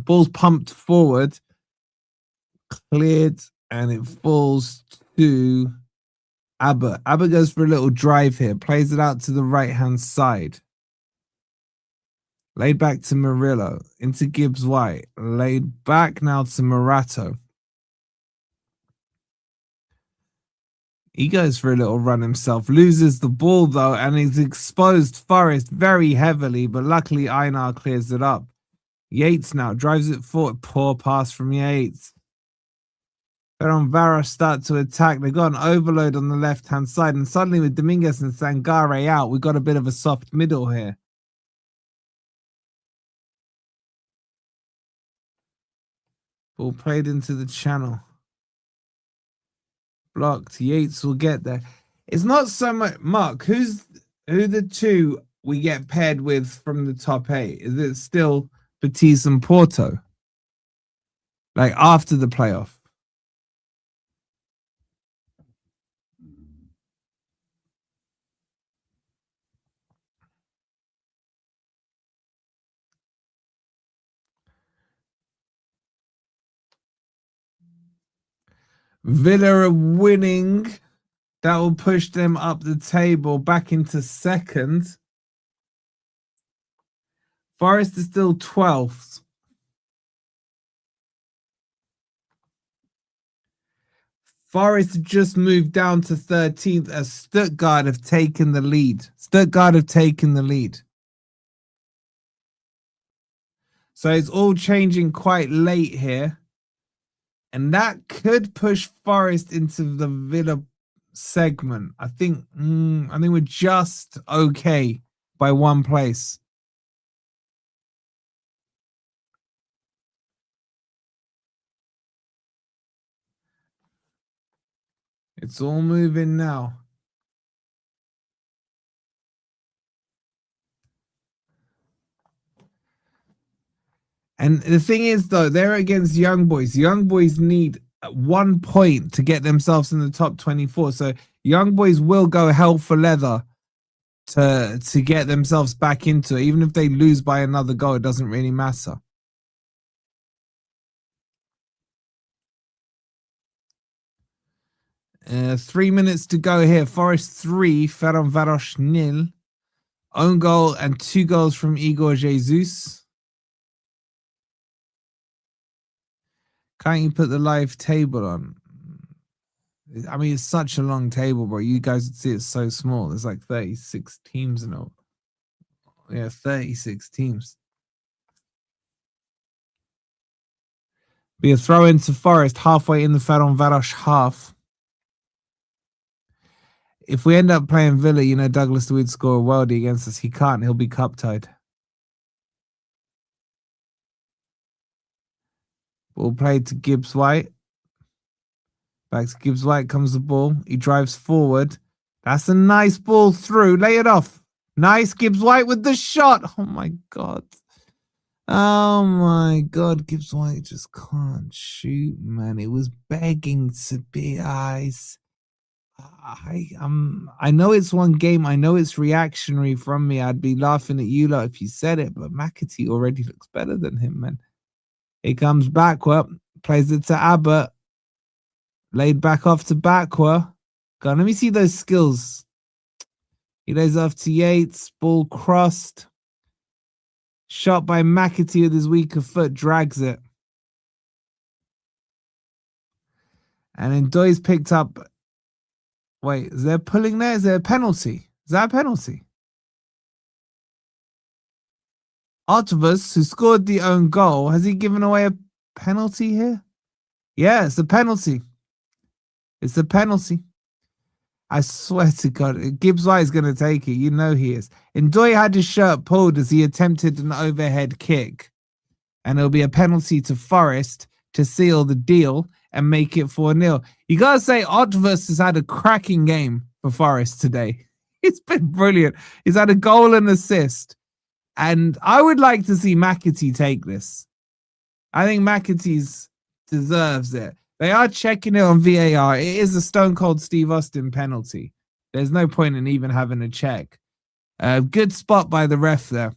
Ball's pumped forward, cleared, and it falls to Abba. Abba goes for a little drive here, plays it out to the right-hand side. Laid back to Murillo, into Gibbs White. Laid back now to Morato. He goes for a little run himself, loses the ball though, and he's exposed Forest very heavily, but luckily Einar clears it up. Yates now drives it forward. Poor pass from Yates. Ferencváros start to attack. They got an overload on the left-hand side, and suddenly with Dominguez and Sangare out, we got a bit of a soft middle here. Ball played into the channel. Blocked. Yates will get there. It's not so much Mark. Who the two we get paired with from the top 8? Is it still Betis and Porto? Like after the playoff? Villa are winning. That will push them up the table back into second. Forest is still 12th. Forest just moved down to 13th as Stuttgart have taken the lead. So it's all changing quite late here. And that could push Forest into the Villa segment. I think we're just okay by one place. It's all moving now. And the thing is, though, they're against Young Boys. Young Boys need 1 point to get themselves in the top 24. So Young Boys will go hell for leather to get themselves back into it. Even if they lose by another goal, it doesn't really matter. Uh, 3 minutes to go here. Forest 3, Ferencvaros 0. Own goal and 2 goals from Igor Jesus. Can't you put the live table on? I mean, it's such a long table, bro. You guys would see it's so small. There's like 36 teams in all. Yeah, 36 teams. Be a throw into Forest halfway in the Ferencvaros half. If we end up playing Villa, you know, Douglas would score a worldie against us. He can't. He'll be cup tied. Ball played to Gibbs White. Back to Gibbs White comes the ball. He drives forward. That's a nice ball through. Lay it off. Nice. Gibbs White with the shot. Oh, my God. Oh, my God. Gibbs White just can't shoot, man. It was begging to be eyes. I know it's one game. I know it's reactionary from me. I'd be laughing at you lot if you said it, but McAtee already looks better than him, man. He comes backward, plays it to Abbott, laid back off to backward. Go on, let me see those skills. He lays off to Yates, ball crossed. Shot by McAtee with his weaker foot, drags it. And then Doy's picked up. Wait, is there pulling there? Is there a penalty? Is that a penalty? Artavus, who scored the own goal, has he given away a penalty here? Yeah, it's a penalty. It's a penalty. I swear to God, Gibbs White is going to take it. You know he is. Ndoye had his shirt pulled as he attempted an overhead kick. And it'll be a penalty to Forest to seal the deal and make it 4-0. You got to say, Artavus has had a cracking game for Forest today. It's been brilliant. He's had a goal and assist. And I would like to see McAtee take this. I think McAtee deserves it. They are checking it on VAR. It is a Stone Cold Steve Austin penalty. There's no point in even having a check. Good spot by the ref there.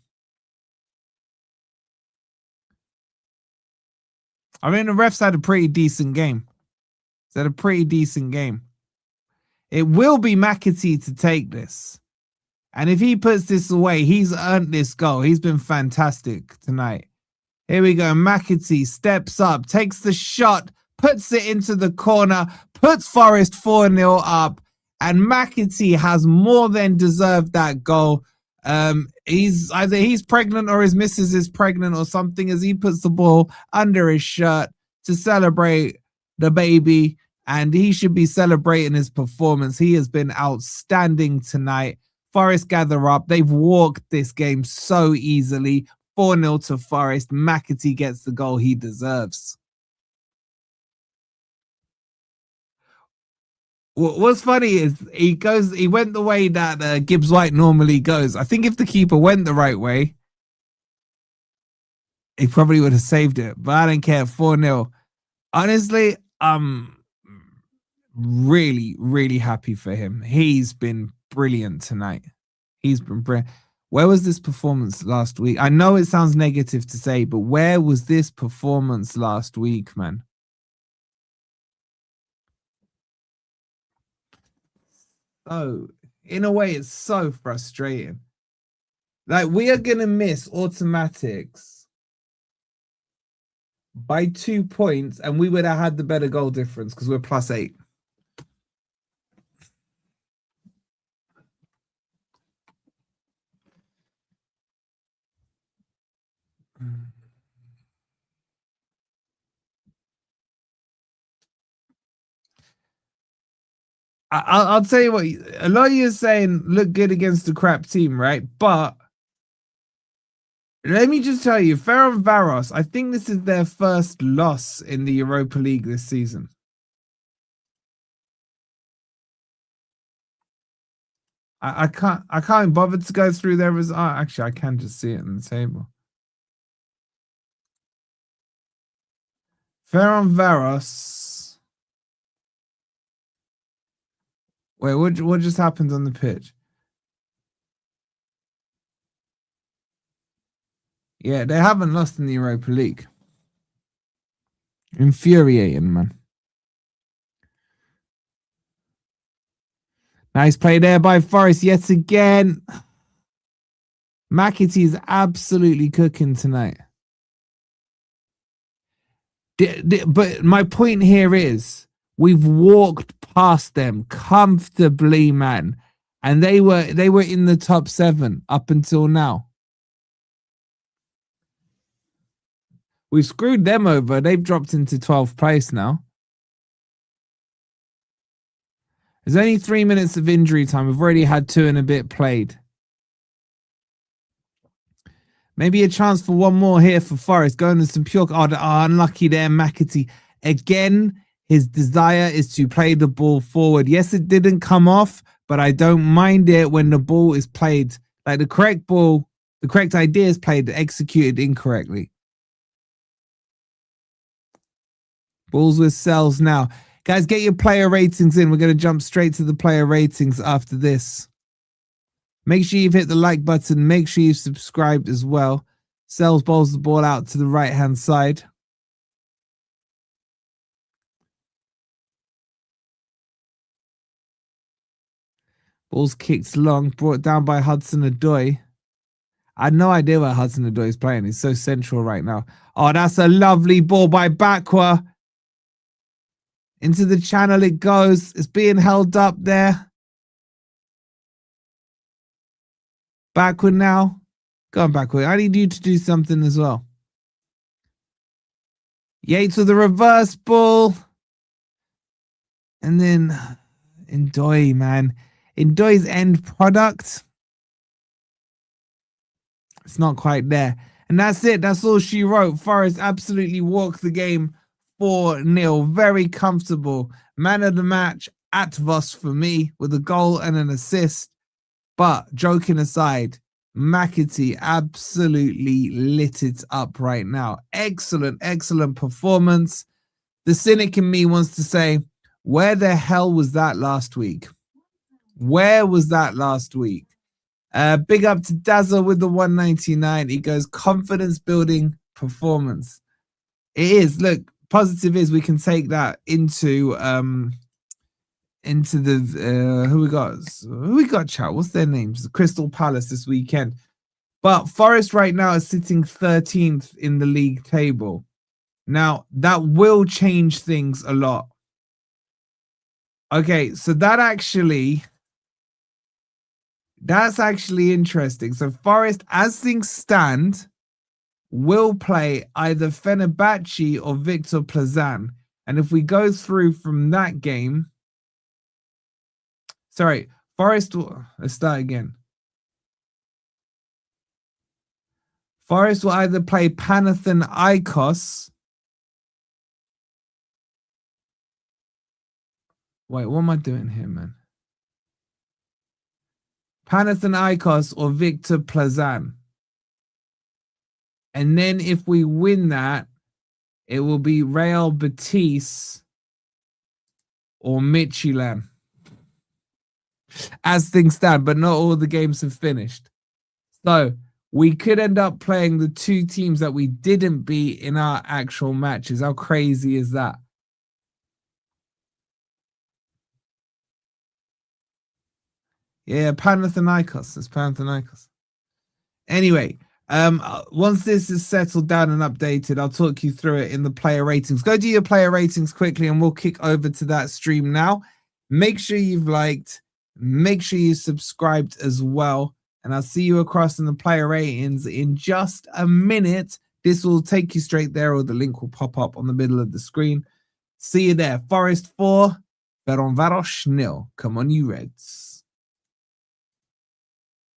I mean, the ref's had a pretty decent game. He's had a pretty decent game. It will be McAtee to take this. And if he puts this away, he's earned this goal. He's been fantastic tonight. Here we go. McAtee steps up, takes the shot, puts it into the corner, puts Forest 4-0 up. And McAtee has more than deserved that goal. He's either he's pregnant or his missus is pregnant or something, as he puts the ball under his shirt to celebrate the baby. And he should be celebrating his performance. He has been outstanding tonight. Forest gather up. They've walked this game so easily. 4-0 to Forest. McAtee gets the goal he deserves. What's funny is he went the way that Gibbs White normally goes. I think if the keeper went the right way, he probably would have saved it. But I don't care. 4-0. Honestly, really, really happy for him. He's been brilliant tonight. He's been brilliant. Where was this performance last week? I know it sounds negative to say, but where was this performance last week, man? So, in a way, it's so frustrating. Like, we are going to miss automatics by 2 points, and we would have had the better goal difference because we're +8. I'll tell you what, a lot of you are saying look good against the crap team, right? But let me just tell you, Ferencvaros, I think this is their first loss in the Europa League this season. I can't bother to go through their results. Actually, I can just see it on the table. Ferencvaros. Wait, what just happened on the pitch? Yeah, they haven't lost in the Europa League. Infuriating, man. Nice play there by Forest yet again. McAtee is absolutely cooking tonight. But my point here is we've walked past them comfortably, man. And they were in the top 7 up until now. We've screwed them over. They've dropped into 12th place now. There's only 3 minutes of injury time. We've already had 2 and a bit played. Maybe a chance for one more here for Forest. Going to some pure... Oh, unlucky there, McAtee. Again, his desire is to play the ball forward. Yes, it didn't come off, but I don't mind it when the ball is played. Like the correct ball, the correct idea is played, executed incorrectly. Balls with Sells now. Guys, get your player ratings in. We're going to jump straight to the player ratings after this. Make sure you've hit the like button. Make sure you've subscribed as well. Sells bowls the ball out to the right-hand side. Ball's kicked long, brought down by Hudson-Odoi. I had no idea where Hudson-Odoi is playing. He's so central right now. Oh, that's a lovely ball by Bakwa. Into the channel it goes. It's being held up there. Backward now. Go on backward. I need you to do something as well. Yates with the reverse ball. And then Ndoi, man. Ndoi's end product. It's not quite there. And that's it. That's all she wrote. Forest absolutely walked the game 4-0. Very comfortable. Man of the match at Voss for me with a goal and an assist. But joking aside, McAtee absolutely lit it up right now. Excellent, excellent performance. The cynic in me wants to say, where the hell was that last week? Where was that last week? Big up to Dazza with the 199. He goes, confidence building performance. It is. Look, positive is we can take that into the who we got, chat? What's their names? Crystal Palace this weekend. But Forest right now is sitting 13th in the league table. Now, that will change things a lot. Okay, so that's actually interesting. So Forest, as things stand, will play either Fenerbahce or Victor Plazan. And if we go through from that game, sorry, Forest will, let's start again. Forest will either play Panathinaikos. Wait, what am I doing here, man? Panathinaikos or Victor Plazan. And then if we win that, it will be Real Betis or Midtjylland. As things stand, but not all the games have finished. So we could end up playing the 2 teams that we didn't beat in our actual matches. How crazy is that? Yeah, Panathinaikos. It's Panathinaikos. Anyway, once this is settled down and updated, I'll talk you through it in the player ratings. Go do your player ratings quickly and we'll kick over to that stream now. Make sure you've liked. Make sure you subscribed as well. And I'll see you across in the player ratings in just a minute. This will take you straight there, or the link will pop up on the middle of the screen. See you there. Forest 4, Ferencváros 0. Come on, you Reds.